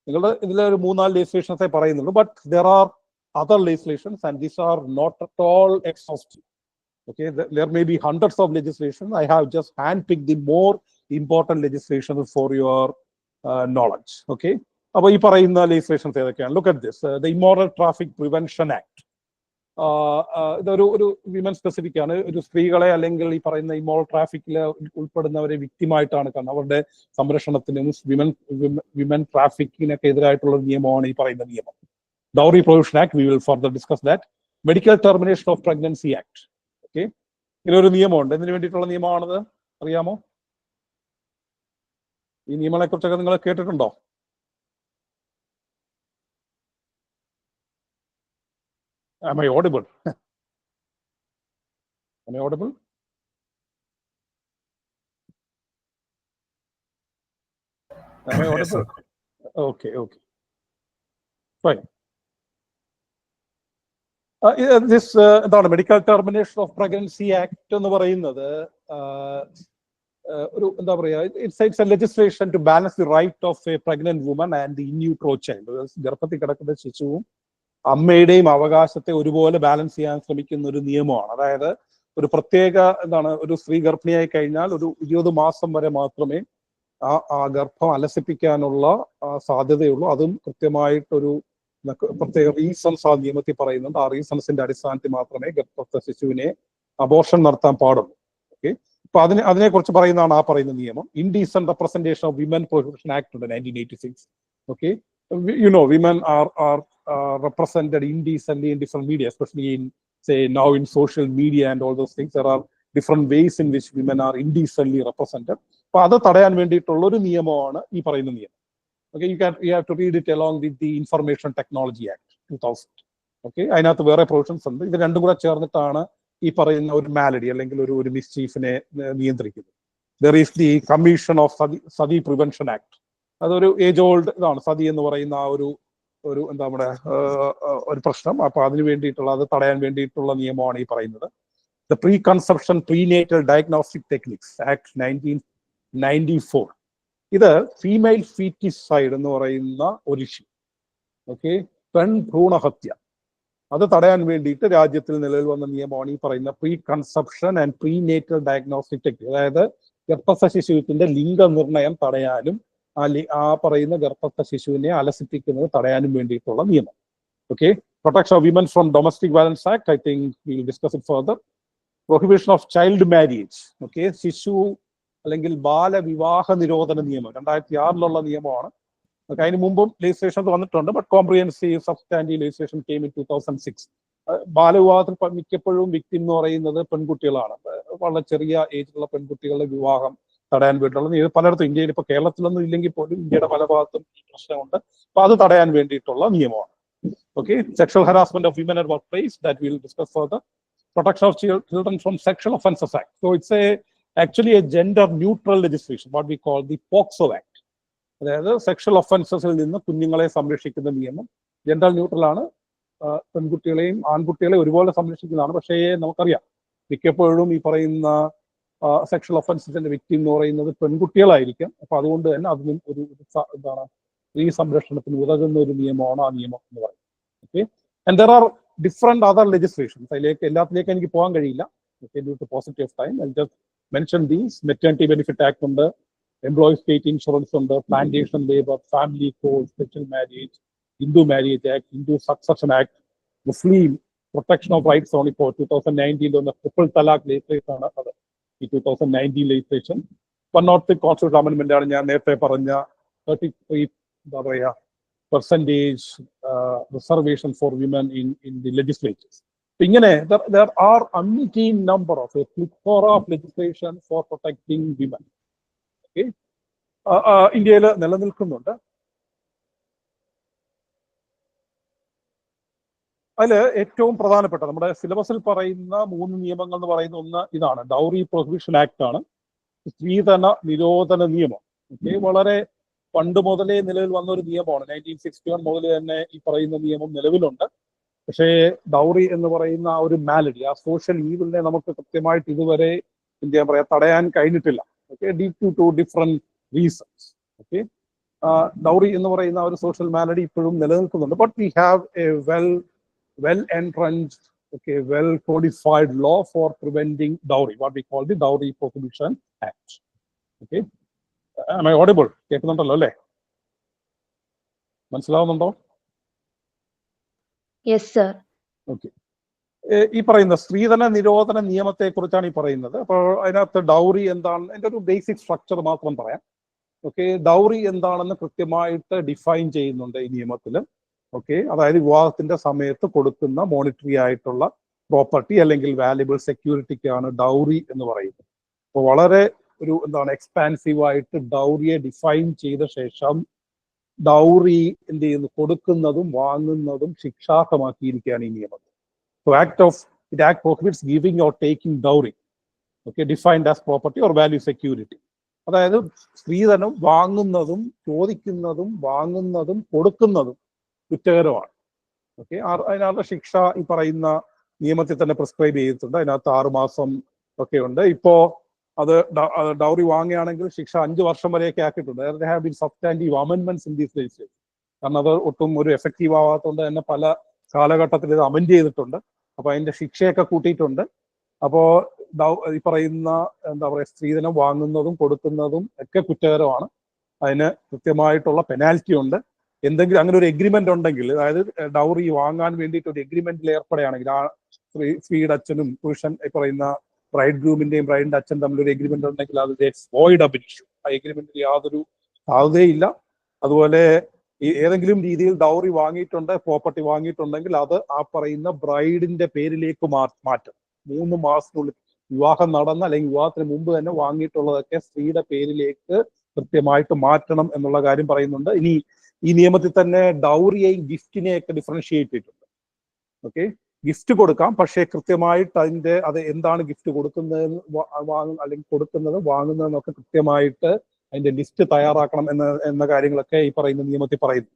നിങ്ങളുടെ ഇതിലെ ഒരു 3-4 legislations പറയുന്നുള്ളൂ, but there are other legislations and these are not at all exhaustive. Okay, there may be hundreds of legislations. I have just handpicked the more important legislations for your knowledge. Okay, അപ്പോൾ ഈ പറയുന്ന legislations ഏതൊക്കെയാണ്? Look at this. The Immoral Traffic Prevention Act. ഇതൊരു women specific ആണ്. ഒരു സ്ത്രീകളെ അല്ലെങ്കിൽ ഈ പറയുന്ന ഇമോറൽ ട്രാഫിക്കിൽ ഉൾപ്പെടുന്നവരെ വിക്ടിമായിട്ടാണ് കാണുന്നത്. അവരുടെ സംരക്ഷണത്തിനും വിമൻ ട്രാഫിക്കിനൊക്കെ എതിരായിട്ടുള്ള നിയമമാണ് ഈ പറയുന്ന നിയമം. Dowry prohibition act, we will further discuss that. Medical termination of pregnancy act. Okay, ഇതിനൊരു നിയമമുണ്ട്. എന്തിനു വേണ്ടിയിട്ടുള്ള നിയമമാണത് അറിയാമോ? ഈ നിയമങ്ങളെ കുറിച്ചൊക്കെ നിങ്ങൾ കേട്ടിട്ടുണ്ടോ? Am I audible? Am I audible? Am I audible? Yes, sir. Okay. Fine. This എന്താണ് medical termination of pregnancy act എന്ന് പറയുന്നത് ഒരു എന്താ പറയുക, it's a legislation to balance the right of a pregnant woman and the in utero child. ഗർഭത്തിൽ കിടക്കുന്ന ശിശുവും അമ്മയുടെയും അവകാശത്തെ ഒരുപോലെ ബാലൻസ് ചെയ്യാൻ ശ്രമിക്കുന്ന ഒരു നിയമമാണ്. അതായത് ഒരു പ്രത്യേക ഒരു സ്ത്രീ ഗർഭിണിയായി കഴിഞ്ഞാൽ ഒരു 20 മാസം വരെ മാത്രമേ ആ ഗർഭം അലസിപ്പിക്കാനുള്ള സാധ്യതയുള്ളൂ. അതും കൃത്യമായിട്ടൊരു പ്രത്യേക റീസൺസ് ആ നിയമത്തിൽ പറയുന്നുണ്ട്. ആ റീസൺസിന്റെ അടിസ്ഥാനത്തിൽ മാത്രമേ ഗർഭസ്ഥ ശിശുവിനെ അബോർഷൻ നടത്താൻ പാടുള്ളൂ. ഓക്കെ, അപ്പൊ അതിനെക്കുറിച്ച് പറയുന്നതാണ് ആ പറയുന്ന നിയമം. Indecent representation of women prohibition act ഉണ്ട് 1986. Okay, women are represented indecently in different media, especially in, say, now in social media and all those things. There are different ways in which women are indecently represented. അപ്പൊ അത് തടയാൻ വേണ്ടിയിട്ടുള്ള ഒരു നിയമമാണ് ഈ പറയുന്ന നിയമം. Okay, you have to read it along with the Information Technology Act 2000. Okay, അതിനകത്ത് വേറെ പ്രൊവിഷൻസ് ഉണ്ട്. ഇത് രണ്ടും കൂടെ ചേർന്നിട്ടാണ് ഈ പറയുന്ന ഒരു മാലഡി അല്ലെങ്കിൽ ഒരു മിസ്ചീഫിനെ നിയന്ത്രിക്കുന്നത്. There is the Commission of Sati Prevention Act. അതൊരു ഏജ് ഓൾഡ് ഇതാണ്. സതി എന്ന് പറയുന്ന ആ ഒരു എന്താ നമ്മുടെ ഒരു പ്രശ്നം. അപ്പൊ അതിന് വേണ്ടിയിട്ടുള്ള അത് തടയാൻ വേണ്ടിയിട്ടുള്ള നിയമമാണ് ഈ പറയുന്നത്. The pre conception prenatal diagnostic techniques act 1994. ഇത് ഫീമെയിൽ ഫീറ്റിസൈഡ് എന്ന് പറയുന്ന ഒരു ഇഷ്യൂ. ഓക്കെ, പെൺ ഭ്രൂണഹത്യ, അത് തടയാൻ വേണ്ടിയിട്ട് രാജ്യത്തിൽ നിലവിൽ വന്ന നിയമമാണ് ഈ പറയുന്ന pre conception and prenatal diagnostic technique. അതായത് ഗർഭസ്ഥ ശിശുവിന്റെ ലിംഗനിർണയം തടയാനും ആ പറയുന്ന ഗർഭസ്ഥ ശിശുവിനെ അലസിപ്പിക്കുന്നത് തടയാനും വേണ്ടിയിട്ടുള്ള നിയമം. Okay, protection of women from domestic violence act, I think we will discuss it further. Prohibition of child marriage. Okay, ശിശു അല്ലെങ്കിൽ ബാലവിവാഹ നിരോധന നിയമം 2006 നിയമമാണ്. ഓക്കെ, അതിന് മുമ്പും ലെജിസ്ലേഷൻ വന്നിട്ടുണ്ട്, but comprehensive substantive legislation came in 2006. ബാലവിവാഹത്തിൽ മിക്കപ്പോഴും വിക്ടിം എന്ന് പറയുന്നത് പെൺകുട്ടികളാണ്. വളരെ ചെറിയ ഏജിലുള്ള പെൺകുട്ടികളുടെ വിവാഹം തടയാൻ വേണ്ടിയിട്ടുള്ളത്. ഇത് പലയിടത്തും ഇന്ത്യയിൽ, ഇപ്പൊ കേരളത്തിലൊന്നും ഇല്ലെങ്കിൽ പോലും ഇന്ത്യയുടെ പല ഭാഗത്തും ഈ പ്രശ്നമുണ്ട്. അപ്പൊ അത് തടയാൻ വേണ്ടിയിട്ടുള്ള നിയമമാണ്. Okay, sexual harassment of women at work place, that will discuss further. Protection of children from sexual offences act. So it's actually a gender neutral legislation, what we call the POCSO Act. അതായത് sexual ഒഫൻസസിൽ നിന്ന് കുഞ്ഞുങ്ങളെ സംരക്ഷിക്കുന്ന നിയമം gender neutral ആണ്. പെൺകുട്ടികളെയും ആൺകുട്ടികളെയും ഒരുപോലെ സംരക്ഷിക്കുന്നതാണ്. പക്ഷേ നമുക്കറിയാം മിക്കപ്പോഴും ഈ പറയുന്ന സെക്ഷൽ ഒഫൻസസിന്റെ വിക്ടിം എന്ന് പറയുന്നത് പെൺകുട്ടികളായിരിക്കും. അപ്പൊ അതുകൊണ്ട് തന്നെ അതിനും ഒരു സ്ത്രീ സംരക്ഷണത്തിന് ഉതകുന്ന ഒരു നിയമമാണ് ആ നിയമം എന്ന് പറയുന്നത്. Okay, and there are different other legislations. അതിലേക്ക് എല്ലാത്തിലേക്കും എനിക്ക് പോകാൻ കഴിയില്ല. Due to positive time I just mention these. Maternity benefit act ഉണ്ട്, എംപ്ലോയി സ്റ്റേറ്റ് ഇൻഷുറൻസ് ഉണ്ട്, plantation labour, family code, special marriage, Hindu marriage act, Hindu succession act, Muslim protection of rights on. ഇപ്പോൾ 2019 വന്ന triple തലാഖ് legislation ആണ് അത്, ഈ 2019 legislation. 103 constitution അമെൻമെന്റ് ആണ് ഞാൻ നേരത്തെ പറഞ്ഞ 33 എന്താ പറയുക % reservation for women in the legislature's. ഇങ്ങനെ there are umpteen number of a plethora of legislation for protecting women. Okay, ഇന്ത്യയിൽ നിലനിൽക്കുന്നുണ്ട്. അതിൽ ഏറ്റവും പ്രധാനപ്പെട്ട നമ്മുടെ സിലബസിൽ പറയുന്ന 3 നിയമങ്ങൾ എന്ന് പറയുന്ന ഒന്ന് ഇതാണ്, ഡൗറി പ്രൊഹിബിഷൻ ആക്ട് ആണ്, സ്ത്രീധന നിരോധന നിയമം. ഓക്കെ, വളരെ പണ്ട് മുതലേ നിലവിൽ വന്ന ഒരു നിയമമാണ്. 1961 മുതൽ തന്നെ ഈ പറയുന്ന നിയമം നിലവിലുണ്ട്. പക്ഷേ ഡൗറി എന്ന് പറയുന്ന ആ ഒരു മാലഡി, ആ സോഷ്യൽ ഈവിലിനെ നമുക്ക് കൃത്യമായിട്ട് ഇതുവരെ എന്താ പറയാ തടയാൻ കഴിഞ്ഞിട്ടില്ല. Okay, due to different reasons. Okay, dowry എന്ന് പറയുന്ന ഒരു സോഷ്യൽ മാലഡി ഇപ്പോഴും നിലനിൽക്കുന്നുണ്ട്. But we have a well entrenched, okay, well codified law for preventing dowry, what we call the Dowry Prohibition Act. Okay, am I audible? കേൾക്കുന്നുണ്ടല്ലോ അല്ലേ? മനസ്സിലാവുന്നുണ്ടോ? Yes, sir. Okay. ഈ പറയുന്ന സ്ത്രീധന നിരോധന നിയമത്തെ കുറിച്ചാണ് ഈ പറയുന്നത്. അപ്പോൾ അതിനകത്ത് ഡൗറി എന്താണ്, അതിന്റെ ഒരു ബേസിക് സ്ട്രക്ചർ മാത്രം പറയാം. ഓക്കെ, ഡൗറി എന്താണെന്ന് കൃത്യമായിട്ട് ഡിഫൈൻ ചെയ്യുന്നുണ്ട് ഈ നിയമത്തിൽ. ഓക്കെ, അതായത് വിവാഹത്തിന്റെ സമയത്ത് കൊടുക്കുന്ന മോണിറ്ററി ആയിട്ടുള്ള പ്രോപ്പർട്ടി അല്ലെങ്കിൽ വാല്യുബിൾ സെക്യൂരിറ്റിക്കാണ് ഡൗറി എന്ന് പറയുന്നത്. അപ്പോൾ വളരെ ഒരു എന്താണ് എക്സ്പാൻസീവ് ആയിട്ട് ഡൗറിയെ ഡിഫൈൻ ചെയ്ത ശേഷം ഡൗറി എന്ത് ചെയ്യുന്നു, കൊടുക്കുന്നതും വാങ്ങുന്നതും ശിക്ഷാർഹമാക്കിയിരിക്കുകയാണ് ഈ നിയമം. So it act prohibits giving or taking dowry, okay, defined as property or value security. അതായത് സ്ത്രീധനം വാങ്ങുന്നതും ചോദിക്കുന്നതും വാങ്ങുന്നതും കൊടുക്കുന്നതും കുറ്റകരമാണ്. ഓക്കെ, അതിനകത്ത് ശിക്ഷ ഈ പറയുന്ന നിയമത്തിൽ തന്നെ പ്രിസ്ക്രൈബ് ചെയ്തിട്ടുണ്ട്. അതിനകത്ത് 6 മാസം ഒക്കെ ഉണ്ട്. ഇപ്പോ അത് ഡൗറി വാങ്ങുകയാണെങ്കിൽ ശിക്ഷ 5 വർഷം വരെയൊക്കെ ആക്കിയിട്ടുണ്ട്. there have been substantive amendments in this legislation. കാരണം അത് ഒട്ടും ഒരു എഫക്റ്റീവ് ആവാത്തതുകൊണ്ട് തന്നെ പല കാലഘട്ടത്തിൽ ഇത് അമെൻഡ് ചെയ്തിട്ടുണ്ട്. അപ്പൊ അതിന്റെ ശിക്ഷയൊക്കെ കൂട്ടിയിട്ടുണ്ട്. അപ്പോ ഈ പറയുന്ന എന്താ പറയുക സ്ത്രീധനം വാങ്ങുന്നതും കൊടുക്കുന്നതും ഒക്കെ കുറ്റകരമാണ്. അതിന് കൃത്യമായിട്ടുള്ള പെനാൽറ്റി ഉണ്ട്. എന്തെങ്കിലും അങ്ങനെ ഒരു എഗ്രിമെന്റ് ഉണ്ടെങ്കിൽ, അതായത് ഡൗറി വാങ്ങാൻ വേണ്ടിയിട്ട് ഒരു എഗ്രിമെന്റിൽ ഏർപ്പെടുകയാണെങ്കിൽ, ആ സ്ത്രീയുടെ അച്ഛനും പുരുഷൻ ഈ പറയുന്ന ബ്രൈഡ് ഗ്രൂമിന്റെയും ബ്രൈഡിന്റെ അച്ഛൻ തമ്മിൽ ഒരു എഗ്രിമെന്റ് ഉണ്ടെങ്കിൽ അത് വോയിഡ് അബ് ഇഷ്യൂ. ആ എഗ്രിമെന്റിൽ യാതൊരു സാധ്യതയില്ല. അതുപോലെ ഈ ഏതെങ്കിലും രീതിയിൽ ഡൗറി വാങ്ങിയിട്ടുണ്ട്, പ്രോപ്പർട്ടി വാങ്ങിയിട്ടുണ്ടെങ്കിൽ അത് ആ പറയുന്ന ബ്രൈഡിന്റെ പേരിലേക്ക് മാറ്റും. 3 മാസത്തിനുള്ളിൽ വിവാഹം നടന്ന അല്ലെങ്കിൽ വിവാഹത്തിന് മുമ്പ് തന്നെ വാങ്ങിയിട്ടുള്ളതൊക്കെ സ്ത്രീയുടെ പേരിലേക്ക് കൃത്യമായിട്ട് മാറ്റണം എന്നുള്ള കാര്യം പറയുന്നുണ്ട്. ഇനി ഈ നിയമത്തിൽ തന്നെ ഡൗറിയെയും ഗിഫ്റ്റിനെയൊക്കെ ഡിഫറൻഷിയേറ്റ് ചെയ്തിട്ടുണ്ട്. ഓക്കെ, ഗിഫ്റ്റ് കൊടുക്കാം, പക്ഷേ കൃത്യമായിട്ട് അത് എന്താണ് ഗിഫ്റ്റ് കൊടുക്കുന്നത് അല്ലെങ്കിൽ കൊടുക്കുന്നത് വാങ്ങുന്നതെന്നൊക്കെ കൃത്യമായിട്ട് അതിന്റെ ലിസ്റ്റ് തയ്യാറാക്കണം എന്ന കാര്യങ്ങളൊക്കെ ഈ പറയുന്ന നിയമത്തിൽ പറയുന്നു.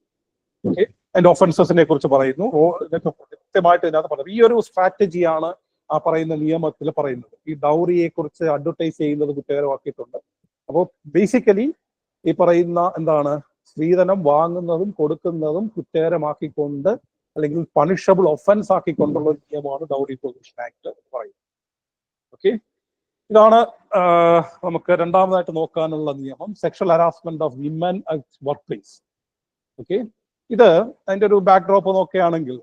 ഓക്കെ, അതിന്റെ ഒഫൻസസിനെ കുറിച്ച് പറയുന്നു. ഇതൊക്കെ കൃത്യമായിട്ട് ഇതിനകത്ത് പറയുന്നത്. ഈ ഒരു സ്ട്രാറ്റജിയാണ് ആ പറയുന്ന നിയമത്തിൽ പറയുന്നത്. ഈ ഡൗറിയെ കുറിച്ച് അഡ്വർടൈസ് ചെയ്യുന്നത് കുറ്റകരമാക്കിയിട്ടുണ്ട്. അപ്പോൾ ബേസിക്കലി ഈ പറയുന്ന എന്താണ് സ്ത്രീധനം വാങ്ങുന്നതും കൊടുക്കുന്നതും കുറ്റകരമാക്കിക്കൊണ്ട് അല്ലെങ്കിൽ പണിഷബിൾ ഒഫൻസ് ആക്കിക്കൊണ്ടുള്ള ഒരു നിയമമാണ് ഡൗറി പ്രൊഹിബിഷൻ ആക്ട് എന്ന് പറയുന്നത്. ഓക്കെ, ഇതാണ് നമുക്ക് രണ്ടാമതായിട്ട് നോക്കാനുള്ള നിയമം, sexual harassment of women at work place. Okay, ഇത് അതിന്റെ ഒരു ബാക്ക്ഡ്രോപ്പ് നോക്കുകയാണെങ്കിൽ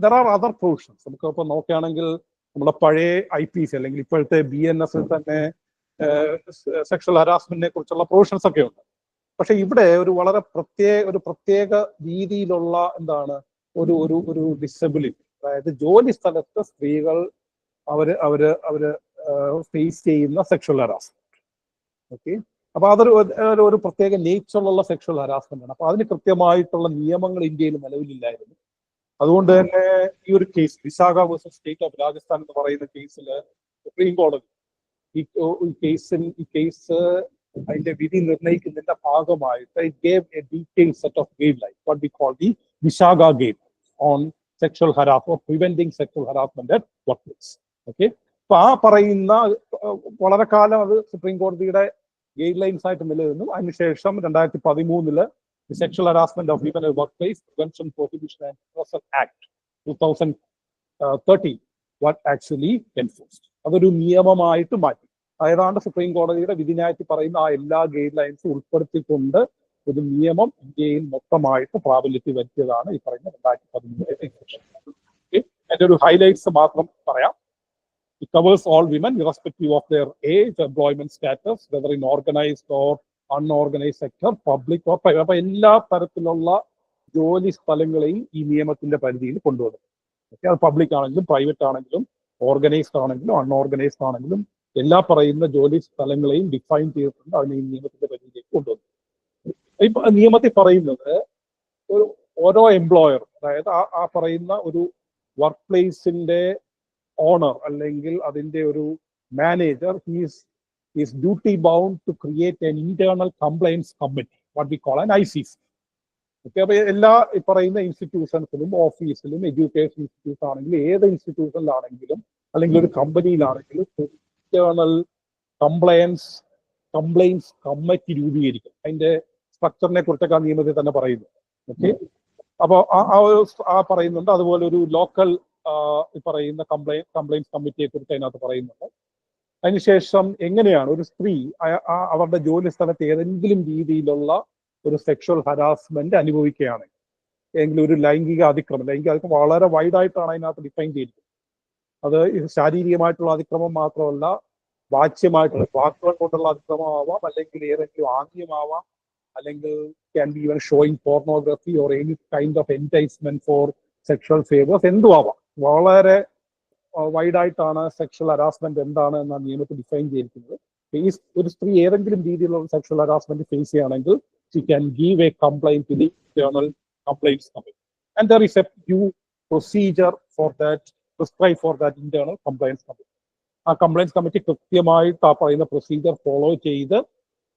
ദർ ആർ അതർ പ്രൊവിഷൻസ്. നമുക്ക് ഇപ്പോൾ നോക്കുകയാണെങ്കിൽ നമ്മുടെ പഴയ IPC അല്ലെങ്കിൽ ഇപ്പോഴത്തെ BNS തന്നെ സെക്ഷൽ ഹരാസ്മെന്റിനെ കുറിച്ചുള്ള പ്രൊവിഷൻസ് ഒക്കെ ഉണ്ട്. പക്ഷെ ഇവിടെ ഒരു വളരെ പ്രത്യേക രീതിയിലുള്ള എന്താണ് ഒരു ഡിസബിലിറ്റി, അതായത് ജോലി സ്ഥലത്ത് സ്ത്രീകൾ അവര് ഫേസ് ചെയ്യുന്ന സെക്ഷൽ ഹരാസ്മെന്റ്. ഓക്കെ, അപ്പൊ അതൊരു പ്രത്യേക നേച്ചറിലുള്ള സെക്ഷൽ ഹരാസ്മെന്റ് ആണ്. അപ്പൊ അതിന് കൃത്യമായിട്ടുള്ള നിയമങ്ങൾ ഇന്ത്യയിൽ നിലവിലില്ലായിരുന്നു. അതുകൊണ്ട് തന്നെ ഈ ഒരു case Vishakha versus State of Rajasthan എന്ന് പറയുന്ന കേസിൽ സുപ്രീം കോടതി ഈ കേസ് അതിന്റെ വിധി നിർണ്ണയിക്കുന്നതിന്റെ ഭാഗമായിട്ട് it gave a detailed set of guidelines, what we call the Vishaga guidelines on sexual harassment, preventing sexual harassment at workplace. Okay, അപ്പൊ ആ പറയുന്ന വളരെ കാലം അത് സുപ്രീം കോടതിയുടെ ഗൈഡ് ലൈൻസ് ആയിട്ട് നിലനിന്നു. അതിനുശേഷം 2013 the Sexual Harassment of Women at Workplace Prevention, Prohibition and Reversal Act 2013 what actually enforced. അതൊരു നിയമമായിട്ട് മാറ്റി. ഏതാണ്ട് സുപ്രീം കോടതിയുടെ വിധിന്യായത്തിൽ പറയുന്ന ആ എല്ലാ ഗൈഡ് ലൈൻസും ഉൾപ്പെടുത്തിക്കൊണ്ട് ഒരു നിയമം ഇന്ത്യയിൽ മൊത്തമായിട്ട് പ്രാബല്യത്തിൽ വരുത്തിയതാണ് ഈ പറയുന്ന 2013. അതിന്റെ ഒരു ഹൈലൈറ്റ്സ് മാത്രം പറയാം. It covers all women irrespective of their age, employment status, whether in organized or unorganized sector, public or private. അപ്പൊ എല്ലാ തരത്തിലുള്ള ജോലി സ്ഥലങ്ങളെയും ഈ നിയമത്തിന്റെ പരിധിയിൽ കൊണ്ടുവന്നു. ഓക്കെ, അത് പബ്ലിക് ആണെങ്കിലും പ്രൈവറ്റ് ആണെങ്കിലും ഓർഗനൈസ്ഡ് ആണെങ്കിലും അൺഓർഗനൈസ്ഡ് ആണെങ്കിലും എല്ലാ പറയുന്ന ജോലി സ്ഥലങ്ങളെയും ഡിഫൈൻ ചെയ്തിട്ടുണ്ട്. അതിനെ ഈ നിയമത്തിന്റെ പരിധിയിലേക്ക് കൊണ്ടുവന്നു. ഇപ്പൊ നിയമത്തിൽ പറയുന്നത് ഓരോ എംപ്ലോയർ, അതായത് ആ പറയുന്ന ഒരു വർക്ക് പ്ലേസിന്റെ ഓണർ അല്ലെങ്കിൽ അതിന്റെ ഒരു manager, is duty bound to create an internal complaints committee, what we call an ICC. Okay, അപ്പൊ എല്ലാ പറയുന്ന ഇൻസ്റ്റിറ്റ്യൂഷൻസിലും ഓഫീസിലും എഡ്യൂക്കേഷൻ ഇൻസ്റ്റിറ്റ്യൂട്ട് ആണെങ്കിലും ഏത് ഇൻസ്റ്റിറ്റ്യൂഷനിലാണെങ്കിലും അല്ലെങ്കിൽ ഒരു കമ്പനിയിലാണെങ്കിലും ഇന്റേണൽ കംപ്ലൈൻസ് കമ്മിറ്റി രൂപീകരിക്കും. അതിന്റെ സ്ട്രക്ചറിനെ കുറിച്ചൊക്കെ ആ നിയമത്തിൽ തന്നെ പറയുന്നു. ഓക്കെ, അപ്പോൾ ആ പറയുന്നുണ്ട്. അതുപോലെ ഒരു ലോക്കൽ പറയുന്ന കംപ്ലൈൻസ് കമ്മിറ്റിയെ കുറിച്ച് അതിനകത്ത് പറയുന്നുണ്ട്. അതിനുശേഷം എങ്ങനെയാണ് ഒരു സ്ത്രീ അവരുടെ ജോലി സ്ഥലത്ത് ഏതെങ്കിലും രീതിയിലുള്ള ഒരു സെക്ഷൽ ഹരാസ്മെന്റ് അനുഭവിക്കുകയാണ് എങ്കിൽ ഒരു ലൈംഗിക അതിക്രമം വളരെ വൈഡായിട്ടാണ് അതിനകത്ത് ഡിഫൈൻ ചെയ്തിരിക്കുന്നത്. അത് ശാരീരികമായിട്ടുള്ള അതിക്രമം മാത്രമല്ല, വാച്യമായിട്ടുള്ള വാക്കുകൾ കൊണ്ടുള്ള അതിക്രമമാവാം, അല്ലെങ്കിൽ ഏതെങ്കിലും ആംഗ്യമാവാം, അല്ലെങ്കിൽ can be even showing pornography or any kind of enticement for sexual favours, എന്തും ആവാം. വളരെ വൈഡായിട്ടാണ് സെക്ഷൽ ഹരാസ്മെന്റ് എന്താണ് എന്ന നിയമത്തിൽ ഡിഫൈൻ ചെയ്തിരിക്കുന്നത്. ഈ ഒരു സ്ത്രീ ഏതെങ്കിലും രീതിയിലുള്ള സെക്ഷൽ ഹരാസ്മെന്റ് ഫേസ് ചെയ്യുകയാണെങ്കിൽ she can give a complaint to the internal complaints committee, and there is a due procedure for that, prescribed for that internal complaints committee. ആ കംപ്ലൈൻസ് കമ്മിറ്റി കൃത്യമായിട്ട് ആ പറയുന്ന പ്രൊസീജിയർ ഫോളോ ചെയ്ത്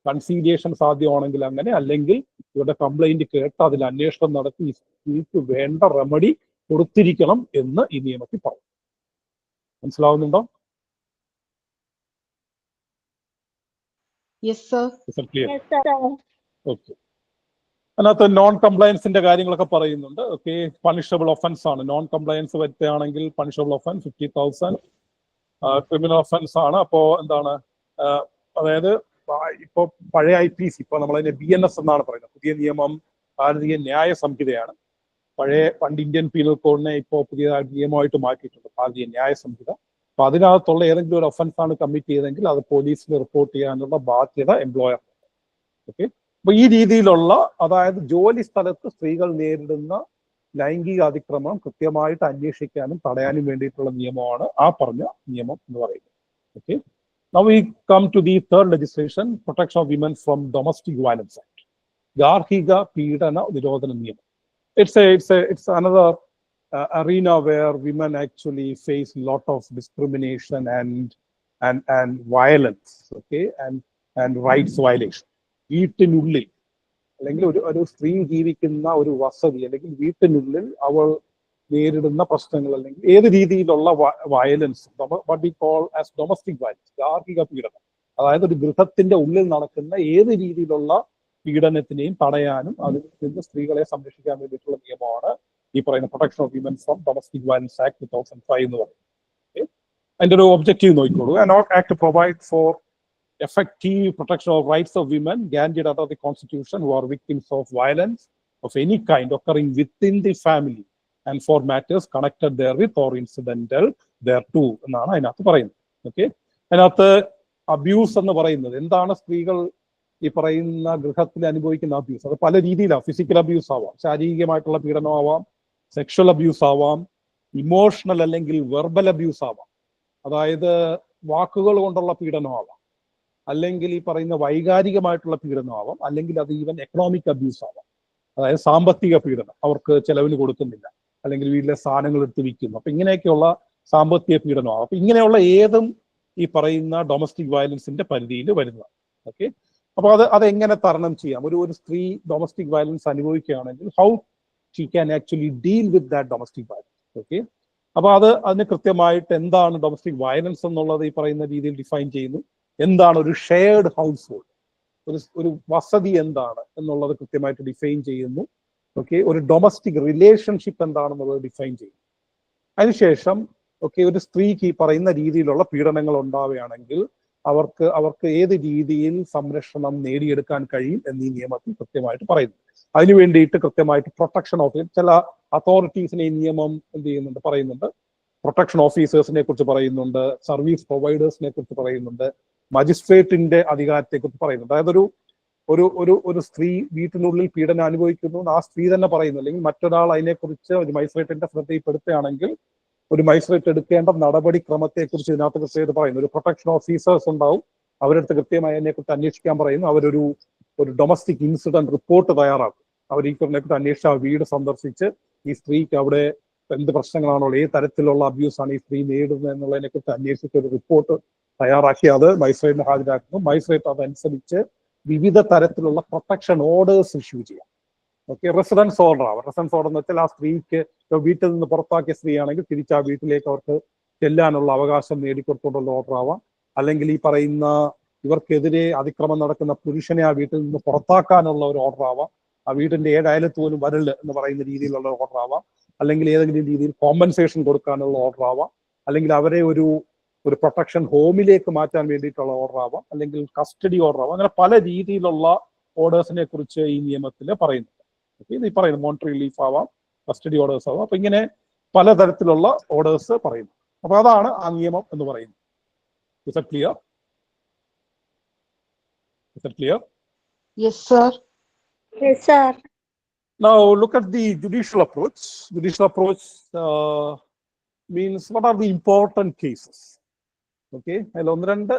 conciliation സാധ്യമാണെങ്കിൽ അങ്ങനെ, അല്ലെങ്കിൽ ഇവരുടെ complaint കേട്ട് അതിൽ അന്വേഷണം നടത്തി ഈ സ്ത്രീക്ക് വേണ്ട റെമഡി കൊടുത്തിരിക്കണം എന്ന് ഈ നിയമത്തിൽ പറയും. മനസ്സിലാവുന്നുണ്ടോ? Yes, sir. Clear? Yes, sir. Okay, അതിനകത്ത് നോൺ കംപ്ലയൻസിന്റെ കാര്യങ്ങളൊക്കെ പറയുന്നുണ്ട്. ഓക്കെ, പണിഷബിൾ ഒഫൻസ് ആണ്. നോൺ കംപ്ലയൻസ് വരുത്തുകയാണെങ്കിൽ പണിഷബിൾ ഒഫൻസ് 50,000. ക്രിമിനൽ ഒഫൻസ് ആണ്. അപ്പോ എന്താണ്, അതായത് ഇപ്പൊ പഴയ IPC, ഇപ്പൊ നമ്മളതിനെ BNS എന്നാണ് പറയുന്നത്. പുതിയ നിയമം ഭാരതീയ ന്യായ സംഹിതയാണ്. പണ്ട് ഇന്ത്യൻ പീനൽ കോഡിനെ ഇപ്പോൾ പുതിയതായിട്ട് നിയമമായിട്ട് മാറ്റിയിട്ടുണ്ട്, ഭാരതീയ ന്യായ സംഹിത. അപ്പൊ അതിനകത്തുള്ള ഏതെങ്കിലും ഒരു ഒഫൻസ് ആണ് കമ്മിറ്റ് ചെയ്തെങ്കിൽ അത് പോലീസിന് റിപ്പോർട്ട് ചെയ്യാനുള്ള ബാധ്യത എംപ്ലോയർ. ഓക്കെ, അപ്പൊ ഈ രീതിയിലുള്ള, അതായത് ജോലി സ്ഥലത്ത് സ്ത്രീകൾ നേരിടുന്ന ലൈംഗിക അതിക്രമം കൃത്യമായിട്ട് അന്വേഷിക്കാനും തടയാനും വേണ്ടിയിട്ടുള്ള നിയമമാണ് ആ പറഞ്ഞ നിയമം എന്ന് പറയുന്നത്. Okay, now we come to the third legislation, Protection of Women from Domestic Violence Act, ഗാർഹിക പീഡന നിരോധന നിയമം. It's another arena where women actually face a lot of discrimination and violence, okay, and rights violation. വീട്ടിനുള്ളിൽ അല്ലെങ്കിൽ ഒരു സ്ത്രീ ജീവിക്കുന്ന ഒരു വസതി അല്ലെങ്കിൽ വീട്ടിനുള്ളിൽ അവൾ നേരിടുന്ന പ്രശ്നങ്ങൾ അല്ലെങ്കിൽ ഏത് രീതിയിലുള്ള violence, what we call as domestic violence, ഗാർഹിക പീഡനം, അതായത് ഒരു ഗൃഹത്തിന്റെ ഉള്ളിൽ നടക്കുന്ന ഏത് രീതിയിലുള്ള പീഡനത്തിനെയും തടയാനും അതിൽ നിന്ന് സ്ത്രീകളെ സംരക്ഷിക്കാൻ വേണ്ടിയിട്ടുള്ള നിയമമാണ് ഈ പറയുന്ന protection of women from domestic violence act 2005 എന്ന് പറയുന്നത്. അതിന്റെ ഒരു ഒബ്ജക്റ്റീവ് നോക്കിക്കോളൂ. Act provide four effective protection of rights of women guaranteed under the Constitution who are victims of violence of any kind occurring within the family and for matters connected therewith or incidental thereto എന്നാണ് അതിനകത്ത് പറയുന്നത്. Okay, അതിനകത്ത് abuse എന്ന് പറയുന്നത് എന്താണ്? സ്ത്രീകൾ ഈ പറയുന്ന ഗൃഹത്തിൽ അനുഭവിക്കുന്ന അബ്യൂസ് അത് പല രീതിയിലാണ്. ഫിസിക്കൽ അബ്യൂസ് ആവാം, ശാരീരികമായിട്ടുള്ള പീഡനമാവാം, സെക്ഷൽ അബ്യൂസ് ആവാം, ഇമോഷണൽ അല്ലെങ്കിൽ വെർബൽ അബ്യൂസ് ആവാം, അതായത് വാക്കുകൾ കൊണ്ടുള്ള പീഡനമാവാം, അല്ലെങ്കിൽ ഈ പറയുന്ന വൈകാരികമായിട്ടുള്ള പീഡനമാവാം, അല്ലെങ്കിൽ അത് ഈവൻ എക്കണോമിക് അബ്യൂസ് ആവാം, അതായത് സാമ്പത്തിക പീഡനം, അവർക്ക് ചെലവിന് കൊടുക്കുന്നില്ല, അല്ലെങ്കിൽ വീട്ടിലെ സാധനങ്ങൾ എടുത്ത് വിൽക്കുന്നു. അപ്പൊ ഇങ്ങനെയൊക്കെയുള്ള സാമ്പത്തിക പീഡനമാവാം. അപ്പൊ ഇങ്ങനെയുള്ള ഏതും ഈ പറയുന്ന ഡൊമസ്റ്റിക് വയലൻസിന്റെ പരിധിയിൽ വരുന്നതാണ്. ഓക്കെ, അപ്പൊ അതെങ്ങനെ തരണം ചെയ്യാം? ഒരു സ്ത്രീ ഡൊമസ്റ്റിക് വയലൻസ് അനുഭവിക്കുകയാണെങ്കിൽ how she can actually deal with that domestic violence. Okay, അപ്പൊ അതിന് കൃത്യമായിട്ട് എന്താണ് ഡൊമസ്റ്റിക് വയലൻസ് എന്നുള്ളത് ഈ പറയുന്ന രീതിയിൽ ഡിഫൈൻ ചെയ്യുന്നു. എന്താണ് ഒരു ഷെയർഡ് ഹൗസ് ഹോൾഡ്, ഒരു വസതി എന്താണ് എന്നുള്ളത് കൃത്യമായിട്ട് ഡിഫൈൻ ചെയ്യുന്നു. ഓക്കെ, ഒരു ഡൊമസ്റ്റിക് റിലേഷൻഷിപ്പ് എന്താണെന്നുള്ളത് ഡിഫൈൻ ചെയ്യുന്നു. അതിനുശേഷം ഓക്കെ, ഒരു സ്ത്രീക്ക് ഈ പറയുന്ന രീതിയിലുള്ള പീഡനങ്ങൾ ഉണ്ടാവുകയാണെങ്കിൽ അവർക്ക് ഏത് രീതിയിൽ സംരക്ഷണം നേടിയെടുക്കാൻ കഴിയും എന്ന് ഈ നിയമത്തിൽ കൃത്യമായിട്ട് പറയുന്നു. അതിനു വേണ്ടിയിട്ട് കൃത്യമായിട്ട് പ്രൊട്ടക്ഷൻ ഓഫ് ചില അതോറിറ്റീസിനെ ഈ നിയമം എന്ത് ചെയ്യുന്നുണ്ട്, പറയുന്നുണ്ട്. പ്രൊട്ടക്ഷൻ ഓഫീസേഴ്സിനെ കുറിച്ച് പറയുന്നുണ്ട്, സർവീസ് പ്രൊവൈഡേഴ്സിനെ കുറിച്ച് പറയുന്നുണ്ട്, മജിസ്ട്രേറ്റിന്റെ അധികാരത്തെ കുറിച്ച് പറയുന്നുണ്ട്. അതായത് ഒരു സ്ത്രീ വീട്ടിനുള്ളിൽ പീഡനം അനുഭവിക്കുന്നു, ആ സ്ത്രീ തന്നെ പറയുന്നു, അല്ലെങ്കിൽ മറ്റൊരാൾ അതിനെക്കുറിച്ച് ഒരു മജിസ്ട്രേറ്റിന്റെ ശ്രദ്ധയിൽപ്പെടുത്തുകയാണെങ്കിൽ ഒരു മജിസ്ട്രേറ്റ് എടുക്കേണ്ട നടപടിക്രമത്തെക്കുറിച്ച് ഇതിനകത്ത് കൃത്യമായിട്ട് പറയുന്നു. ഒരു പ്രൊട്ടക്ഷൻ ഓഫീസേഴ്സ് ഉണ്ടാവും, അവരടുത്ത് കൃത്യമായി അതിനെക്കുറിച്ച് അന്വേഷിക്കാൻ പറയുന്നു. അവരൊരു ഡൊമസ്റ്റിക് ഇൻസിഡന്റ് റിപ്പോർട്ട് തയ്യാറാക്കും. അവർ ഈ കുറിച്ച് അന്വേഷിച്ച് ആ വീട് സന്ദർശിച്ച് ഈ സ്ത്രീക്ക് അവിടെ എന്ത് പ്രശ്നങ്ങളാണുള്ളത്, ഏത് തരത്തിലുള്ള അബ്യൂസാണ് ഈ സ്ത്രീ നേരിടുന്നത് എന്നുള്ളതിനെ കുറിച്ച് അന്വേഷിച്ച് ഒരു റിപ്പോർട്ട് തയ്യാറാക്കി അത് മജിസ്ട്രേറ്റിന് ഹാജരാക്കുന്നു. മജിസ്ട്രേറ്റ് അതനുസരിച്ച് വിവിധ തരത്തിലുള്ള പ്രൊട്ടക്ഷൻ ഓർഡേഴ്സ് ഇഷ്യൂ ചെയ്യാം. ഓക്കെ, റെസിഡൻസ് ഓർഡർ ആവാം. റെസിഡൻസ് ഓർഡർ എന്ന് വെച്ചാൽ ആ സ്ത്രീക്ക് വീട്ടിൽ നിന്ന് പുറത്താക്കിയ സ്ത്രീയാണെങ്കിൽ തിരിച്ച് ആ വീട്ടിലേക്ക് അവർക്ക് ചെല്ലാനുള്ള അവകാശം നേടിക്കൊടുത്തുകൊണ്ടുള്ള ഓർഡർ ആവാം. അല്ലെങ്കിൽ ഈ പറയുന്ന ഇവർക്കെതിരെ അതിക്രമം നടക്കുന്ന പുരുഷനെ ആ വീട്ടിൽ നിന്ന് പുറത്താക്കാനുള്ള ഒരു ഓർഡർ ആവാം. ആ വീടിന്റെ ഏഴയലത്ത് പോലും വരല് എന്ന് പറയുന്ന രീതിയിലുള്ള ഓർഡർ ആവാം. അല്ലെങ്കിൽ ഏതെങ്കിലും രീതിയിൽ കോമ്പൻസേഷൻ കൊടുക്കാനുള്ള ഓർഡർ ആവാം. അല്ലെങ്കിൽ അവരെ ഒരു പ്രൊട്ടക്ഷൻ ഹോമിലേക്ക് മാറ്റാൻ വേണ്ടിയിട്ടുള്ള ഓർഡർ ആവാം. അല്ലെങ്കിൽ കസ്റ്റഡി ഓർഡർ ആവാം. അങ്ങനെ പല രീതിയിലുള്ള ഓർഡേഴ്സിനെ കുറിച്ച് ഈ നിയമത്തിൽ പറയുന്നുണ്ട്. ഇത് ഈ പറയുന്നത് മോണിറ്ററി റിലീഫ് ആവാം, കസ്റ്റഡി ഓർഡേഴ്സ് ആവാം. അപ്പൊ ഇങ്ങനെ പലതരത്തിലുള്ള ഓർഡേഴ്സ് പറയുന്നു. അപ്പൊ അതാണ് ആ നിയമം എന്ന് പറയുന്നത്. Is that clear? Is that clear? Yes, sir. Yes, sir. Now look at the judicial approach. Judicial approach means what are the important cases? Okay, അതിൽ ഒന്ന് രണ്ട്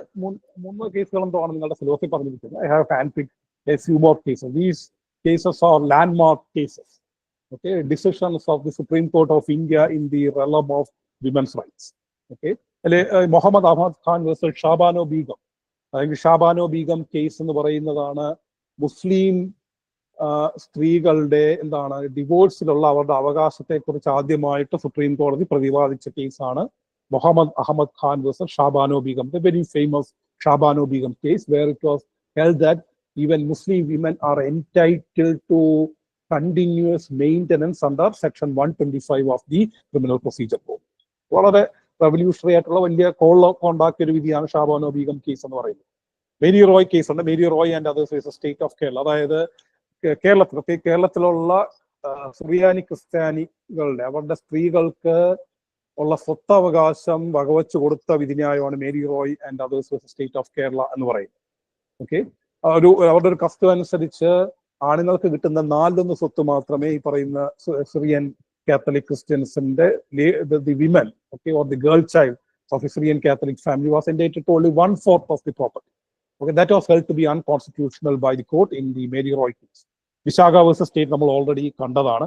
മൂന്ന് കേസുകൾ എന്തോ ആണ് നിങ്ങളുടെ സിലബസിൽ പറഞ്ഞിരിക്കുന്നത്. I have handpicked a few more cases. These cases are landmark cases. Okay, decisions of the Supreme Court of India in the realm of women's rights. Okay, Mohammed Ahmed Khan versus Shah Bano Begum, അല്ലെങ്കിൽ ഷാബാനോ ബീഗം കേസ് എന്ന് പറയുന്നതാണ് മുസ്ലിം സ്ത്രീകളുടെ ഡിവോഴ്സിലുള്ള അവരുടെ അവകാശത്തെക്കുറിച്ച് ആദ്യമായിട്ട് സുപ്രീം കോടതി പ്രതിപാദിച്ച കേസാണ് Mohammed Ahmed Khan versus Shah Bano Begum, the very famous Shabano Begum case, where it was held that even Muslim women are entitled to continuous maintenance under section 125 of the Criminal Procedure Code. വളരെ റെവല്യൂഷണറി ആയിട്ടുള്ള വലിയ കോണ്ടാക്കിയ ഒരു വിധിയാണ് ഷാബാനോ ബീഗം കേസ് എന്ന് പറയുന്നത്. മേരി റോയ് കേസ് ഉണ്ട്, Mary Roy and others versus State of Kerala. അതായത് കേരളത്തിലുള്ള സുറിയാനി ക്രിസ്ത്യാനികളുടെ അവരുടെ സ്ത്രീകൾക്ക് ഉള്ള സ്വത്തവകാശം വകവെച്ച് കൊടുത്ത വിധിന്യായമാണ് Mary Roy and others versus State of Kerala എന്ന് പറയുന്നത്. ഓക്കെ, അവരുടെ ഒരു കസ്റ്റം അനുസരിച്ച് ആണുങ്ങൾക്ക് കിട്ടുന്ന 4 സ്വത്ത് മാത്രമേ ഈ പറയുന്ന Syrian Catholic Christiansന്റെ the women, okay, or the girl child of a Syrian Catholic family was entitled to only 1/4 of the property. Okay, that was held to be unconstitutional by the court in the Mary Roy case. Vishaga versus state നമ്മൾ already കണ്ടതാണ്.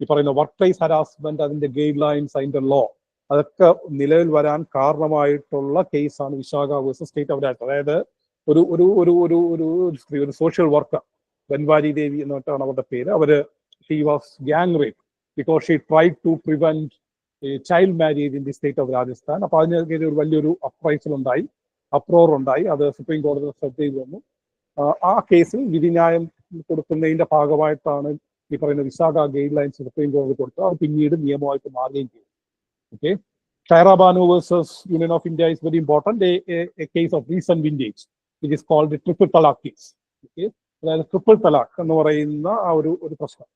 ഈ പറയുന്ന work place harassment, അതിന്റെ guide lines, അതിന്റെ law, അതൊക്കെ നിലവിൽ വരാൻ കാരണമായിട്ടുള്ള കേസാണ് Vishakha versus State of data. അതായത് ഒരു സോഷ്യൽ വർക്കർ ബൻവാരി ദേവി എന്നിട്ടാണ് അവരുടെ പേര്. അവര് she was gang rape because she tried to prevent a child marriage in the state of Rajasthan. അപ്പോൾ അതിനെതിരെ ഒരു വലിയൊരു അപ്രോർ ഉണ്ടായി. അത് സുപ്രീം കോടതി ശ്രദ്ധയിൽ വന്നു. ആ കേസിൽ വിധിന്യായം കൊടുക്കുന്നതിന്റെ ഭാഗമായിട്ടാണ് ഈ പറയുന്ന വിശാഖ ഗൈഡ് ലൈൻസ് സുപ്രീം കോടതി കൊടുത്തത്. അത് പിന്നീട് നിയമമായിട്ട് മാറുകയും ചെയ്തു. Okay, Shayara Bano versus Union of India is very important, a case of recent vintage. It is called triple talaq case. Okay, അതായത് ട്രിപ്പിൾ തലാഖ് എന്ന് പറയുന്ന ആ ഒരു പ്രശ്നം,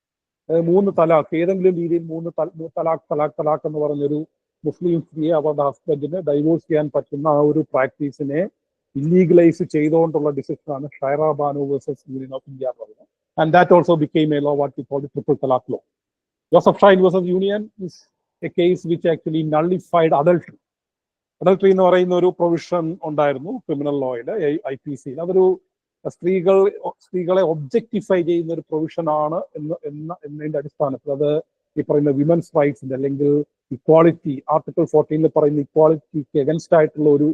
3 തലാഖ്, ഏതെങ്കിലും രീതിയിൽ 3 തലാഖ് എന്ന് പറഞ്ഞൊരു മുസ്ലിം സ്ത്രീയെ അവരുടെ ഹസ്ബൻഡിന് ഡൈവോഴ്സ് ചെയ്യാൻ പറ്റുന്ന ആ ഒരു പ്രാക്ടീസിനെ ഇല്ലീഗലൈസ് ചെയ്തുകൊണ്ടുള്ള ഡിസിഷനാണ് Shayara Bano versus Union of India എന്ന് പറയുന്നത്. And that also became a law what we call the triple talaq law. Joseph Shine versus Union is a case which actually nullified adultery. Adultery എന്ന് പറയുന്ന ഒരു പ്രൊവിഷൻ ഉണ്ടായിരുന്നു ക്രിമിനൽ ലോയിൽ, IPC. അതൊരു സ്ത്രീകളെ objectify ചെയ്യുന്ന ഒരു പ്രൊവിഷൻ ആണ് എന്നതിന്റെ അടിസ്ഥാനത്തിൽ അത് ഈ പറയുന്ന വിമൻസ് റൈറ്റ്സിന്റെ അല്ലെങ്കിൽ ഇക്വാളിറ്റി, ആർട്ടിക്കിൾ 14 പറയുന്ന ഇക്വാളിറ്റിക്ക് എഗൻസ്റ്റ് ആയിട്ടുള്ള ഒരു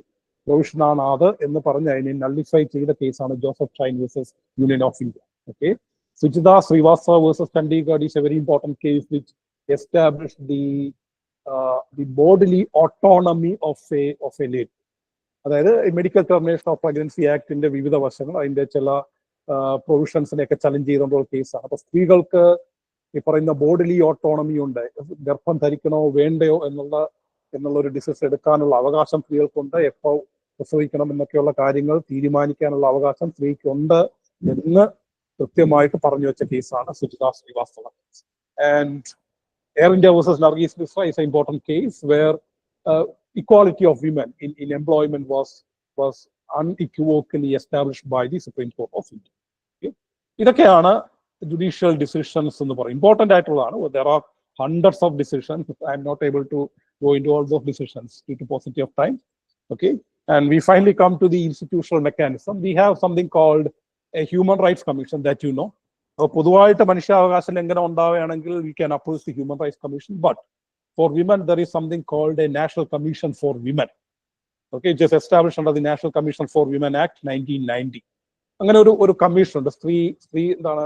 പ്രൊവിഷനാണ് അത് എന്ന് പറഞ്ഞ് അതിനെ നള്ളിഫൈ ചെയ്ത കേസാണ് Joseph Shine versus Union of India. Okay, Sujitha Srivastava versus Chandigarh is a very important case which established the bodily autonomy of A lady. അതായത് മെഡിക്കൽ ടെർമിനേഷൻ ഓഫ് പ്രഗ്നൻസി ആക്ടിന്റെ വിവിധ വശങ്ങൾ, അതിന്റെ ചില പ്രൊവിഷൻസിനെയൊക്കെ ചലഞ്ച് ചെയ്തുകൊണ്ടുള്ള കേസാണ്. അപ്പൊ സ്ത്രീകൾക്ക് ഈ പറയുന്ന ബോഡിലി ഓട്ടോണമി ഉണ്ട്. ഗർഭം ധരിക്കണോ വേണ്ടയോ എന്നുള്ള ഒരു ഡിസിഷൻ എടുക്കാനുള്ള അവകാശം സ്ത്രീകൾക്കുണ്ട്. എപ്പോൾ പ്രസവിക്കണം എന്നൊക്കെയുള്ള കാര്യങ്ങൾ തീരുമാനിക്കാനുള്ള അവകാശം സ്ത്രീക്കുണ്ട് എന്ന് കൃത്യമായിട്ട് പറഞ്ഞു വെച്ച കേസാണ് Sujitha Srivastava. And Air India versus Nargis Mishra is an important case where equality of women in employment was unequivocally established by the Supreme Court of India. Okay? ഇതൊക്കെയാണ് ജുഡീഷ്യൽ ഡിസിഷൻസ് എന്ന് പറയും. ഇമ്പോർട്ടൻ്റ് ആയിട്ടുള്ളതാണ്. There are hundreds of decisions. I am not able to go into all those decisions due to paucity of time. Okay, and we finally come to the institutional mechanism. We have something called a Human Rights Commission that you know. പൊതുവായിട്ട് മനുഷ്യാവകാശ ലംഘനം ഉണ്ടാവുകയാണെങ്കിൽ we can oppose the Human Rights Commission, but for women there is something called a National Commission for Women. Okay, just established under the National Commission for Women Act 1990. അങ്ങനെ ഒരു commission ഉണ്ട്. സ്ത്രീ എന്താണ്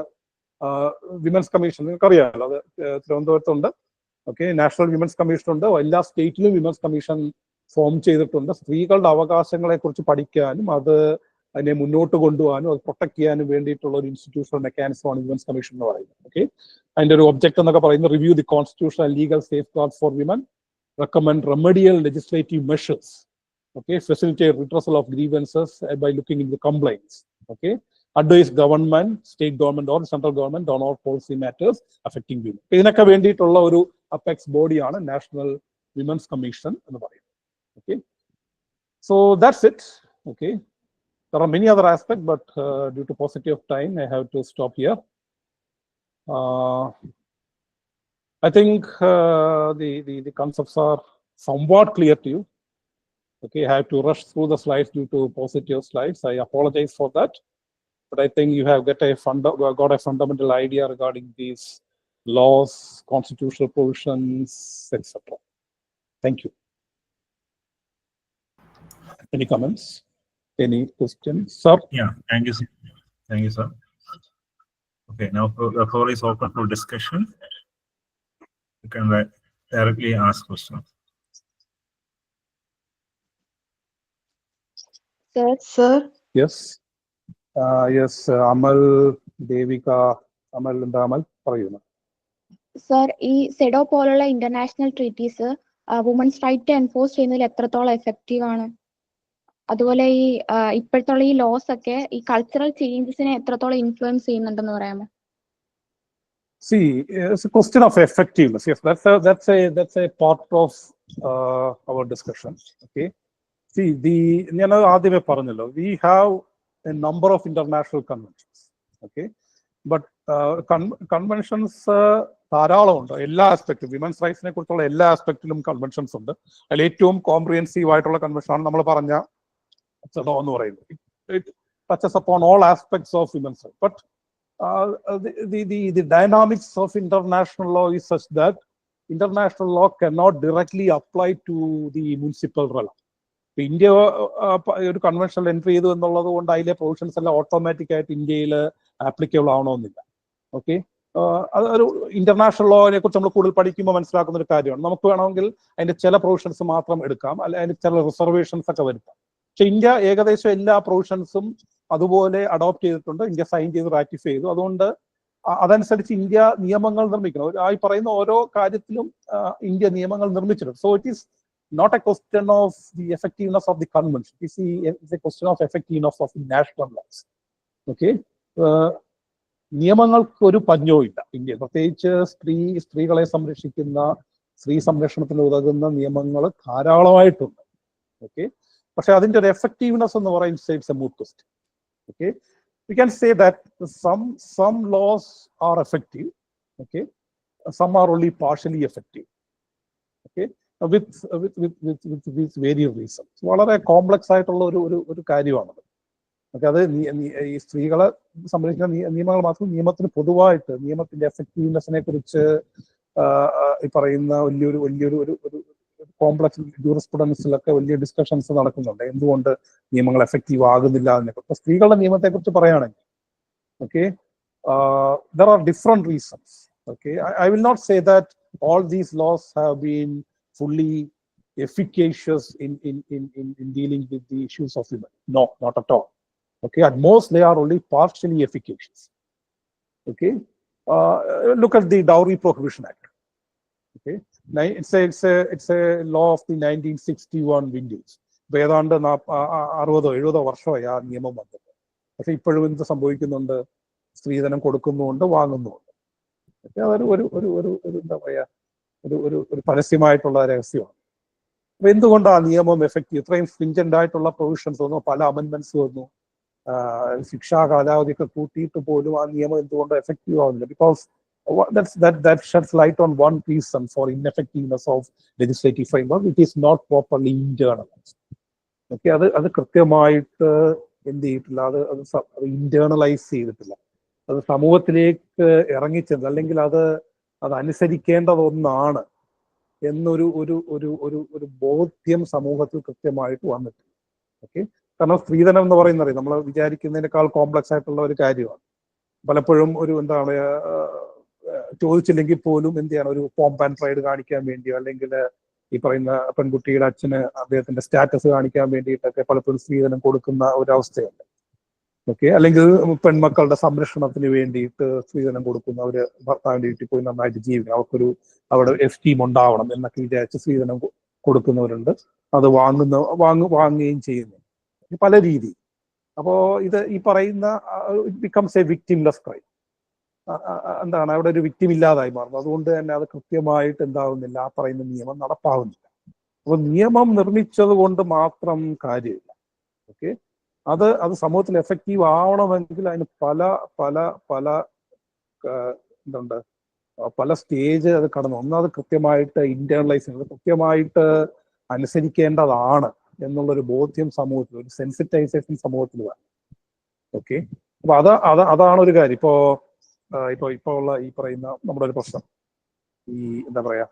women's commission, നിങ്ങൾക്ക് അറിയാമല്ലോ, അത് തിരുവനന്തപുരത്തുണ്ട്. Okay, national women's commission ഉണ്ട്. എല്ലാ സ്റ്റേറ്റിലും വിമൻസ് കമ്മീഷൻ ഫോം ചെയ്തിട്ടുണ്ട്. സ്ത്രീകളുടെ അവകാശങ്ങളെ കുറിച്ച് പഠിക്കാനും അതിനെ മുന്നോട്ട് കൊണ്ടുപോകാനും അത് പ്രൊട്ടക്ട് ചെയ്യാനും വേണ്ടിയിട്ടുള്ള ഒരു ഇൻസ്റ്റിറ്റ്യൂഷണൽ മെക്കാനിസമാണ് വിമൻസ് കമ്മീഷൻ എന്ന് പറയുന്നത്. ഓക്കെ, അതിന്റെ ഒരു ഒബ്ജക്ട് എന്നൊക്കെ പറയുന്നത് review the constitution and legal safe guards for women, recommend remedial legislative measures, okay, facilitate redressal of grievances by looking into complaints, okay, advise government, state government or central government on all policy matters affecting women. ഇതിനൊക്കെ വേണ്ടിയിട്ടുള്ള ഒരു apex ബോഡിയാണ് national women's commission എന്ന് പറയുന്നത്. Okay, so that's it. Okay, there are many other aspects, but due to paucity of time I have to stop here. I think the concepts are somewhat clear to you. Okay, I have to rush through the slides due to paucity of slides. I apologize for that, but I think you have got a fundamental idea regarding these laws, constitutional provisions, etc. Thank you. Any comments? Any questions, sir? Yeah, thank you, sir. Thank you, sir. Okay, now the floor is open for discussion. You can directly ask questions. Sir. Yes. Yes, Amal, Devika, Amal and Amal, പറയുന്നു. Sir, ഈ CEDAW പോലുള്ള international treaties women's right enforce ചെയ്യുന്നതിൽ എത്രത്തോളം effective ആണ്? അതുപോലെ ഈ ഇപ്പോഴത്തുള്ള ഈ loss ഒക്കെ ഈ കൾച്ചറൽ ചേഞ്ചസിനെ എത്രത്തോളം ഇൻഫ്ലുവൻസ് ചെയ്യുന്നുണ്ടെന്ന് പറയാമോ? See, it's a question of effectiveness. Yes, that's a part of our discussion. Okay. See, ഞാൻ ആദ്യമേ പറഞ്ഞല്ലോ, we have a number of international conventions. Okay, but conventions ധാരാളം ഉണ്ട്. എല്ലാ ആസ്പെക്റ്റും വിമൻസ് റൈറ്റ്സിനെ കുറിച്ചുള്ള എല്ലാ ആസ്പെക്റ്റിലും കൺവെൻഷൻസ് ഉണ്ട്. അതിൽ ഏറ്റവും കോംപ്രിഹെൻസീവ് ആയിട്ടുള്ള കൺവെൻഷനാണ് നമ്മൾ പറഞ്ഞ CEDAW എന്ന് പറയുന്നത്. It touches upon all aspects of women's rights. But the dynamics of international law is such that international law cannot directly apply to the municipal realm. India ഒരു കൺവെൻഷനിൽ എൻട്രി ചെയ്തു എന്നുള്ളത് കൊണ്ട് അതിലെ പ്രൊവിഷൻസ് എല്ലാം ഓട്ടോമാറ്റിക് ആയിട്ട് ഇന്ത്യയിൽ ആപ്ലിക്കബിൾ ആവണമെന്നില്ല. ഓക്കെ, അതൊരു ഇന്റർനാഷണൽ ലോയെ കുറിച്ച് നമ്മൾ കൂടുതൽ പഠിക്കുമ്പോൾ മനസ്സിലാക്കുന്ന ഒരു കാര്യമാണ്. നമുക്ക് വേണമെങ്കിൽ അതിന്റെ ചില പ്രൊവിഷൻസ് മാത്രം എടുക്കാം, അല്ലെ അതിന്റെ ചില റിസർവേഷൻസ് ഒക്കെ വരുത്താം. പക്ഷെ ഇന്ത്യ ഏകദേശം എല്ലാ പ്രൊവിഷൻസും അതുപോലെ അഡോപ്റ്റ് ചെയ്തിട്ടുണ്ട്. ഇന്ത്യ സൈൻ ചെയ്ത് റാറ്റിഫൈ ചെയ്തു. അതുകൊണ്ട് അതനുസരിച്ച് ഇന്ത്യ നിയമങ്ങൾ നിർമ്മിക്കണം. ഈ പറയുന്ന ഓരോ കാര്യത്തിലും ഇന്ത്യ നിയമങ്ങൾ നിർമ്മിച്ചിട്ടുണ്ട്. So it is not a question of the effectiveness of the convention. It's a question of effectiveness of the national laws. Okay, നിയമങ്ങൾക്ക് ഒരു പഞ്ഞവും ഇല്ല ഇന്ത്യ. പ്രത്യേകിച്ച് സ്ത്രീകളെ സംരക്ഷിക്കുന്ന, സ്ത്രീ സംരക്ഷണത്തിന് ഉതകുന്ന നിയമങ്ങൾ ധാരാളമായിട്ടുണ്ട്. ഓക്കെ, പക്ഷെ അതിന്റെ ഒരു എഫക്റ്റീവ്നെസ് എന്ന് പറയുന്നത് it's a moot question. Okay, we can say that some laws are effective. Okay, some are only partially effective. Okay, with various reasons. വളരെ കോംപ്ലക്സ് ആയിട്ടുള്ള ഒരു കാര്യമാണത്. ഓക്കെ, അത് ഈ സ്ത്രീകളെ സംരക്ഷിക്കുന്ന നിയമങ്ങൾ മാത്രം, നിയമത്തിന് പൊതുവായിട്ട് നിയമത്തിന്റെ എഫക്റ്റീവ്നെസ്സിനെ കുറിച്ച് ഈ പറയുന്ന വലിയൊരു കോംപ്ലക്സ് ജൂറിസ്പ്രുഡൻസിലൊക്കെ വലിയ ഡിസ്കഷൻസ് നടക്കുന്നുണ്ട്. എന്തുകൊണ്ട് നിയമങ്ങൾ എഫക്റ്റീവ് ആകുന്നില്ല എന്നൊക്കെ. സ്ത്രീകളുടെ നിയമത്തെ കുറിച്ച് പറയുകയാണെങ്കിൽ, okay, there are different reasons. Okay, I will not say that all these laws have been fully efficacious in dealing with the issues of women. No, not at all. Okay, at most they are only partially efficacious. Okay, look at the Dowry Prohibition Act. Okay, it's a law of the 1961 vintage. ഏതാണ്ട് 60-70 വർഷമായി ആ നിയമം വന്നിട്ട്. പക്ഷെ ഇപ്പോഴും എന്ത് സംഭവിക്കുന്നുണ്ട്? സ്ത്രീധനം കൊടുക്കുന്നുമുണ്ട്, വാങ്ങുന്നുമുണ്ട്. അതൊരു എന്താ പറയാ, ഒരു പരസ്യമായിട്ടുള്ള രഹസ്യമാണ്. അപ്പൊ എന്തുകൊണ്ടാണ് നിയമം എഫക്റ്റീവ്? ഇത്രയും സ്ട്രിഞ്ചന്റ് ആയിട്ടുള്ള പ്രൊവിഷൻസ് വന്നു, പല അമെന്റ്മെന്റ്സ് വന്നു. ശിക്ഷാ കാലാവധിയൊക്കെ കൂട്ടിയിട്ട് പോലും ആ നിയമം എന്തുകൊണ്ട് എഫക്റ്റീവ് ആവുന്നില്ല? Because that sheds light on one reason for ineffectiveness of legislative framework. It is not properly internalized. Okay, അത് കൃത്യമായിട്ട് എന്ത് ചെയ്തിട്ടില്ല, അത് ഇന്റേണലൈസ് ചെയ്തിട്ടില്ല, അത് സമൂഹത്തിലേക്ക് ഇറങ്ങിച്ചെന്ന്, അല്ലെങ്കിൽ അത് അനുസരിക്കേണ്ടത് ഒന്നാണ് എന്നൊരു ഒരു ഒരു ഒരു ഒരു ബോധ്യം സമൂഹത്തിൽ കൃത്യമായിട്ട് വന്നിട്ടില്ല. ഓക്കെ, കാരണം സ്ത്രീധനം എന്ന് പറയുന്നത് നമ്മൾ വിചാരിക്കുന്നതിനേക്കാൾ കോംപ്ലക്സ് ആയിട്ടുള്ള ഒരു കാര്യമാണ്. പലപ്പോഴും ഒരു എന്താണ് ചോദിച്ചില്ലെങ്കിൽ പോലും എന്ത് ചെയ്യണം, ഒരു പോംപ് ആൻഡ് പ്രൈഡ് കാണിക്കാൻ വേണ്ടിയോ, അല്ലെങ്കിൽ ഈ പറയുന്ന പെൺകുട്ടിയുടെ അച്ഛന് അദ്ദേഹത്തിന്റെ സ്റ്റാറ്റസ് കാണിക്കാൻ വേണ്ടിയിട്ടൊക്കെ പലപ്പോഴും സ്ത്രീധനം കൊടുക്കുന്ന ഒരവസ്ഥയുണ്ട്. ഓക്കെ, അല്ലെങ്കിൽ പെൺമക്കളുടെ സംരക്ഷണത്തിന് വേണ്ടിയിട്ട് സ്ത്രീധനം കൊടുക്കുന്ന, അവര് ഭർത്താവിന്റെ വീട്ടിൽ പോയി നന്നായിട്ട് ജീവിക്കണം, അവർക്കൊരു അവിടെ എസ്റ്റീം ഉണ്ടാവണം എന്നൊക്കെ വിചാരിച്ച് സ്ത്രീധനം കൊടുക്കുന്നവരുണ്ട്. അത് വാങ്ങുകയും ചെയ്യുന്നു പല രീതി. അപ്പോ ഇത് ഈ പറയുന്ന ബിക്കംസ് എ വിക്ടിംലെസ് ക്രൈം. എന്താണ്, അവിടെ ഒരു വിക്ടിം ഇല്ലാതായി മാറുന്നു. അതുകൊണ്ട് തന്നെ അത് കൃത്യമായിട്ട് എന്താവുന്നില്ല, ആ പറയുന്ന നിയമം നടപ്പാവുന്നില്ല. അപ്പൊ നിയമം നിർമ്മിച്ചത് കൊണ്ട് മാത്രം കാര്യമില്ല. ഓക്കെ, അത് സമൂഹത്തിൽ എഫക്റ്റീവ് ആവണമെങ്കിൽ അതിന് പല പല പല എന്തുണ്ട്, പല സ്റ്റേജ് അത് കടന്നു. ഒന്നത് കൃത്യമായിട്ട് ഇന്റേണലൈസ് ചെയ്യുന്നത്, കൃത്യമായിട്ട് അനുസരിക്കേണ്ടതാണ് എന്നുള്ളൊരു ബോധ്യം സമൂഹത്തിൽ, ഒരു സെൻസിറ്റൈസേഷൻ സമൂഹത്തിൽ വേണം. ഓക്കെ, അപ്പൊ അതാണ് ഒരു കാര്യം. ഇപ്പൊ ഉള്ള ഈ പറയുന്ന നമ്മുടെ ഒരു പ്രശ്നം, ഈ എന്താ പറയാ,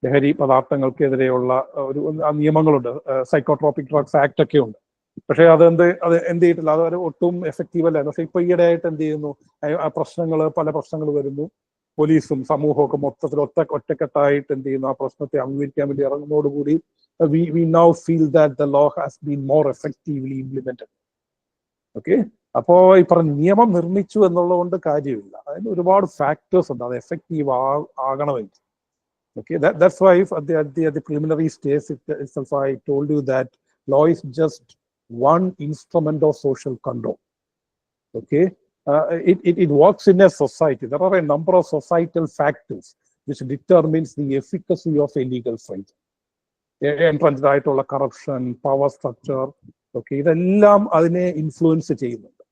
ലഹരി പദാർത്ഥങ്ങൾക്കെതിരെയുള്ള ഒരു നിയമങ്ങളുണ്ട്, സൈക്കോട്രോപിക് ഡ്രഗ്സ് ആക്ട് ഒക്കെ ഉണ്ട്. പക്ഷെ അത് എന്ത് ചെയ്തിട്ടില്ല, അത് ഒട്ടും എഫക്റ്റീവ് അല്ല. പക്ഷെ ഇപ്പൊ ഈയിടെ ആയിട്ട് എന്ത് ചെയ്യുന്നു, പല പ്രശ്നങ്ങൾ വരുന്നു, പോലീസും സമൂഹവും ഒക്കെ മൊത്തത്തിൽ ഒറ്റക്കെട്ടായിട്ട് എന്ത് ചെയ്യുന്നു, ആ പ്രശ്നത്തെ അംഗീകരിക്കാൻ വേണ്ടി ഇറങ്ങുന്നതോടുകൂടി we now feel that the law has been more effectively implemented. Okay, അപ്പോ ഈ പറഞ്ഞ നിയമം നിർമ്മിച്ചു എന്നുള്ളത് കൊണ്ട് കാര്യമില്ല, അതിന് ഒരുപാട് ഫാക്ടേഴ്സ് ഉണ്ട് അത് എഫക്റ്റീവ് ആകണമെങ്കിൽ. Okay, that's why at the preliminary stage itself I told you that law is just one instrument of social control. Okay, it works in a society. There are a number of societal factors which determines the efficacy of a legal framework. Entrenched ആയിട്ടുള്ള corruption, power structure, okay, ഇതെല്ലാം അതിനെ influence ചെയ്യുന്നുണ്ട്.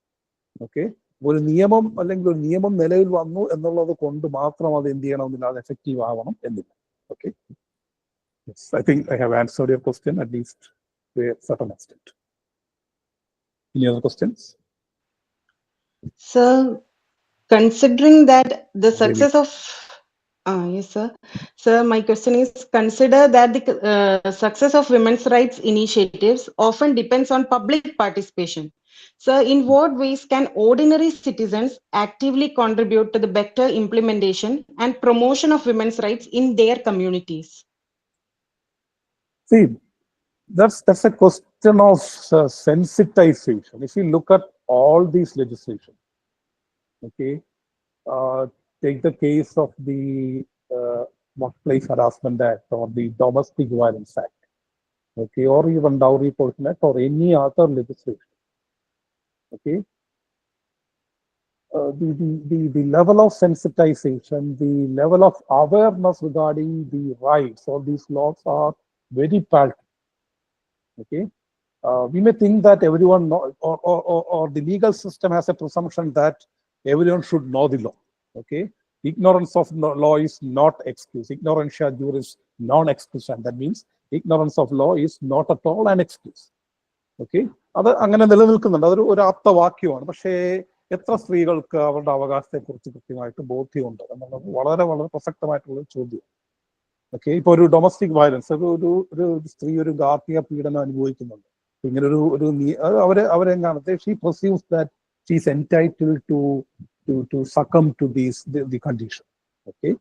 Okay, ഒരു നിയമം അല്ലെങ്കിൽ ഒരു നിയമം നിലവിൽ വന്നു എന്നുള്ളത് കൊണ്ട് മാത്രം അത് എന്ത് ചെയ്യണമെന്നില്ല, അത് എഫക്റ്റീവ് ആവണം എന്നില്ല. Okay, I think I have answered your question at least to a certain extent. Any other questions? Sir, considering that the success of yes, sir. Sir, my question is, consider that the success of women's rights initiatives often depends on public participation. Sir, in what ways can ordinary citizens actively contribute to the better implementation and promotion of women's rights in their communities? See, that's a question of sensitization. If you look at all these legislation, okay, take the case of the Workplace Harassment Act or the Domestic Violence Act, okay, or even Dowry Pollution Act or any other legislation. Okay, the level of sensitization, the level of awareness regarding the rights of these laws are very palpable. Okay, we may think that everyone know, or the legal system has a presumption that everyone should know the law. Okay, ignorance of law is not excuse. Ignorantia juris non-exclusion. That means ignorance of law is not at all an excuse. Okay, അത് അങ്ങനെ നിലനിൽക്കുന്നുണ്ട്, അതൊരു ആപ്തവാക്യമാണ്. പക്ഷേ എത്ര സ്ത്രീകൾക്ക് അവരുടെ അവകാശത്തെക്കുറിച്ച് കൃത്യമായിട്ട് ബോധ്യമുണ്ട് എന്നുള്ളത് വളരെ വളരെ പ്രസക്തമായിട്ടുള്ള ചോദ്യം. ഓക്കെ, ഇപ്പൊ ഒരു ഡൊമസ്റ്റിക് വയലൻസ്, ഒരു സ്ത്രീ ഒരു ഗാർഹിക പീഡനം അനുഭവിക്കുന്നുണ്ട്, ഇങ്ങനെ അവരെന്താണ്, she perceives that she is entitled to succumb to the condition. Okay,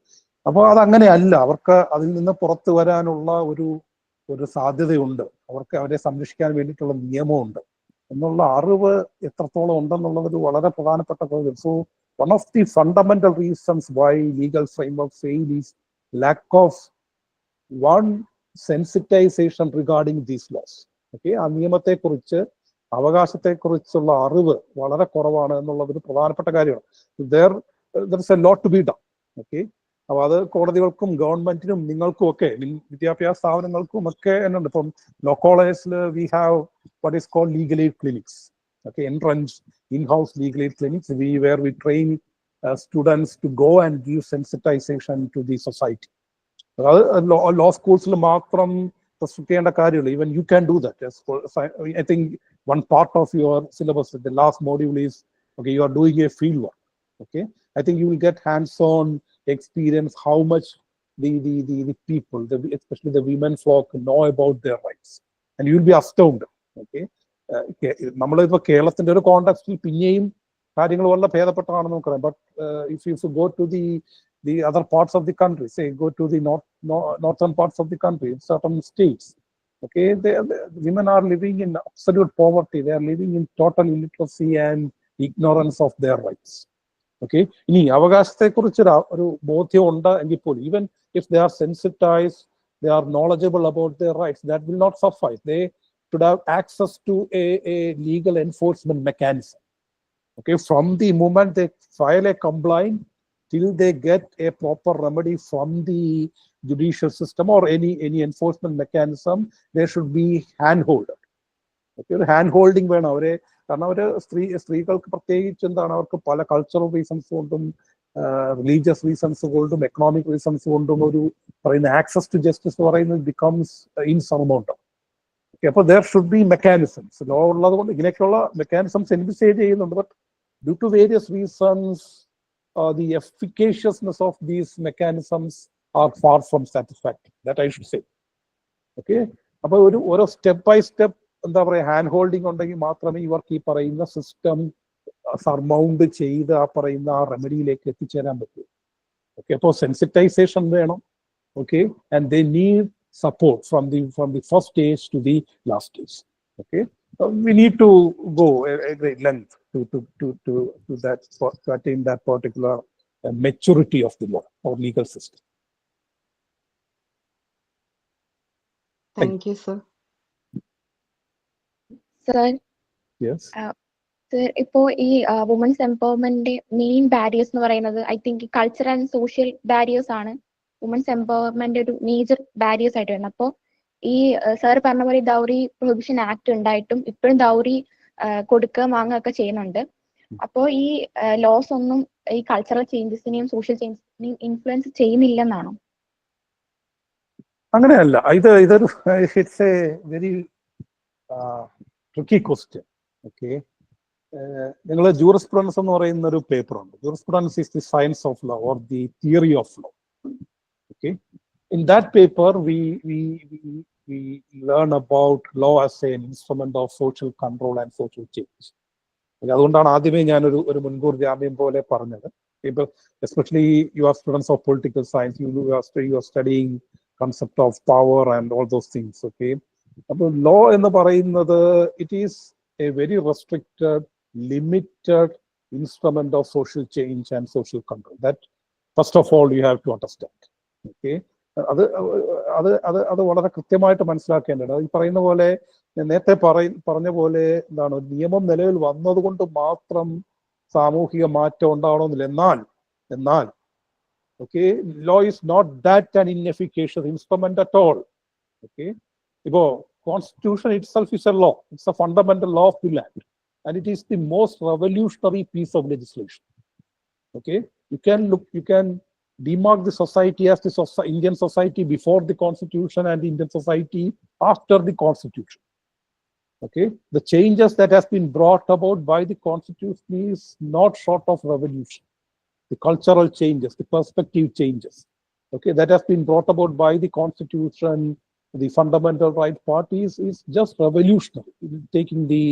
അപ്പോൾ അതങ്ങനെയല്ല, അവർക്ക് അതിൽ നിന്ന് പുറത്തു വരാനുള്ള ഒരു സാധ്യതയുണ്ട്, അവരെ സംരക്ഷിക്കാൻ വേണ്ടിയിട്ടുള്ള നിയമമുണ്ട് എന്നുള്ള അറിവ് എത്രത്തോളം ഉണ്ടെന്നുള്ളത് ഒരു വളരെ പ്രധാനപ്പെട്ട കാര്യം. So one of the fundamental reasons why legal framework fail is lack of one sensitization regarding these laws. Okay, ആ നിയമത്തെക്കുറിച്ച്, അവകാശത്തെക്കുറിച്ചുള്ള അറിവ് വളരെ കുറവാണ് എന്നുള്ളത് ഒരു പ്രധാനപ്പെട്ട കാര്യമാണ്. there is a lot to be done. Okay, അപ്പൊ അത് കോടതികൾക്കും ഗവൺമെന്റിനും നിങ്ങൾക്കും ഒക്കെ, വിദ്യാഭ്യാസ സ്ഥാപനങ്ങൾക്കും ഒക്കെ എന്നുണ്ട്. ഇപ്പം ലോ കോളേജിൽ we have what is called legal aid clinics. Okay, entrenched in-house legal aid clinics where we train students to go and give sensitization to the society. Law schools മാത്രം പ്രസ്ക്രിപ്റ്റ് കാര്യമില്ല. Even you can do that. I think one part of your syllabus, the last module is, okay, you are doing a field work. Okay, I think you will get hands-on experience how much the people, especially the women flock, know about their rights, and you will be astounded. Okay, നമ്മളിപ്പോ കേരളത്തിന്റെ ഒരു കോണ്ടെക്സ്റ്റിൽ പിന്നെയും കാര്യങ്ങൾ വളരെ ഭേദപ്പെട്ടതാണെന്ന് നമുക്കറിയാം. But if you go to the other parts of the country, say go to the northern parts of the country, in certain states, okay, the women are living in absolute poverty. They are living in total illiteracy and ignorance of their rights. Okay, ഇനി അവകാശത്തെ കുറിച്ച് ഒരു ബോധ്യം ഉണ്ട് എങ്കിൽ പോലും, even if they are sensitized, they are knowledgeable about their rights, that will not suffice. They should have access to a legal enforcement mechanism. Okay, from the moment they file a complaint till they get a proper remedy from the judicial system or any enforcement mechanism, they should be hand-holded. Okay, ഒരു hand holding വേണം അവരെ. കാരണം അവര് സ്ത്രീകൾക്ക് പ്രത്യേകിച്ച് എന്താണ്, അവർക്ക് പല കൾച്ചറൽ റീസൺസ് കൊണ്ടും റിലീജിയസ് റീസൺസ് കൊണ്ടും എക്കണോമിക് റീസൺസ് കൊണ്ടും ഒരു പറയുന്ന ആക്സസ് ടു ജസ്റ്റിസ് എന്ന് പറയുന്നത് ബിക്കംസ് ഇൻസർമൗണ്ടബിൾ. Okay, അപ്പോൾ there should be mechanisms. Law ഉള്ളത് കൊണ്ട് ഇങ്ങനെയൊക്കെയുള്ള മെക്കാനിസംസ് എൻവിസേജ് ചെയ്യുന്നുണ്ട്. But due to various reasons the efficaciousness of these mechanisms are far from satisfactory. That I should say. Okay, അപ്പോൾ ഓരോ step by step എന്താ പറയുക hand holding ഉണ്ടെങ്കിൽ മാത്രമേ ഇവർക്ക് ഈ പറയുന്ന സിസ്റ്റം സർമൗണ്ട് ചെയ്ത് ആ പറയുന്ന ആ റെമഡിയിലേക്ക് എത്തിച്ചേരാൻ പറ്റൂ. ഓക്കെ, അപ്പോൾ സെൻസിറ്റൈസേഷൻ വേണം. Okay, and they need support from the first stage to the last stage. Okay, we need to go a great length to that, to attain that particular maturity of the law or legal system. Thank you, sir. Sir, Yes. Sir, ഇപ്പോ ഈ women's empowerment main barriers എന്ന് പറയുന്നത് I think cultural and social barriers ആണ് women's empowerment ഒരു major barriers ആയിട്ട് വരുന്നത്. അപ്പോൾ ഈ സാർ പറഞ്ഞ പോലെ ദൗറി പ്രൊഹിബിഷൻ ആക്ട് ഉണ്ടായിട്ടും ഇപ്പോഴും ദൗറി കൊടുക്കുക വാങ്ങുക ഒക്കെ ചെയ്യുന്നുണ്ട്. അപ്പോൾ ഈ ലോസ് ഒന്നും ഈ കൾച്ചറൽ ചേഞ്ചസിനെയും സോഷ്യൽ ചേഞ്ചസിനെയും ഇൻഫ്ലുവൻസ് ചെയ്യുന്നില്ലെന്നാണോ? അങ്ങനെയല്ല. ഇതൊരു it's a very tricky question. Okay, നിങ്ങൾ ജൂറിസ്പ്രുഡൻസ് എന്ന് പറയുന്ന ഒരു പേപ്പർ ഉണ്ട്. Jurisprudence is the science of law or the theory of law. Okay, in that paper we learn about law as an instrument of social control and social change. അതുകൊണ്ടാണ് ആദ്യമേ ഞാൻ ഒരു മുൻകൂർ ജാമ്യം പോലെ പറഞ്ഞത്. ഇപ്പോൾ especially you are students of political science, you are studying concept of power and all those things. Okay, അപ്പോൾ ലോ എന്ന് പറയുന്നത് it is a very restricted limited instrument of social change and social control. That first of all you have to understand. Okay, അത് വളരെ കൃത്യമായിട്ട് മനസ്സിലാക്കേണ്ടത്. ഈ പറയുന്ന പോലെ നേരത്തെ പറഞ്ഞ പോലെ എന്താണ്, നിയമം നിലവിൽ വന്നതുകൊണ്ട് മാത്രം സാമൂഹിക മാറ്റം ഉണ്ടാവണമെന്നില്ല. എന്നാൽ okay, law is not that an inefficacious instrument at all. Okay, ഇപ്പോ constitution itself is a law, it's a fundamental law of the land and it is the most revolutionary piece of legislation. Okay, you can demark the society as the Indian society before the Constitution and the Indian society after the Constitution. Okay, the changes that has been brought about by the Constitution is not short of revolution. The cultural changes, the perspective changes, okay, that has been brought about by the Constitution, the fundamental right parties, is just revolutionary, taking the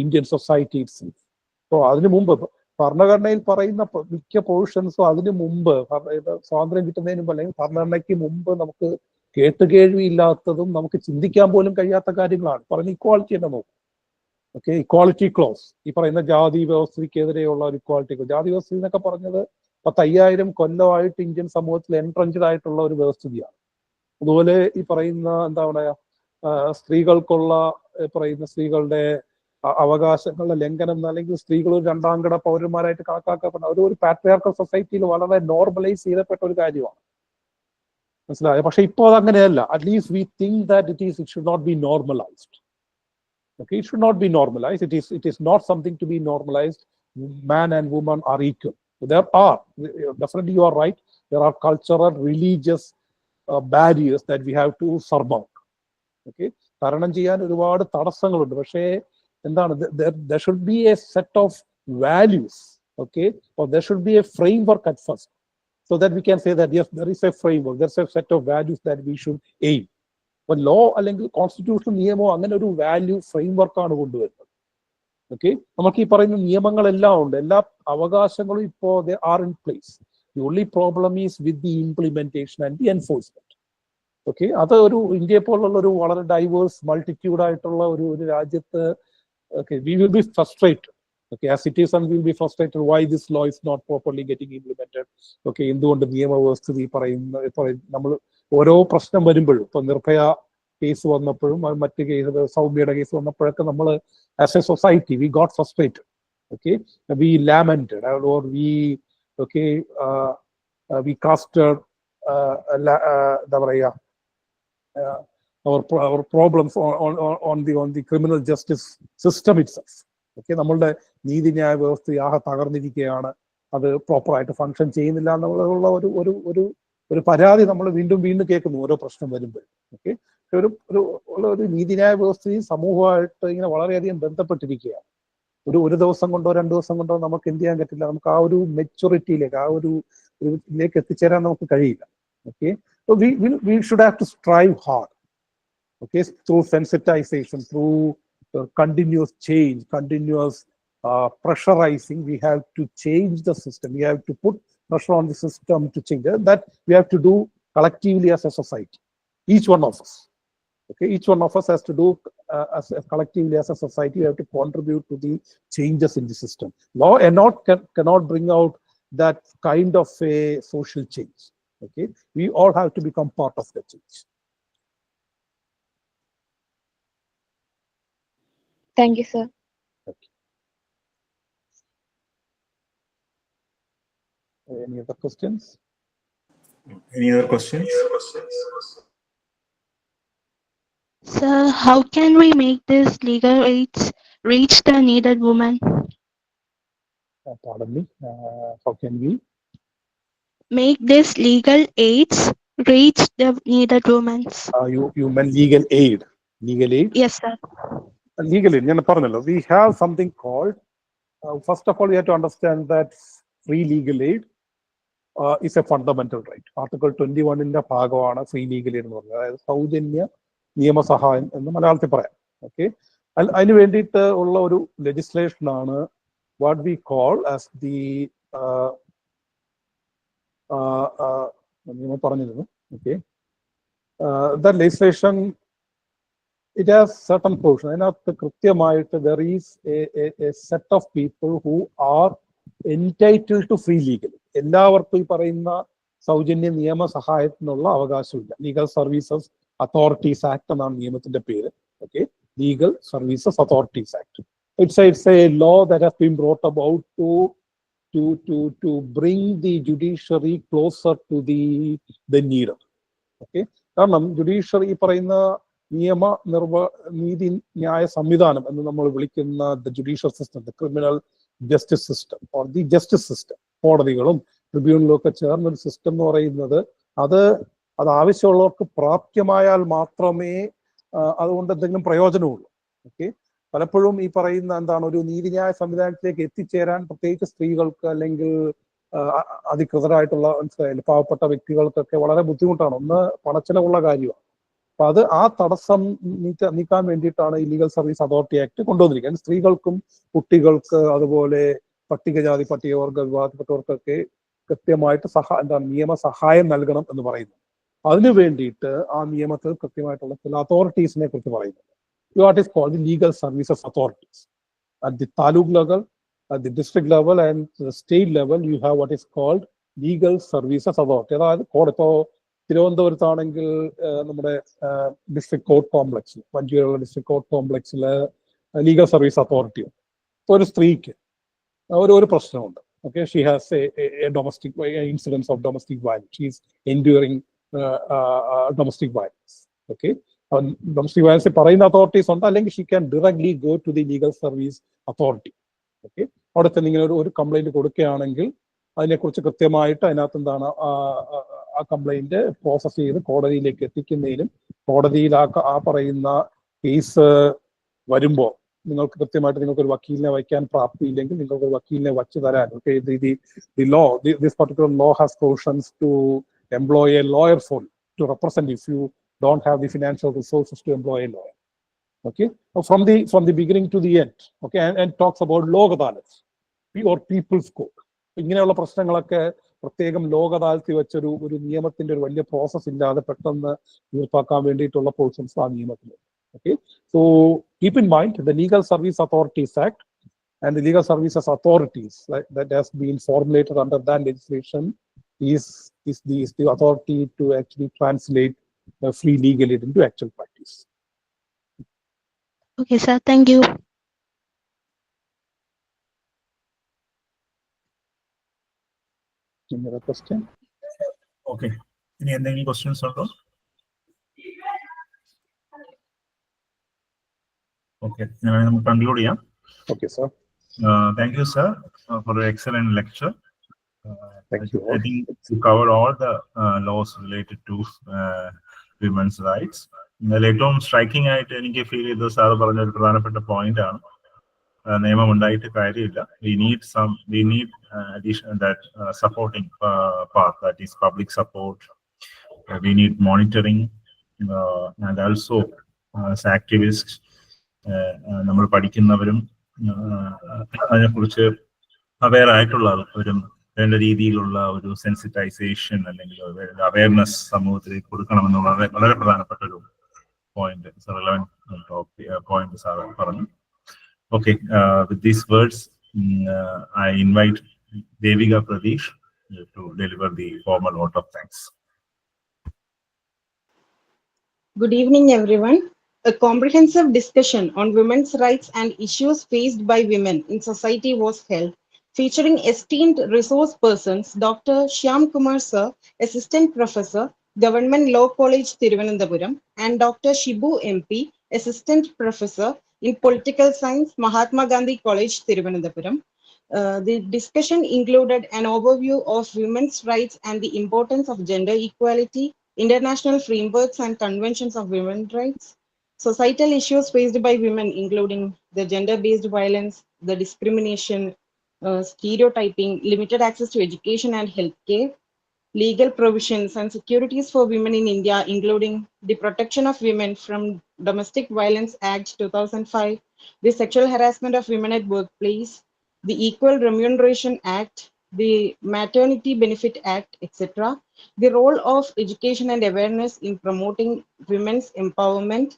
Indian society itself. So അതിനു മുമ്പ് ഭരണഘടനയിൽ പറയുന്ന മിക്ക പ്രൊവിഷൻസും അതിനു മുമ്പ് സ്വാതന്ത്ര്യം കിട്ടുന്നതിന് മുമ്പ് അല്ലെങ്കിൽ ഭരണഘടനയ്ക്ക് മുമ്പ് നമുക്ക് കേട്ടുകേഴ്വിയില്ലാത്തതും നമുക്ക് ചിന്തിക്കാൻ പോലും കഴിയാത്ത കാര്യങ്ങളാണ്. പറയുന്ന ഇക്വാളിറ്റി തന്നെ നോക്കും. ഓക്കെ, ഇക്വാളിറ്റി ക്ലോസ്, ഈ പറയുന്ന ജാതി വ്യവസ്ഥയ്ക്കെതിരെയുള്ള ഒരു ഇക്വാളിറ്റി ക്ലോസ്. ജാതി വ്യവസ്ഥ എന്നൊക്കെ പറഞ്ഞത് 10,000 കൊല്ലമായിട്ട് ഇന്ത്യൻ സമൂഹത്തിൽ എൻട്രഞ്ച്ഡ് ആയിട്ടുള്ള ഒരു വ്യവസ്ഥിതിയാണ്. അതുപോലെ ഈ പറയുന്ന എന്താ പറയുക, സ്ത്രീകളുടെ അവകാശങ്ങളുടെ ലംഘനം, അല്ലെങ്കിൽ സ്ത്രീകൾ ഒരു രണ്ടാംകിട പൗരന്മാരായിട്ട് കണക്കാക്കപ്പെടുന്ന ഒരു പാട്രിയാർക്കൽ സൊസൈറ്റിയിൽ വളരെ നോർമലൈസ് ചെയ്യപ്പെട്ട ഒരു കാര്യമാണ്. മനസ്സിലായോ? പക്ഷെ ഇപ്പോൾ അതങ്ങനെയല്ല. At least we think that it should not be normalised. Okay, it should not be normalized. It is not something to be normalized. Man and woman are equal. There are, definitely you are right, there are cultural, religious barriers that we have to surmount. Okay, തരണം ചെയ്യാൻ ഒരുപാട് തടസ്സങ്ങളുണ്ട്. പക്ഷേ എന്താണ്, there should be a set of values, okay, or there should be a framework at first, so that we can say that yes, there is a framework, there's a set of values that we should aim. അപ്പൊ law അല്ലെങ്കിൽ constitution നിയമമോ അങ്ങനെ ഒരു value ഫ്രെയിംവർക്കാണ് കൊണ്ടുവരുന്നത്. Okay, നമുക്ക് ഈ പറയുന്ന നിയമങ്ങളെല്ലാം ഉണ്ട്, എല്ലാ അവകാശങ്ങളും ഇപ്പോൾ they are in place. The only problem is with the implementation and the enforcement. Okay, അത് ഒരു ഇന്ത്യയെ പോലുള്ള ഒരു വളരെ ഡൈവേഴ്സ് മൾട്ടിറ്റ്യൂഡ് ആയിട്ടുള്ള ഒരു രാജ്യത്ത് okay, we will be frustrated. Okay, as citizens we will be frustrated why this law is not properly getting implemented. Okay, എന്തുകൊണ്ട് നിയമവ്യവസ്ഥ ഈ പറയുന്ന നമ്മൾ ഓരോ പ്രശ്നം വരുമ്പോഴും, ഇപ്പൊ നിർഭയ കേസ് വന്നപ്പോഴും മറ്റ് കേസ് സൗമ്യയുടെ കേസ് വന്നപ്പോഴൊക്കെ നമ്മൾ as a society we got frustrated. Okay, we lamented or we casted എന്താ പറയുക our problems on the criminal justice system itself. Okay, നമ്മളുടെ നീതിന്യായ വ്യവസ്ഥ ആകെ തകർന്നിരിക്കുകയാണ്, അത് പ്രോപ്പറായിട്ട് ഫങ്ഷൻ ചെയ്യുന്നില്ല എന്നുള്ള ഒരു പരാതി നമ്മൾ വീണ്ടും കേൾക്കുന്നു ഓരോ പ്രശ്നം വരുമ്പോൾ. ഓക്കെ, ഒരു നീതിന്യായ വ്യവസ്ഥയും സമൂഹമായിട്ട് ഇങ്ങനെ വളരെയധികം ബന്ധപ്പെട്ടിരിക്കുകയാണ്. ഒരു ദിവസം കൊണ്ടോ 2 ദിവസം കൊണ്ടോ നമുക്ക് എന്ത് ചെയ്യാൻ പറ്റില്ല, നമുക്ക് ആ ഒരു മെച്യൂരിറ്റിയിലേക്ക്, ആ ഒരു ഇതിലേക്ക് എത്തിച്ചേരാൻ നമുക്ക് കഴിയില്ല. Okay, so we should have to strive hard. Okay, through sensitization, through continuous change, continuous pressurizing, we have to change the system. We have to put pressure on the system to change it. That we have to do collectively as a society, each one of us. Okay, each one of us has to do collectively as a society. We have to contribute to the changes in the system. Law cannot bring out that kind of a social change. Okay, we all have to become part of the change. Thank you, sir. Okay. Any other questions? Any other questions? Sir, how can we make this legal aids reach the needed woman? Pardon me. How can we Make this legal aids reach the needed women? you meant legal aid? Legal aid? Yes, sir. Legal aid. We have something called. First of all, we have to understand that free legal aid is a fundamental right. Article 21 in the ഭാഗമാണ് free legal aid എന്ന് പറയുന്നത്. അതായത് സൗജന്യ നിയമസഹായം എന്ന് മലയാളത്തിൽ പറയാം. Okay, അതിന് വേണ്ടിയിട്ട് ഉള്ള ഒരു ലെജിസ്ലേഷൻ ആണ് what we call as the പറഞ്ഞിരുന്നു. Okay, that legislation, it has certain portion. അതിനകത്ത് കൃത്യമായിട്ട് there is a set of people who are entitled to free legal. എല്ലാവർക്കും ഈ പറയുന്ന സൗജന്യ നിയമസഹായത്തിനുള്ള അവകാശമില്ല. ലീഗൽ സർവീസസ് അതോറിറ്റീസ് ആക്ട് എന്നാണ് നിയമത്തിന്റെ പേര്. Okay, legal services authorities act. It's a law that has been brought about to bring the judiciary closer to the needer. Okay, കാരണം judiciary ഈ പറയുന്ന നീതിന്യായ സംവിധാനം എന്ന് നമ്മൾ വിളിക്കുന്ന the judicial system, the criminal justice system or the justice system, കോടതികളും ട്രിബ്യൂണലും ഒക്കെ ചേർന്നൊരു സിസ്റ്റം എന്ന് പറയുന്നത് അത് ആവശ്യമുള്ളവർക്ക് പ്രാപ്യമായാൽ മാത്രമേ അതുകൊണ്ട് എന്തെങ്കിലും പ്രയോജനമുള്ളൂ. ഓക്കെ, പലപ്പോഴും ഈ പറയുന്ന എന്താണ് ഒരു നീതിന്യായ സംവിധാനത്തിലേക്ക് എത്തിച്ചേരാൻ പ്രത്യേകിച്ച് സ്ത്രീകൾക്ക് അല്ലെങ്കിൽ അധികൃതരായിട്ടുള്ള പാവപ്പെട്ട വ്യക്തികൾക്കൊക്കെ വളരെ ബുദ്ധിമുട്ടാണ്. ഒന്ന് പണച്ചെലവുള്ള കാര്യമാണ്. അപ്പൊ ആ തടസ്സം നീക്കാൻ വേണ്ടിയിട്ടാണ് ഈ ലീഗൽ സർവീസ് അതോറിറ്റി ആക്ട് കൊണ്ടുവന്നിരിക്കുന്നത്. സ്ത്രീകൾക്കും കുട്ടികൾക്ക് അതുപോലെ പട്ടികജാതി പട്ടികവർഗ വിഭാഗത്തിൽപ്പെട്ടവർക്കൊക്കെ കൃത്യമായിട്ട് നിയമസഹായം നൽകണം എന്ന് പറയുന്നു. അതിനു വേണ്ടിയിട്ട് ആ നിയമത്തിൽ കൃത്യമായിട്ടുള്ള ചില അതോറിറ്റീസിനെ കുറിച്ച് പറയുന്നു. What is called the legal services authorities. At the taluk level, at the district level and the state level, you have what is called legal services authority. അതായത് ഇപ്പോൾ തിരുവനന്തപുരത്താണെങ്കിൽ നമ്മുടെ ഡിസ്ട്രിക്ട് കോർട്ട് കോംപ്ലക്സിൽ, വഞ്ചിയിലുള്ള ഡിസ്ട്രിക്ട് കോർട്ട് കോംപ്ലക്സിൽ legal service authority ഉണ്ട്. ഇപ്പോൾ ഒരു സ്ത്രീക്ക് ഒരു പ്രശ്നമുണ്ട്. Okay, she has a domestic incidence of domestic violence. She is enduring domestic violence. Okay, domestic violence പറയുന്ന അതോറിറ്റീസ് ഉണ്ട്, അല്ലെങ്കിൽ she can directly go to the legal service authority. Okay, അവിടെ തന്നെ ഇങ്ങനെ ഒരു കംപ്ലൈന്റ് കൊടുക്കുകയാണെങ്കിൽ അതിനെക്കുറിച്ച് കൃത്യമായിട്ട് അതിനകത്ത് എന്താണ് ആ കംപ്ലൈന്റ് പ്രോസസ് ചെയ്ത് കോടതിയിലേക്ക് എത്തിക്കുന്നതിനും കോടതിയിൽ ആ പറയുന്ന കേസ് വരുമ്പോൾ നിങ്ങൾക്ക് കൃത്യമായിട്ട് നിങ്ങൾക്ക് ഒരു വക്കീലിനെ വയ്ക്കാൻ പ്രാപ്തിയില്ലെങ്കിൽ നിങ്ങൾക്ക് ഒരു വക്കീലിനെ വച്ചു തരാൻ. Okay, this particular law has provisions to employ a lawyer for to represent if you don't have the financial resources to employ a lawyer. Okay, from the beginning to the end. Okay, and talks about lok adalats or people's court. ഇങ്ങനെയുള്ള പ്രശ്നങ്ങളൊക്കെ പ്രത്യേകം ലോക അദാലത്തിൽ വെച്ചൊരു നിയമത്തിന്റെ ഒരു വലിയ process ഇല്ലാതെ പെട്ടെന്ന് തീർപ്പാക്കാൻ വേണ്ടിയിട്ടുള്ള പോർഷൻസ് ആ നിയമത്തിലുണ്ട്. Okay, so keep in mind the legal service authorities act and the legal services authorities that has been formulated under that legislation is the authority to actually translate free legal aid into actual practice. Okay, sir. Thank you. Any other question? Okay. Any questions or no? Okay. I'm conclude here. Okay, sir. Thank you, sir, for the excellent lecture. Thank you. I think you covered all the laws related to women's rights. ഏറ്റവും striking ആയിട്ട് എനിക്ക് feel ചെയ്തത് sir പറഞ്ഞ ഒരു പ്രധാനപ്പെട്ട point ആണ്. നിയമം ഉണ്ടായിട്ട് കാര്യമില്ല. We need addition that supporting part, that is public support. We need monitoring and also as activists നമ്മൾ പഠിക്കുന്നവരും അതിനെക്കുറിച്ച് അവെയർ ആയിട്ടുള്ളവരും വേണ്ട രീതിയിലുള്ള ഒരു സെൻസിറ്റൈസേഷൻ അല്ലെങ്കിൽ അവയർനെസ് സമൂഹത്തിലേക്ക് കൊടുക്കണമെന്നുള്ള വളരെ പ്രധാനപ്പെട്ട ഒരു പോയിന്റ്, റെലവന്റ് പോയിന്റ് സാർ പറഞ്ഞു. Okay, with these words, I invite Devika Pradesh to deliver the formal vote of thanks. Good evening, everyone. A comprehensive discussion on women's rights and issues faced by women in society was held, featuring esteemed resource persons Dr. Shyam Kumar Sir, Assistant Professor, Government Law College, Thiruvananthapuram, and Dr. Shibu MP, Assistant Professor in Political Science, Mahatma Gandhi College, Thiruvananthapuram. The discussion included an overview of women's rights and the importance of gender equality, international frameworks and conventions of women's rights, societal issues faced by women, including the gender-based violence, the discrimination, stereotyping, limited access to education and healthcare, legal provisions and securities for women in India, including the Protection of Women from Domestic Violence Act 2005, the Sexual Harassment of Women at Workplace, the Equal Remuneration Act, the Maternity Benefit Act, etc., the role of education and awareness in promoting women's empowerment,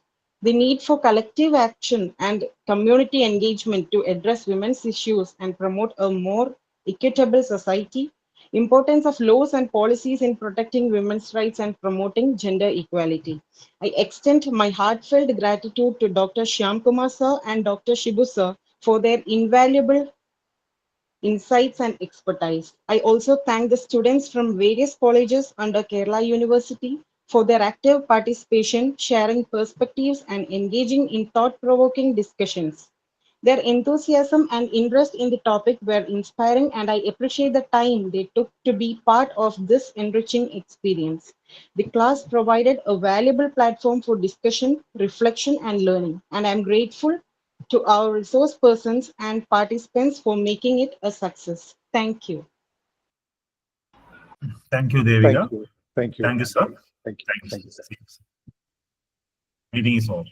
the need for collective action and community engagement to address women's issues and promote a more equitable society, importance of laws and policies in protecting women's rights and promoting gender equality. I extend my heartfelt gratitude to Dr. Shyam Kumar Sir and Dr. Shibu Sir for their invaluable insights and expertise. I also thank the students from various colleges under Kerala University for their active participation, sharing perspectives and engaging in thought-provoking discussions. Their enthusiasm and interest in the topic were inspiring, and I appreciate the time they took to be part of this enriching experience. The class provided a valuable platform for discussion, reflection, and learning, and I am grateful to our resource persons and participants for making it a success. Thank you. Thank you, Devika. Thank you. Thank you. Thank you, sir. Thank you. Thank you, sir. Meeting is over.